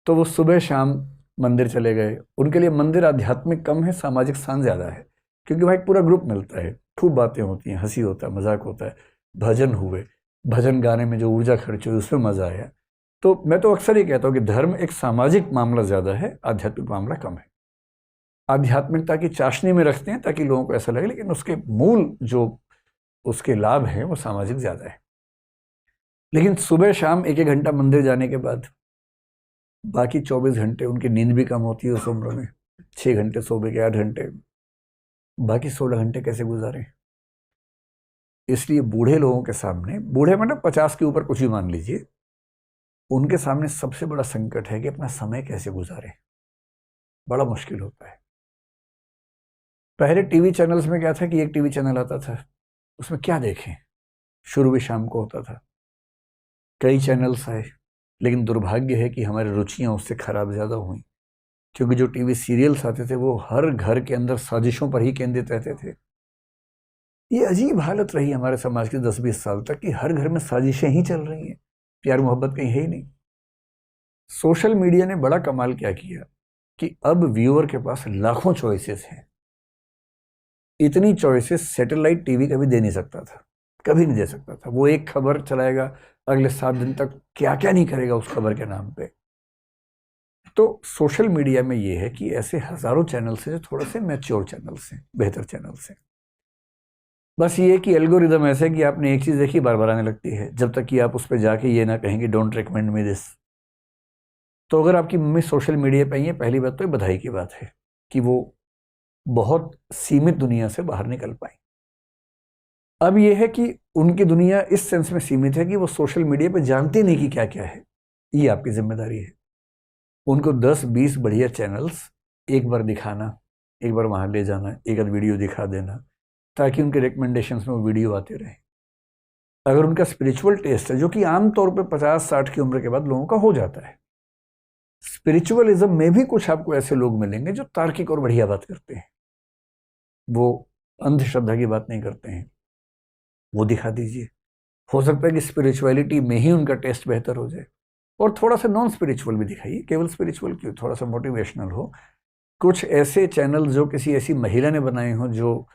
Speaker 1: तो वो सुबह शाम मंदिर चले गए, उनके लिए मंदिर आध्यात्मिक कम है, सामाजिक स्थान ज़्यादा है, क्योंकि वहाँ एक पूरा ग्रुप मिलता है, खूब बातें होती हैं, हंसी होता है, मजाक होता है, भजन हुए, भजन गाने में जो ऊर्जा खर्च हुई उसमें मज़ा आया। तो मैं तो अक्सर ही कहता हूँ कि धर्म एक सामाजिक मामला ज़्यादा है, आध्यात्मिक मामला कम है। आध्यात्मिकता की चाशनी में रखते हैं ताकि लोगों को ऐसा लगे, लेकिन उसके मूल जो उसके लाभ हैं वो सामाजिक ज़्यादा है। लेकिन सुबह शाम 1-1 घंटा मंदिर जाने के बाद बाकी 24 घंटे उनकी नींद भी कम होती है उस उम्र में, 6 घंटे सुबह के, 8 घंटे, बाकी 16 घंटे कैसे गुजारें? इसलिए बूढ़े लोगों के सामने, बूढ़े मतलब 50 के ऊपर कुछ भी मान लीजिए, उनके सामने सबसे बड़ा संकट है कि अपना समय कैसे गुजारें। बड़ा मुश्किल होता है। पहले टीवी चैनल्स में क्या था कि एक टीवी चैनल आता था, उसमें क्या देखें, शुरू भी शाम को होता था। कई चैनल्स आए, लेकिन दुर्भाग्य है कि हमारी रुचियां उससे खराब ज़्यादा हुई, क्योंकि जो टीवी सीरियल्स आते थे वो हर घर के अंदर साजिशों पर ही केंद्रित रहते थे। ये अजीब हालत रही हमारे समाज के 10-20 साल तक कि हर घर में साजिशें ही चल रही हैं, प्यार मोहब्बत कहीं है ही नहीं। सोशल मीडिया ने बड़ा कमाल क्या किया कि अब व्यूअर के पास लाखों चॉइसेस हैं। इतनी चॉइसेस सैटेलाइट टीवी कभी दे नहीं सकता था, कभी नहीं दे सकता था। वो एक खबर चलाएगा, अगले 7 दिन तक क्या क्या नहीं करेगा उस खबर के नाम पे। तो सोशल मीडिया में ये है कि ऐसे हजारों चैनल्स हैं जो थोड़े से मैच्योर चैनल्स हैं, बेहतर चैनल्स हैं। बस ये कि एल्गोरिदम ऐसे कि आपने एक चीज़ देखी बार बार आने लगती है, जब तक कि आप उस पर जाके ये ना कहेंगे डोंट रिकमेंड मी दिस। तो अगर आपकी मम्मी सोशल मीडिया पे आई है, पहली बात तो ये बधाई की बात है कि वो बहुत सीमित दुनिया से बाहर निकल पाई। अब ये है कि उनकी दुनिया इस सेंस में सीमित है कि वो सोशल मीडिया पे जानती नहीं कि क्या क्या है। ये आपकी जिम्मेदारी है उनको 10-20 बढ़िया चैनल्स एक बार दिखाना, एक बार वहाँ ले जाना, एक आध वीडियो दिखा देना, ताकि उनके रिकमेंडेशंस में वो वीडियो आते रहे। अगर उनका स्पिरिचुअल टेस्ट है, जो कि आमतौर पे 50-60 की उम्र के बाद लोगों का हो जाता है, स्पिरिचुअलिज्म में भी कुछ आपको ऐसे लोग मिलेंगे जो तार्किक और बढ़िया बात करते हैं, वो अंधश्रद्धा की बात नहीं करते हैं, वो दिखा दीजिए। हो सकता है कि स्पिरिचुअलिटी में ही उनका टेस्ट बेहतर हो जाए। और थोड़ा सा नॉन स्पिरिचुअल भी दिखाइए, केवल स्पिरिचुअल क्यों, थोड़ा सा मोटिवेशनल हो। कुछ ऐसे चैनल जो किसी ऐसी महिला ने बनाए हों जो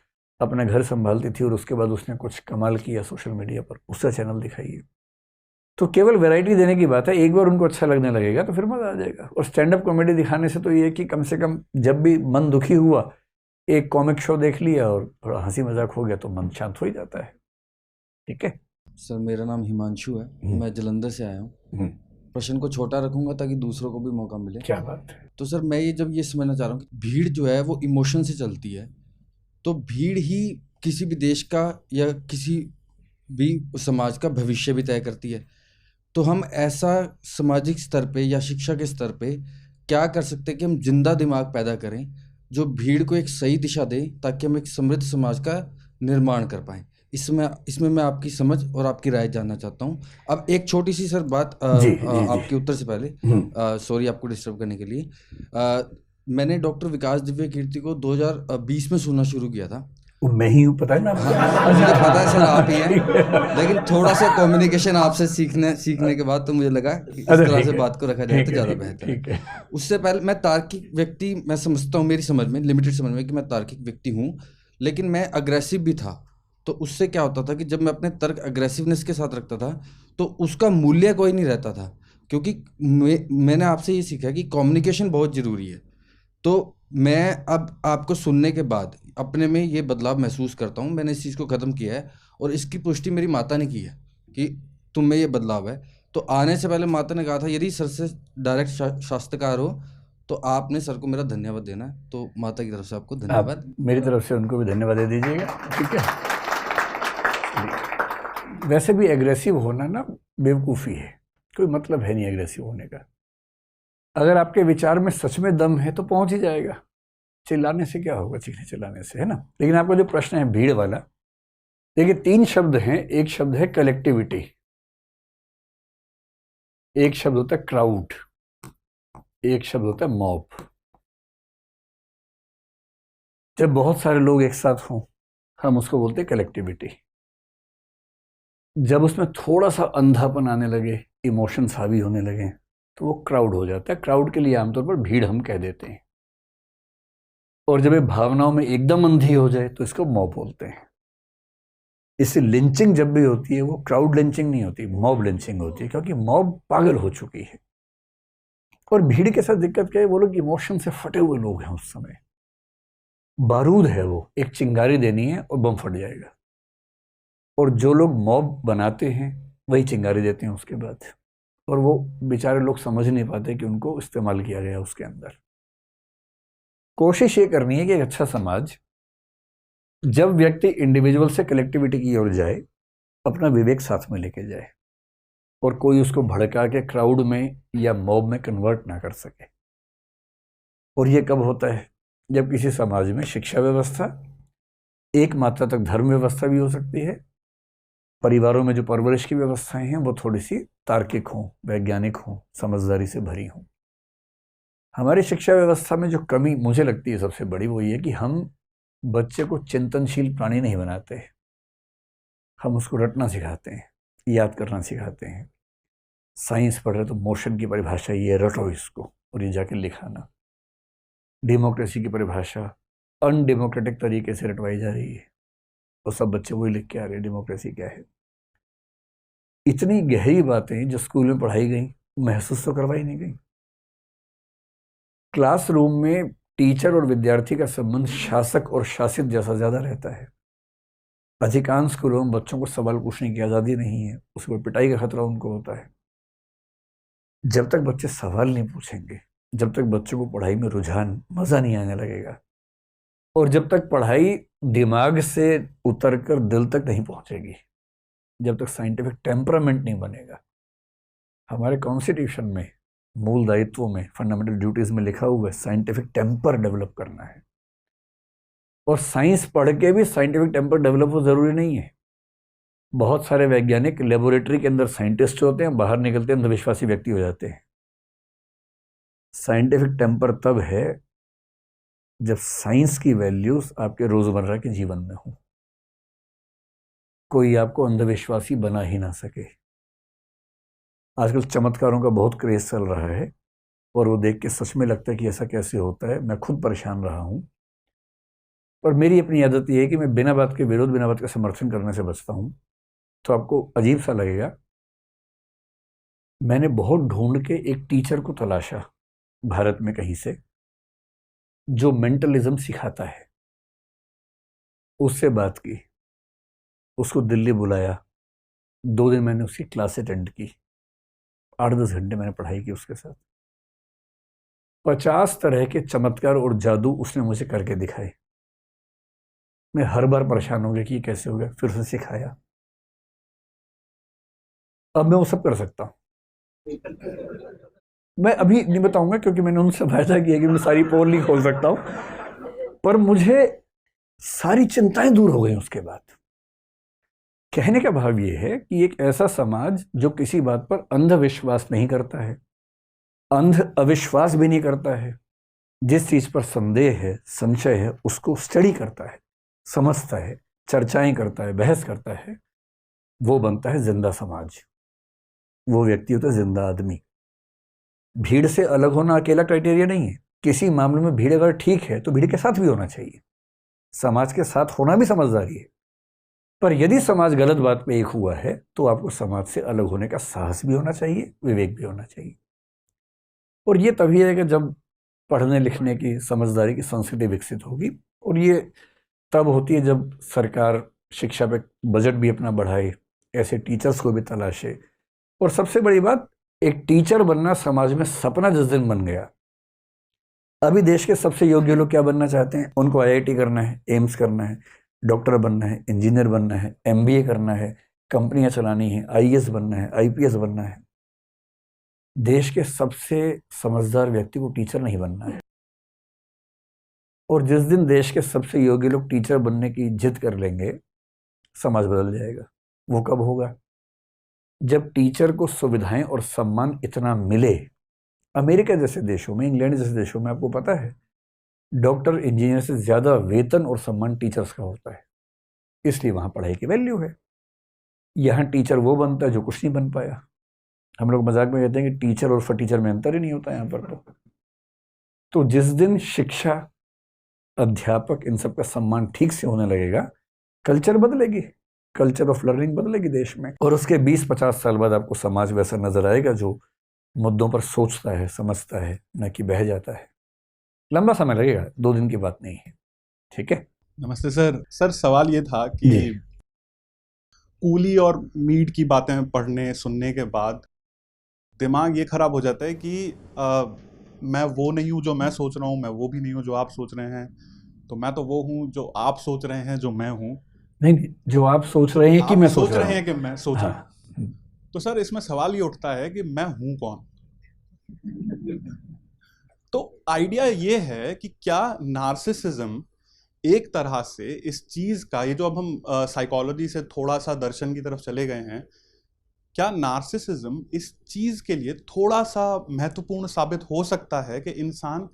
Speaker 1: अपना घर संभालती थी और उसके बाद उसने कुछ कमाल किया सोशल मीडिया पर, उसका चैनल दिखाइए। तो केवल वैरायटी देने की बात है, एक बार उनको अच्छा लगने लगेगा तो फिर मज़ा आ जाएगा। और स्टैंड अप कॉमेडी दिखाने से तो ये कि कम से कम जब भी मन दुखी हुआ, एक कॉमिक शो देख लिया और थोड़ा हंसी मजाक हो गया तो मन शांत हो ही जाता है। ठीक है
Speaker 6: सर, मेरा नाम हिमांशु है, मैं जलंधर से आया हूँ। प्रश्न को छोटा रखूंगा ताकि दूसरों को भी मौका मिले।
Speaker 1: क्या बात है।
Speaker 6: तो सर, मैं ये समझना चाह रहा हूँ कि भीड़ जो है वो इमोशन से चलती है, तो भीड़ ही किसी भी देश का या किसी भी समाज का भविष्य भी तय करती है। तो हम ऐसा सामाजिक स्तर पे या शिक्षा के स्तर पे क्या कर सकते हैं कि हम जिंदा दिमाग पैदा करें जो भीड़ को एक सही दिशा दे, ताकि हम एक समृद्ध समाज का निर्माण कर पाएं। इसमें मैं आपकी समझ और आपकी राय जानना चाहता हूं। अब एक छोटी सी सर बात आपके उत्तर से पहले, सॉरी आपको डिस्टर्ब करने के लिए। मैंने डॉक्टर विकास दिव्य कीर्ति को 2020 में सुनना शुरू किया था।
Speaker 1: मैं ही हूँ, पता है ना।
Speaker 6: मुझे पता है सर आप ही हैं, लेकिन थोड़ा सा कम्युनिकेशन आपसे सीखने के बाद तो मुझे लगा कि इस तरह से बात को रखा जाए तो ज़्यादा बेहतर है। उससे पहले मैं तार्किक व्यक्ति, मैं समझता हूँ, मेरी समझ में, लिमिटेड समझ में, कि मैं तार्किक व्यक्ति हूँ, लेकिन मैं अग्रेसिव भी था। तो उससे क्या होता था कि जब मैं अपने तर्क अग्रेसिवनेस के साथ रखता था तो उसका मूल्य कोई नहीं रहता था, क्योंकि मैंने आपसे ये सीखा कि कम्युनिकेशन बहुत ज़रूरी है। तो मैं अब आपको सुनने के बाद अपने में ये बदलाव महसूस करता हूँ। मैंने इस चीज़ को ख़त्म किया है और इसकी पुष्टि मेरी माता ने की है कि तुम में ये बदलाव है। तो आने से पहले माता ने कहा था यदि सर से डायरेक्ट शास्त्रकार हो तो आपने सर को मेरा धन्यवाद देना है। तो माता की तरफ से आपको धन्यवाद,
Speaker 1: मेरी तरफ से उनको भी धन्यवाद दे दीजिएगा। ठीक है। वैसे भी एग्रेसिव होना ना बेवकूफ़ी है, कोई मतलब है नहीं एग्रेसिव होने का। अगर आपके विचार में सच में दम है तो पहुंच ही जाएगा। चिल्लाने से क्या होगा, चीखने चिल्लाने से, है ना। लेकिन आपका जो प्रश्न है भीड़ वाला, देखिए 3 शब्द हैं। एक शब्द है कलेक्टिविटी, एक शब्द होता है क्राउड, एक शब्द होता है मॉब। जब बहुत सारे लोग एक साथ हों हम उसको बोलते हैं कलेक्टिविटी। जब उसमें थोड़ा सा अंधापन आने लगे, इमोशंस हावी होने लगे, तो वो क्राउड हो जाता है। क्राउड के लिए आमतौर पर भीड़ हम कह देते हैं। और जब ये भावनाओं में एकदम अंधी हो जाए तो इसको मॉब बोलते हैं। इससे लिंचिंग जब भी होती है वो क्राउड लिंचिंग नहीं होती, मॉब लिंचिंग होती है, क्योंकि मॉब पागल हो चुकी है। और भीड़ के साथ दिक्कत क्या है, वो लोग इमोशन से फटे हुए लोग हैं। उस समय बारूद है, वो एक चिंगारी देनी है और बम फट जाएगा। और जो लोग मॉब बनाते हैं वही चिंगारी देते हैं उसके बाद, और वो बेचारे लोग समझ नहीं पाते कि उनको इस्तेमाल किया गया उसके अंदर। कोशिश ये करनी है कि एक अच्छा समाज, जब व्यक्ति इंडिविजुअल से कलेक्टिविटी की ओर जाए, अपना विवेक साथ में लेके जाए और कोई उसको भड़का के क्राउड में या मॉब में कन्वर्ट ना कर सके। और ये कब होता है, जब किसी समाज में शिक्षा व्यवस्था, एक मात्रा तक धर्म व्यवस्था भी हो सकती है, परिवारों में जो परवरिश की व्यवस्थाएं हैं वो थोड़ी सी तार्किक हों, वैज्ञानिक हों, समझदारी से भरी हों। हमारी शिक्षा व्यवस्था में जो कमी मुझे लगती है सबसे बड़ी, वो ये कि हम बच्चे को चिंतनशील प्राणी नहीं बनाते। हम उसको रटना सिखाते हैं, याद करना सिखाते हैं। साइंस पढ़ रहे तो मोशन की परिभाषा ये, रटो इसको और ये जाके लिखाना। डेमोक्रेसी की परिभाषा अनडेमोक्रेटिक तरीके से रटवाई जा रही है और सब बच्चे वही लिख के आ रहे हैं डेमोक्रेसी क्या है। इतनी गहरी बातें जो स्कूल में पढ़ाई गई महसूस तो करवाई नहीं गई। क्लासरूम में टीचर और विद्यार्थी का संबंध शासक और शासित जैसा ज्यादा रहता है। अधिकांश स्कूलों में बच्चों को सवाल पूछने की आज़ादी नहीं है, उसके ऊपर पिटाई का खतरा उनको होता है। जब तक बच्चे सवाल नहीं पूछेंगे, जब तक बच्चों को पढ़ाई में रुझान, मज़ा नहीं आने लगेगा, और जब तक पढ़ाई दिमाग से उतर कर दिल तक नहीं पहुंचेगी, जब तक साइंटिफिक टेम्परामेंट नहीं बनेगा। हमारे कॉन्स्टिट्यूशन में, मूल दायित्वों में, फंडामेंटल ड्यूटीज में लिखा हुआ है साइंटिफिक टेम्पर डेवलप करना है। और साइंस पढ़ के भी साइंटिफिक टेम्पर डेवलप हो जरूरी नहीं है। बहुत सारे वैज्ञानिक लेबोरेटरी के अंदर साइंटिस्ट होते हैं, बाहर निकलते हैं अंधविश्वासी व्यक्ति हो जाते हैं। साइंटिफिक टेम्पर तब है जब साइंस की वैल्यूज आपके रोजमर्रा के जीवन में हो, कोई आपको अंधविश्वासी बना ही ना सके। आजकल चमत्कारों का बहुत क्रेज चल रहा है और वो देख के सच में लगता है कि ऐसा कैसे होता है। मैं खुद परेशान रहा हूं, पर मेरी अपनी आदत ये है कि मैं बिना बात के विरोध, बिना बात के समर्थन करने से बचता हूं। तो आपको अजीब सा लगेगा, मैंने बहुत ढूंढ के एक टीचर को तलाशा भारत में कहीं से, जो मेंटलिज्म सिखाता है। उससे बात की, उसको दिल्ली बुलाया, 2 दिन मैंने उसकी क्लास अटेंड की, 8-10 घंटे मैंने पढ़ाई की उसके साथ। 50 तरह के चमत्कार और जादू उसने मुझे करके दिखाए। मैं हर बार परेशान हो गया कि ये कैसे हो गया, फिर उसे सिखाया। अब मैं वो सब कर सकता हूं। मैं अभी नहीं बताऊंगा क्योंकि मैंने उनसे वायदा किया कि मैं सारी पोल नहीं खोल सकता हूं, पर मुझे सारी चिंताएं दूर हो गई उसके बाद। कहने का भाव ये है कि एक ऐसा समाज जो किसी बात पर अंधविश्वास नहीं करता है, अंध अविश्वास भी नहीं करता है, जिस चीज पर संदेह है, संशय है, उसको स्टडी करता है, समझता है, चर्चाएं करता है, बहस करता है, वो बनता है जिंदा समाज। वो व्यक्ति होता है जिंदा आदमी। भीड़ से अलग होना अकेला क्राइटेरिया नहीं है। किसी मामले में भीड़ अगर ठीक है तो भीड़ के साथ भी होना चाहिए। समाज के साथ होना भी समझदारी है। पर यदि समाज गलत बात पे एक हुआ है तो आपको समाज से अलग होने का साहस भी होना चाहिए, विवेक भी होना चाहिए। और ये तभी है कि जब पढ़ने लिखने की, समझदारी की संस्कृति विकसित होगी। और ये तब होती है जब सरकार शिक्षा पे बजट भी अपना बढ़ाए, ऐसे टीचर्स को भी तलाशे। और सबसे बड़ी बात, एक टीचर बनना समाज में सपना जिस दिन बन गया। अभी देश के सबसे योग्य लोग क्या बनना चाहते हैं? उनको IIT करना है, एम्स करना है, डॉक्टर बनना है, इंजीनियर बनना है, MBA करना है, कंपनियां चलानी है, IAS बनना है, IPS बनना है। देश के सबसे समझदार व्यक्ति को टीचर नहीं बनना है। और जिस दिन देश के सबसे योग्य लोग टीचर बनने की जिद कर लेंगे, समाज बदल जाएगा। वो कब होगा? जब टीचर को सुविधाएं और सम्मान इतना मिले। अमेरिका जैसे देशों में, इंग्लैंड जैसे देशों में आपको पता है डॉक्टर इंजीनियर से ज़्यादा वेतन और सम्मान टीचर्स का होता है, इसलिए वहाँ पढ़ाई की वैल्यू है। यहाँ टीचर वो बनता है जो कुछ नहीं बन पाया। हम लोग मजाक में कहते हैं कि टीचर और फटीचर में अंतर ही नहीं होता यहाँ पर। तो जिस दिन शिक्षा, अध्यापक, इन सब का सम्मान ठीक से होने लगेगा, कल्चर बदलेगी, कल्चर ऑफ लर्निंग बदलेगी देश में। और उसके 20-50 साल बाद आपको समाज वैसा नजर आएगा जो मुद्दों पर सोचता है, समझता है, न कि बह जाता है। लंबा समय लगेगा, 2 दिन की बात नहीं है। ठीक है।
Speaker 7: नमस्ते सर। सर सवाल ये था कि कूली और मीड की बातें पढ़ने सुनने के बाद दिमाग ये खराब हो जाता है कि मैं वो नहीं हूँ जो मैं सोच रहा हूँ, मैं वो भी नहीं हूँ जो आप सोच रहे हैं, तो मैं तो वो हूँ जो आप सोच रहे हैं जो मैं हूँ।
Speaker 1: नहीं, जो आप सोच रहे हैं कि मैं सोच रहा हूँ।
Speaker 7: हैं कि मैं सोच रहा हूँ। तो सर इसमें सवाल ये उठता है कि मैं हूँ कौन? तो आइडिया ये है कि क्या नार्सिसिज्म एक तरह से इस चीज का, ये जो अब हम साइकोलॉजी से थोड़ा सा दर्शन की तरफ चले गए हैं, क्या नार्सिसिज्म इस चीज के लिए थोड़ा सा महत्वपूर्ण साबित हो सकता है कि इंसान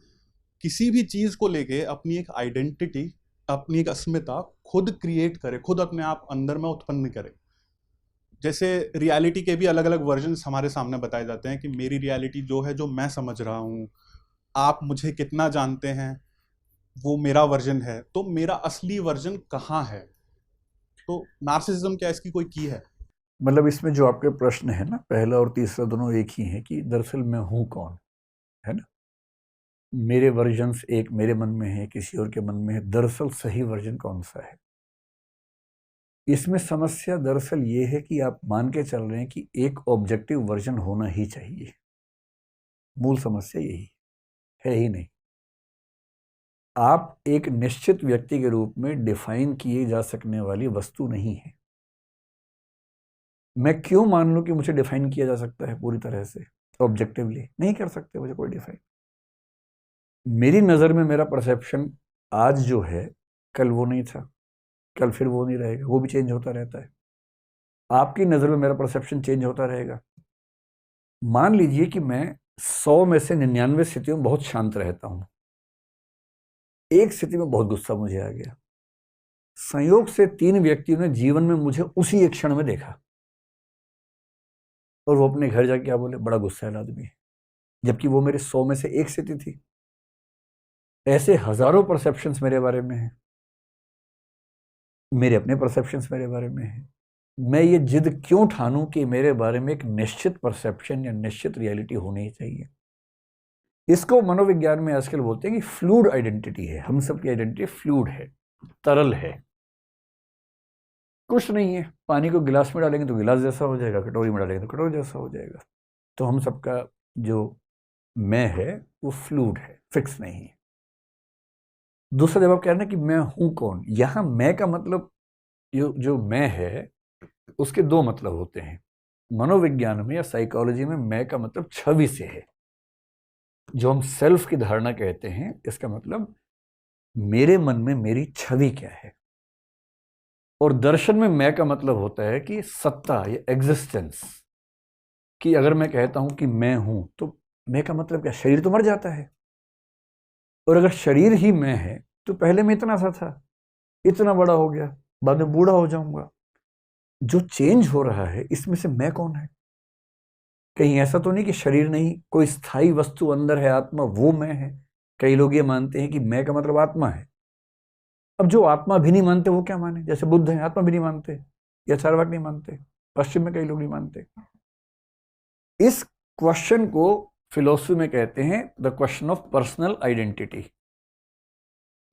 Speaker 7: किसी भी चीज को लेके अपनी एक आइडेंटिटी, अपनी एक अस्मिता खुद क्रिएट करे, खुद अपने आप अंदर में उत्पन्न करे? जैसे रियलिटी के भी अलग अलग वर्जन्स हमारे सामने बताए जाते हैं कि मेरी रियलिटी जो है, जो मैं समझ रहा हूँ, आप मुझे कितना जानते हैं, वो मेरा वर्जन है। तो मेरा असली वर्जन कहाँ है? तो नार्सिसिज्म क्या इसकी कोई की है?
Speaker 1: मतलब इसमें जो आपके प्रश्न है ना, पहला और तीसरा दोनों एक ही है कि दरअसल मैं हूँ कौन, है ना। मेरे वर्जन्स एक मेरे मन में है, किसी और के मन में है, दरअसल सही वर्जन कौन सा है? इसमें समस्या दरअसल ये है कि आप मान के चल रहे हैं कि एक ऑब्जेक्टिव वर्जन होना ही चाहिए। मूल समस्या यही है ही नहीं। आप एक निश्चित व्यक्ति के रूप में डिफाइन किए जा सकने वाली वस्तु नहीं है। मैं क्यों मान लूं कि मुझे डिफाइन किया जा सकता है पूरी तरह से ऑब्जेक्टिवली? नहीं कर सकते मुझे कोई डिफाइन। मेरी नज़र में मेरा परसेप्शन आज जो है, कल वो नहीं था, कल फिर वो नहीं रहेगा, वो भी चेंज होता रहता है। आपकी नज़र में मेरा परसेप्शन चेंज होता रहेगा। मान लीजिए कि मैं 100 में से 99 स्थितियों में बहुत शांत रहता हूं, एक स्थिति में बहुत गुस्सा मुझे आ गया, संयोग से 3 व्यक्तियों ने जीवन में मुझे उसी एक क्षण में देखा और वो अपने घर जाके क्या बोले, बड़ा गुस्सैल आदमी है, जबकि वो मेरे 100 में से एक स्थिति थी। ऐसे हजारों परसेप्शंस मेरे बारे में हैं, मेरे अपने परसेप्शंस मेरे बारे में हैं। मैं ये जिद क्यों ठानूं कि मेरे बारे में एक निश्चित परसेप्शन या निश्चित रियलिटी होनी ही चाहिए? इसको मनोविज्ञान में आजकल बोलते हैं कि फ्लूइड आइडेंटिटी है। हम सबकी आइडेंटिटी फ्लूइड है, तरल है, कुछ नहीं है। पानी को गिलास में डालेंगे तो गिलास जैसा हो जाएगा, कटोरी में डालेंगे तो कटोरी जैसा हो जाएगा। तो हम सबका जो मैं है वो फ्लूइड है, फिक्स नहीं है। दूसरा जब आप कह रहे हैं कि मैं हूं कौन, यहां मैं का मतलब, जो मैं है उसके 2 मतलब होते हैं। मनोविज्ञान में या साइकोलॉजी में मैं का मतलब छवि से है। जो हम सेल्फ की धारणा कहते हैं, इसका मतलब मेरे मन में मेरी छवि क्या है। और दर्शन में मैं का मतलब होता है कि सत्ता या एग्जिस्टेंस, कि अगर मैं कहता हूं कि मैं हूं तो मैं का मतलब क्या? शरीर तो मर जाता है, और अगर शरीर ही मैं है तो पहले मैं इतना सा था, इतना बड़ा हो गया, बाद में बूढ़ा हो जाऊंगा। जो चेंज हो रहा है इसमें से मैं कौन है? कहीं ऐसा तो नहीं कि शरीर नहीं, कोई स्थायी वस्तु अंदर है, आत्मा, वो मैं है। कई लोग ये मानते हैं कि मैं का मतलब आत्मा है। अब जो आत्मा भी नहीं मानते वो क्या माने? जैसे बुद्ध हैं, आत्मा भी नहीं मानते, या चारवाक नहीं मानते, पश्चिम में कई लोग नहीं मानते। इस क्वेश्चन को फिलॉसफी में कहते हैं the question of personal identity,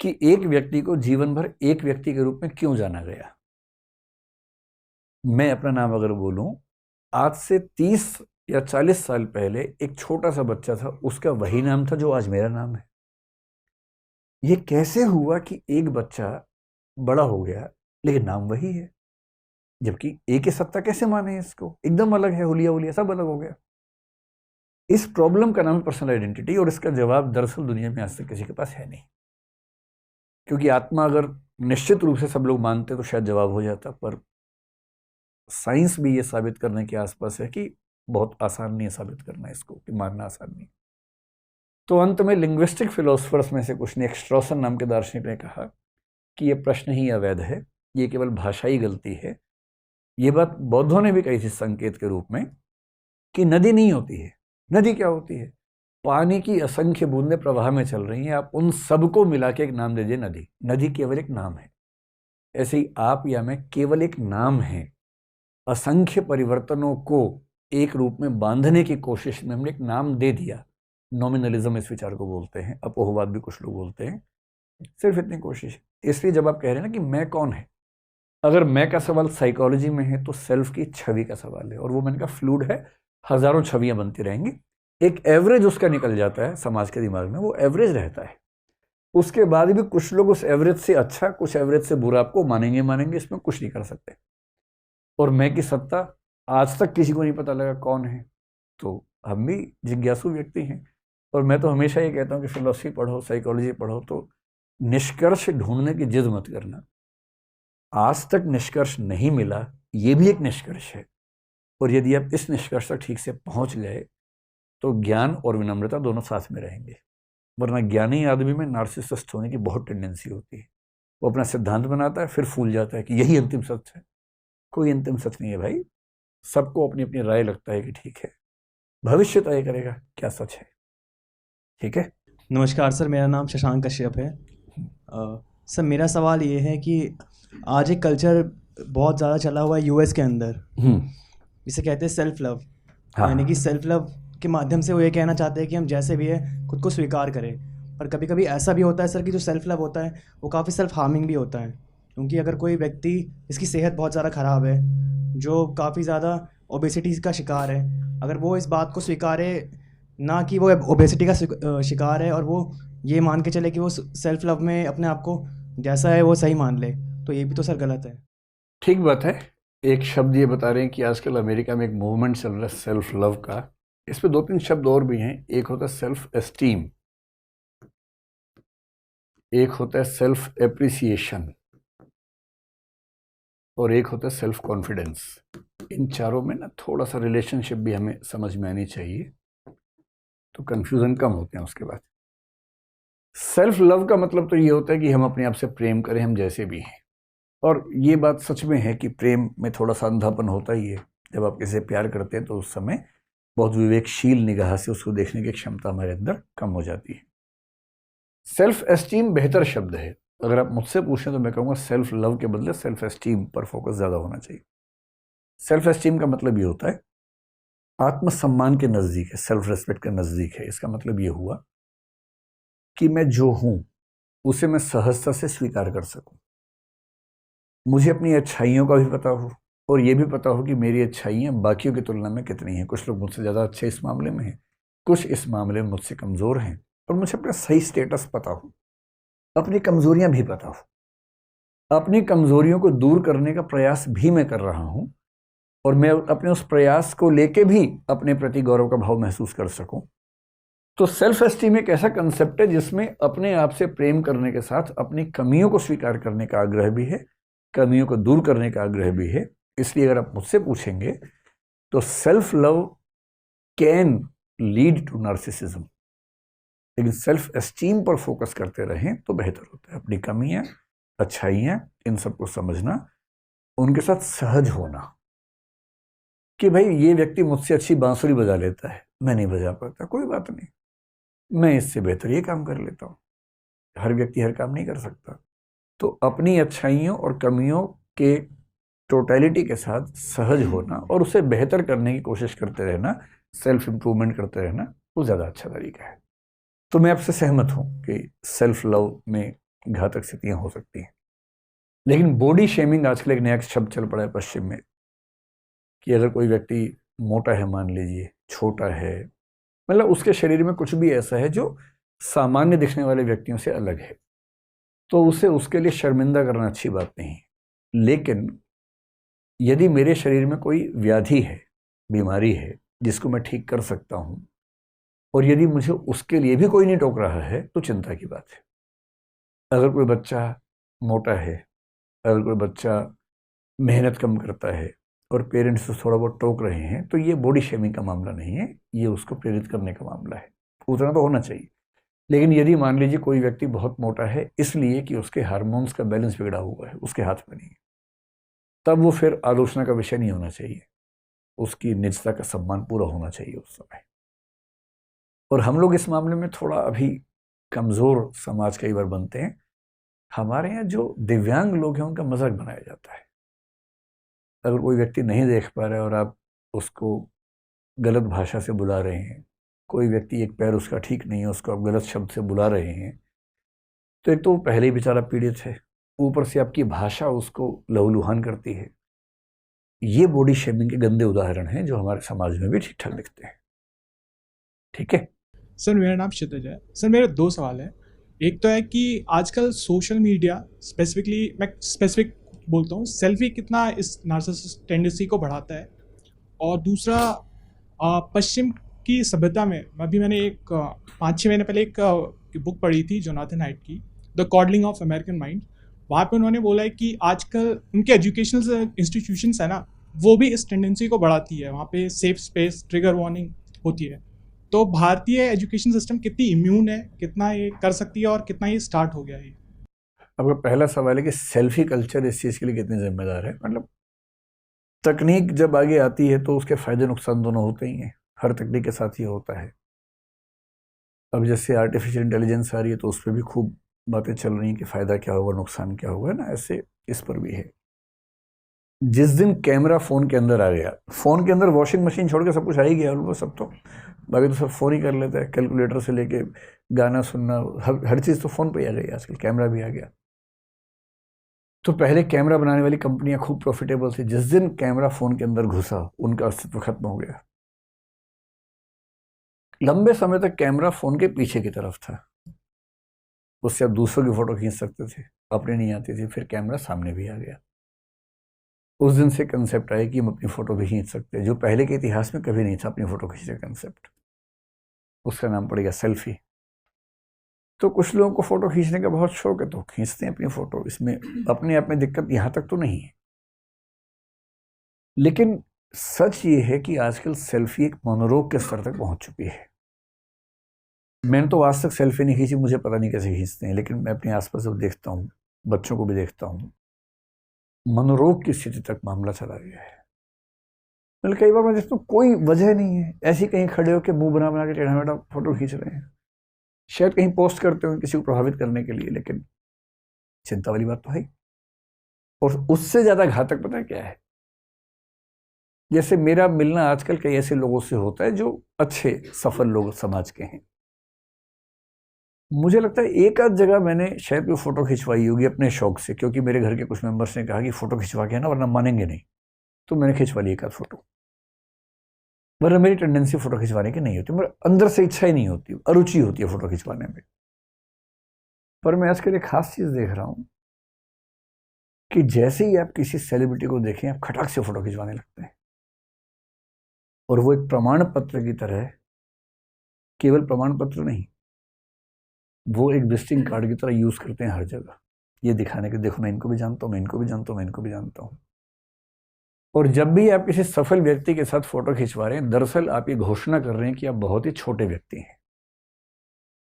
Speaker 1: कि एक व्यक्ति को जीवन भर एक व्यक्ति के रूप में क्यों जाना गया। मैं अपना नाम अगर बोलूं, आज से 30 या 40 साल पहले एक छोटा सा बच्चा था, उसका वही नाम था जो आज मेरा नाम है। ये कैसे हुआ कि एक बच्चा बड़ा हो गया लेकिन नाम वही है, जबकि एक ही सत्ता कैसे माने इसको? एकदम अलग है, हुलिया हुलिया सब अलग हो गया। इस प्रॉब्लम का नाम है पर्सनल आइडेंटिटी, और इसका जवाब दरअसल दुनिया में आज तक किसी के पास है नहीं। क्योंकि आत्मा अगर निश्चित रूप से सब लोग मानते तो शायद जवाब हो जाता, पर साइंस भी ये साबित करने के आसपास है कि बहुत आसान नहीं है साबित करना इसको, कि मानना आसान नहीं। तो अंत में लिंग्विस्टिक फिलोसफर्स में से कुछ ने, एक स्ट्रॉसन नाम के दार्शनिक ने कहा कि ये प्रश्न ही अवैध है, ये केवल भाषाई गलती है। ये बात बौद्धों ने भी कही थी संकेत के रूप में कि नदी नहीं होती है। नदी क्या होती है? पानी की असंख्य बूंदें प्रवाह में चल रही हैं, आप उन सबको मिला के एक नाम दे दीजिए नदी। नदी केवल एक नाम है। ऐसे ही आप या मैं केवल एक नाम है। असंख्य परिवर्तनों को एक रूप में बांधने की कोशिश में हमने एक नाम दे दिया। नॉमिनलिज्म इस विचार को बोलते हैं, अपोहवाद भी कुछ लोग बोलते हैं। सिर्फ इतनी कोशिश। इसलिए जब आप कह रहे हैं ना कि मैं कौन है, अगर मैं का सवाल साइकोलॉजी में है तो सेल्फ की छवि का सवाल है, और वो मैंने कहा फ्लूइड है, हजारों छवियां बनती रहेंगी। एक एवरेज उसका निकल जाता है समाज के दिमाग में, वो एवरेज रहता है। उसके बाद भी कुछ लोग उस एवरेज से अच्छा, कुछ एवरेज से बुरा आपको मानेंगे, इसमें कुछ नहीं कर सकते। और मैं की सत्ता आज तक किसी को नहीं पता लगा कौन है। तो हम भी जिज्ञासु व्यक्ति हैं, और मैं तो हमेशा ये कहता हूँ कि फिलॉसफी पढ़ो, साइकोलॉजी पढ़ो, तो निष्कर्ष ढूंढने की जिद मत करना। आज तक निष्कर्ष नहीं मिला, ये भी एक निष्कर्ष है, और यदि आप इस निष्कर्ष तक ठीक से पहुंच गए तो ज्ञान और विनम्रता दोनों साथ में रहेंगे। वरना ज्ञानी आदमी में नार्सिसिस्ट होने की बहुत टेंडेंसी होती है। वो अपना सिद्धांत बनाता है, फिर फूल जाता है कि यही अंतिम सत्य है। कोई अंतिम सत्य नहीं है भाई, सबको अपनी अपनी राय लगता है कि ठीक है, भविष्य तय करेगा क्या सच है। ठीक है।
Speaker 8: नमस्कार सर, मेरा नाम शशांक कश्यप है। सर मेरा सवाल ये है कि आज एक कल्चर बहुत ज़्यादा चला हुआ है यूएस के अंदर, जिसे कहते हैं सेल्फ लव। यानी कि सेल्फ लव के माध्यम से वो ये कहना चाहते हैं कि हम जैसे भी है खुद को स्वीकार करें। पर कभी कभी ऐसा भी होता है सर कि जो सेल्फ लव होता है वो काफ़ी सेल्फ हार्मिंग भी होता है। क्योंकि अगर कोई व्यक्ति जिसकी सेहत बहुत ज़्यादा ख़राब है, जो काफ़ी ज़्यादा ओबेसिटी का शिकार है, अगर वो इस बात को स्वीकारे ना कि वो ओबेसिटी का शिकार है, और वो ये मान के चले कि वो सेल्फ लव में अपने आप को जैसा है वो सही मान ले, तो ये भी तो सर गलत है।
Speaker 1: ठीक बात है। एक शब्द ये बता रहे हैं कि आजकल अमेरिका में एक मूवमेंट चल रहा है सेल्फ लव का। इस पे 2-3 शब्द और भी हैं। एक होता है सेल्फ एस्टीम, एक होता है सेल्फ एप्रिसिएशन, और एक होता है सेल्फ कॉन्फिडेंस। इन चारों में ना थोड़ा सा रिलेशनशिप भी हमें समझ में आनी चाहिए, तो कंफ्यूजन कम होते हैं उसके बाद। सेल्फ लव का मतलब तो ये होता है कि हम अपने आप से प्रेम करें, हम जैसे भी हैं। और ये बात सच में है कि प्रेम में थोड़ा सा अंधापन होता ही है। जब आप किसी से प्यार करते हैं तो उस समय बहुत विवेकशील निगाह से उसको देखने की क्षमता हमारे अंदर कम हो जाती है। सेल्फ एस्टीम बेहतर शब्द है। अगर आप मुझसे पूछें तो मैं कहूँगा सेल्फ लव के बदले सेल्फ एस्टीम पर फोकस ज़्यादा होना चाहिए। सेल्फ एस्टीम का मतलब ये होता है आत्मसम्मान के नज़दीक है, सेल्फ रेस्पेक्ट के नज़दीक है। इसका मतलब ये हुआ कि मैं जो हूँ उसे मैं सहजता से स्वीकार कर सकूँ। मुझे अपनी अच्छाइयों का भी पता हो, और ये भी पता हो कि मेरी अच्छाइयाँ बाकियों की तुलना में कितनी हैं। कुछ लोग मुझसे ज़्यादा अच्छे इस मामले में हैं, कुछ इस मामले में मुझसे कमज़ोर हैं, और मुझे अपना सही स्टेटस पता हो, अपनी कमज़ोरियाँ भी पता हो, अपनी कमज़ोरियों को दूर करने का प्रयास भी मैं कर रहा हूँ, और मैं अपने उस प्रयास को लेके भी अपने प्रति गौरव का भाव महसूस कर सकूं। तो सेल्फ एस्टीम एक ऐसा कंसेप्ट है जिसमें अपने आप से प्रेम करने के साथ अपनी कमियों को स्वीकार करने का आग्रह भी है, कमियों को दूर करने का आग्रह भी है। इसलिए अगर आप मुझसे पूछेंगे तो self love can lead to narcissism, लेकिन सेल्फ एस्टीम पर फोकस करते रहें तो बेहतर होता है। अपनी कमियां, अच्छाइयां, इन सबको समझना, उनके साथ सहज होना कि भाई ये व्यक्ति मुझसे अच्छी बांसुरी बजा लेता है, मैं नहीं बजा पाता, कोई बात नहीं, मैं इससे बेहतर ये काम कर लेता हूँ। हर व्यक्ति हर काम नहीं कर सकता। तो अपनी अच्छाइयों और कमियों के टोटलिटी के साथ सहज होना और उसे बेहतर करने की कोशिश करते रहना, सेल्फ इम्प्रूवमेंट करते रहना, वो ज़्यादा अच्छा तरीका है। तो मैं आपसे सहमत हूँ कि सेल्फ लव में घातक स्थितियाँ हो सकती हैं, लेकिन बॉडी शेमिंग आजकल एक नया शब्द चल पड़ा है पश्चिम में, कि अगर कोई व्यक्ति मोटा है, मान लीजिए छोटा है, मतलब उसके शरीर में कुछ भी ऐसा है जो सामान्य दिखने वाले व्यक्तियों से अलग है, तो उसे उसके लिए शर्मिंदा करना अच्छी बात नहीं है। लेकिन यदि मेरे शरीर में कोई व्याधि है, बीमारी है जिसको मैं ठीक कर सकता हूँ, और यदि मुझे उसके लिए भी कोई नहीं टोक रहा है, तो चिंता की बात है। अगर कोई बच्चा मोटा है, अगर कोई बच्चा मेहनत कम करता है और पेरेंट्स उसको थोड़ा बहुत टोक रहे हैं, तो ये बॉडी शेमिंग का मामला नहीं है, ये उसको प्रेरित करने का मामला है। उतना तो होना चाहिए। लेकिन यदि मान लीजिए कोई व्यक्ति बहुत मोटा है इसलिए कि उसके हार्मोन्स का बैलेंस बिगड़ा हुआ है, उसके हाथ में नहीं है, तब वो फिर आलोचना का विषय नहीं होना चाहिए। उसकी निजता का सम्मान पूरा होना चाहिए उस समय। और हम लोग इस मामले में थोड़ा अभी कमज़ोर समाज कई बार बनते हैं। हमारे यहाँ जो दिव्यांग लोग हैं उनका मजाक बनाया जाता है। अगर कोई व्यक्ति नहीं देख पा रहा है और आप उसको गलत भाषा से बुला रहे हैं, कोई व्यक्ति एक पैर उसका ठीक नहीं है, उसको आप गलत शब्द से बुला रहे हैं, तो एक तो वो पहले ही बेचारा पीड़ित है, ऊपर से आपकी भाषा उसको लहूलुहान करती है। ये बॉडी शेमिंग के गंदे उदाहरण हैं जो हमारे समाज में भी ठीक ठाक दिखते हैं। ठीक है
Speaker 9: सर, मेरा नाम क्षितिज है। सर, मेरे 2 सवाल हैं। एक तो है कि आजकल सोशल मीडिया स्पेसिफिकली, मैं स्पेसिफिक बोलता हूँ, सेल्फी कितना इस नार्सिसिस्ट टेंडेंसी को बढ़ाता है। और दूसरा, पश्चिम की सभ्यता में मैंने एक 5-6 महीने पहले एक बुक पढ़ी थी जोनाथन हाइट की, the codling of American mind. वहाँ पे उन्होंने बोला है कि आजकल उनके एजुकेशनल इंस्टीट्यूशंस है ना, वो भी इस टेंडेंसी को बढ़ाती है। वहाँ पे सेफ स्पेस, ट्रिगर वार्निंग होती है। तो भारतीय एजुकेशन सिस्टम कितनी इम्यून है, कितना ये कर सकती है और कितना ये स्टार्ट हो गया है?
Speaker 1: आपका पहला सवाल है कि सेल्फी कल्चर इस चीज़ के लिए कितनी जिम्मेदार है। मतलब तकनीक जब आगे आती है तो उसके फ़ायदे नुकसान दोनों होते ही हैं, हर तकनीक के साथ ही होता है। अब जैसे आर्टिफिशियल इंटेलिजेंस आ रही है तो उस पर भी खूब बातें चल रही हैं कि फ़ायदा क्या होगा, नुकसान क्या होगा ना, ऐसे इस पर भी है। जिस दिन कैमरा फ़ोन के अंदर आ गया, फ़ोन के अंदर वॉशिंग मशीन छोड़ के सब कुछ आ ही गया, वो सब तो बाकी तो सब फ़ोन ही कर लेता है। कैलकुलेटर से लेके गाना सुनना, हर चीज़ तो फ़ोन पे ही आ गई आजकल, कैमरा भी आ गया। तो पहले कैमरा बनाने वाली कंपनियां खूब प्रॉफिटेबल थी। जिस दिन कैमरा फ़ोन के अंदर घुसा उनका अस्तित्व खत्म हो गया। लंबे समय तक कैमरा फ़ोन के पीछे की तरफ था, उससे आप दूसरों की फ़ोटो खींच सकते थे, अपनी नहीं आती थी। फिर कैमरा सामने भी आ गया। उस दिन से कंसेप्ट आया कि हम अपनी फ़ोटो भी खींच सकते हैं, जो पहले के इतिहास में कभी नहीं था अपनी फ़ोटो खींचने का कंसेप्ट। उसका नाम पड़ गया सेल्फी। तो कुछ लोगों को फ़ोटो खींचने का बहुत शौक है तो खींचते हैं अपनी फ़ोटो, इसमें अपने आप में दिक्कत यहाँ तक तो नहीं है। लेकिन सच ये है कि आजकल सेल्फी एक मनोरोग के स्तर तक पहुँच चुकी है। मैंने तो आज तक सेल्फी नहीं खींची, मुझे पता नहीं कैसे खींचते हैं, लेकिन मैं अपने आसपास जब देखता हूँ, बच्चों को भी देखता हूँ, मनोरोग की स्थिति तक मामला चला गया है। मतलब कई बार मैं देखता हूँ कोई वजह नहीं है, ऐसे ही कहीं खड़े होकर मुंह बना बना के टेढ़ा मेढ़ा फोटो खींच रहे हैं। शायद कहीं पोस्ट करते हो किसी को प्रभावित करने के लिए, लेकिन चिंता वाली बात तो है। और उससे ज़्यादा घातक पता है क्या है? जैसे मेरा मिलना आजकल कई ऐसे लोगों से होता है जो अच्छे सफल लोग समाज के हैं। मुझे लगता है एक आध जगह मैंने शायद कोई फ़ोटो खिंचवाई होगी अपने शौक से, क्योंकि मेरे घर के कुछ मेंबर्स ने कहा कि फ़ोटो खिंचवा के ना वरना मानेंगे नहीं, तो मैंने खिंचवा ली एक आध फ़ोटो। वरना मेरी टेंडेंसी फ़ोटो खिंचवाने की नहीं होती, मेरे अंदर से इच्छा ही नहीं होती, अरुचि होती है फ़ोटो खिंचवाने में। पर मैं आजकल एक खास चीज़ देख रहा हूँ कि जैसे ही आप किसी सेलिब्रिटी को देखें आप खटाक से फ़ोटो खिंचवाने लगते हैं, और वो एक प्रमाण पत्र की तरह, केवल प्रमाण पत्र नहीं, वो एक विजिटिंग कार्ड की तरह यूज़ करते हैं हर जगह, ये दिखाने के देखो मैं इनको भी जानता हूँ, मैं इनको भी जानता हूँ, मैं इनको भी जानता हूँ। और जब भी आप किसी सफल व्यक्ति के साथ फ़ोटो खिंचवा रहे हैं, दरअसल आप ये घोषणा कर रहे हैं कि आप बहुत ही छोटे व्यक्ति हैं।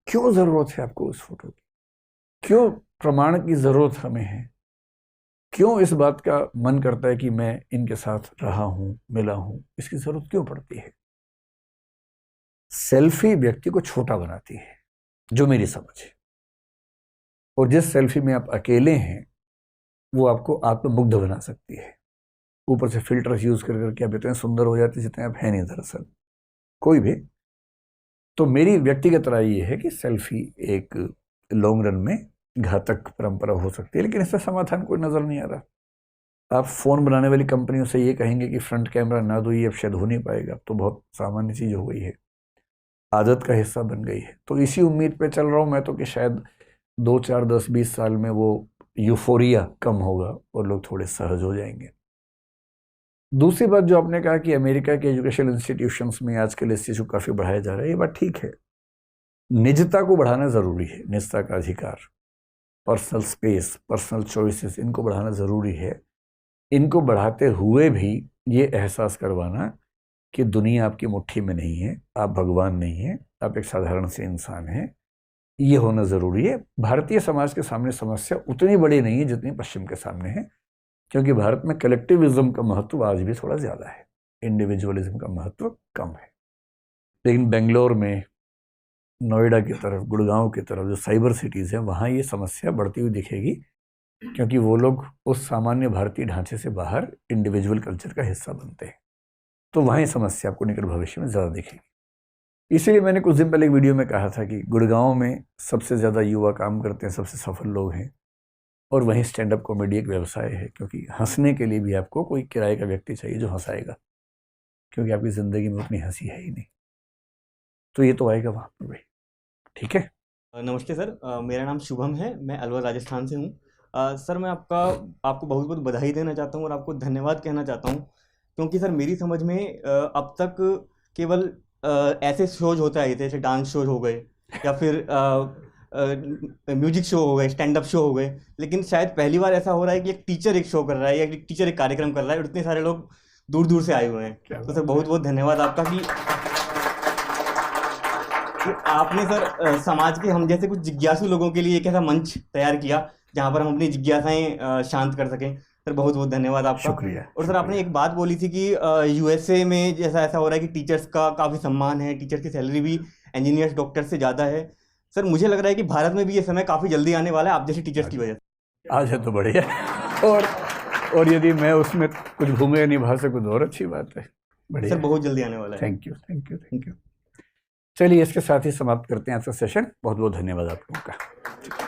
Speaker 1: क्यों ज़रूरत है आपको उस फोटो की? क्यों प्रमाण की ज़रूरत हमें है? क्यों इस बात का मन करता है कि मैं इनके साथ रहा हूँ, मिला हूँ? इसकी ज़रूरत क्यों पड़ती है? सेल्फी व्यक्ति को छोटा बनाती है, जो मेरी समझ है। और जिस सेल्फी में आप अकेले हैं वो आपको आत्ममुग्ध बना सकती है। ऊपर से फिल्टर्स यूज़ कर करके आप इतने सुंदर हो जाते जितने आप हैं नहीं दरअसल, कोई भी। तो मेरी व्यक्तिगत राय ये है कि सेल्फी एक लॉन्ग रन में घातक परंपरा हो सकती है, लेकिन इसका समाधान कोई नज़र नहीं आ रहा। आप फ़ोन बनाने वाली कंपनियों से ये कहेंगे कि फ्रंट कैमरा ना दो, ये अब शायद हो नहीं पाएगा, अब तो बहुत सामान्य चीज़ हो गई है, आदत का हिस्सा बन गई है। तो इसी उम्मीद पे चल रहा हूँ मैं तो कि शायद 2, 4, 10, 20 साल में वो यूफोरिया कम होगा और लोग थोड़े सहज हो जाएंगे। दूसरी बात जो आपने कहा कि अमेरिका के एजुकेशनल इंस्टीट्यूशंस में आजकल इस चीज़ को काफ़ी बढ़ाया जा रहा है, ये बात ठीक है। निजता को बढ़ाना ज़रूरी है, निजता का अधिकार। पर्सनल स्पेस, पर्सनल चॉइसेस, इनको बढ़ाना ज़रूरी है। इनको बढ़ाते हुए भी ये एहसास करवाना कि दुनिया आपकी मुट्ठी में नहीं है, आप भगवान नहीं हैं, आप एक साधारण से इंसान हैं, ये होना ज़रूरी है। भारतीय समाज के सामने समस्या उतनी बड़ी नहीं है जितनी पश्चिम के सामने है, क्योंकि भारत में कलेक्टिविज्म का महत्व आज भी थोड़ा ज़्यादा है, इंडिविजुअलिज्म का महत्व कम है। लेकिन बेंगलोर में, नोएडा की तरफ, गुड़गांव की तरफ जो साइबर सिटीज़ हैं, वहाँ ये समस्या बढ़ती हुई दिखेगी, क्योंकि वो लोग उस सामान्य भारतीय ढांचे से बाहर इंडिविजुअल कल्चर का हिस्सा बनते हैं। तो वहाँ ये समस्या आपको निकट भविष्य में ज़्यादा दिखेगी। इसीलिए मैंने कुछ दिन पहले एक वीडियो में कहा था कि गुड़गांव में सबसे ज़्यादा युवा काम करते हैं, सबसे सफल लोग हैं, और वहीं स्टैंड अप कॉमेडी एक व्यवसाय है, क्योंकि हंसने के लिए भी आपको कोई किराए का व्यक्ति चाहिए जो हंसाएगा, क्योंकि आपकी ज़िंदगी में उतनी हंसी है ही नहीं। तो ये तो आएगा वहाँ पर भी। ठीक है।
Speaker 10: नमस्ते सर, मेरा नाम शुभम है, मैं अलवर राजस्थान से हूँ। सर मैं आपको बहुत बहुत बधाई देना चाहता हूँ और आपको धन्यवाद कहना चाहता हूँ, क्योंकि सर मेरी समझ में अब तक केवल ऐसे शोज होते आए थे, जैसे डांस शोज हो गए या फिर म्यूजिक शो हो गए, स्टैंड अप शो हो गए, लेकिन शायद पहली बार ऐसा हो रहा है कि एक टीचर एक शो कर रहा है या एक टीचर एक कार्यक्रम कर रहा है और इतने सारे लोग दूर दूर से आए हुए हैं। तो सर बहुत बहुत धन्यवाद आपका कि आपने सर समाज के हम जैसे कुछ जिज्ञासु लोगों के लिए एक ऐसा मंच तैयार किया जहाँ पर हम अपनी जिज्ञासाएं शांत कर सकें। सर बहुत बहुत धन्यवाद आपका।
Speaker 1: शुक्रिया।
Speaker 10: और सर आपने एक बात बोली थी कि यूएसए में जैसा ऐसा हो रहा है कि टीचर्स का काफ़ी सम्मान है, टीचर की सैलरी भी इंजीनियर्स डॉक्टर से ज़्यादा है। सर मुझे लग रहा है कि भारत में भी ये समय काफ़ी जल्दी आने वाला है आप जैसे टीचर्स की वजह से।
Speaker 1: आज है तो बढ़िया, और यदि मैं उसमें कुछ भूमिका निभा सकूँ तो और अच्छी बात है। बढ़िया
Speaker 10: सर बहुत जल्दी आने वाला है।
Speaker 1: Thank you, thank you, thank you. चलिए इसके साथ ही समाप्त करते हैं आज का सेशन। बहुत बहुत धन्यवाद आप लोगों का।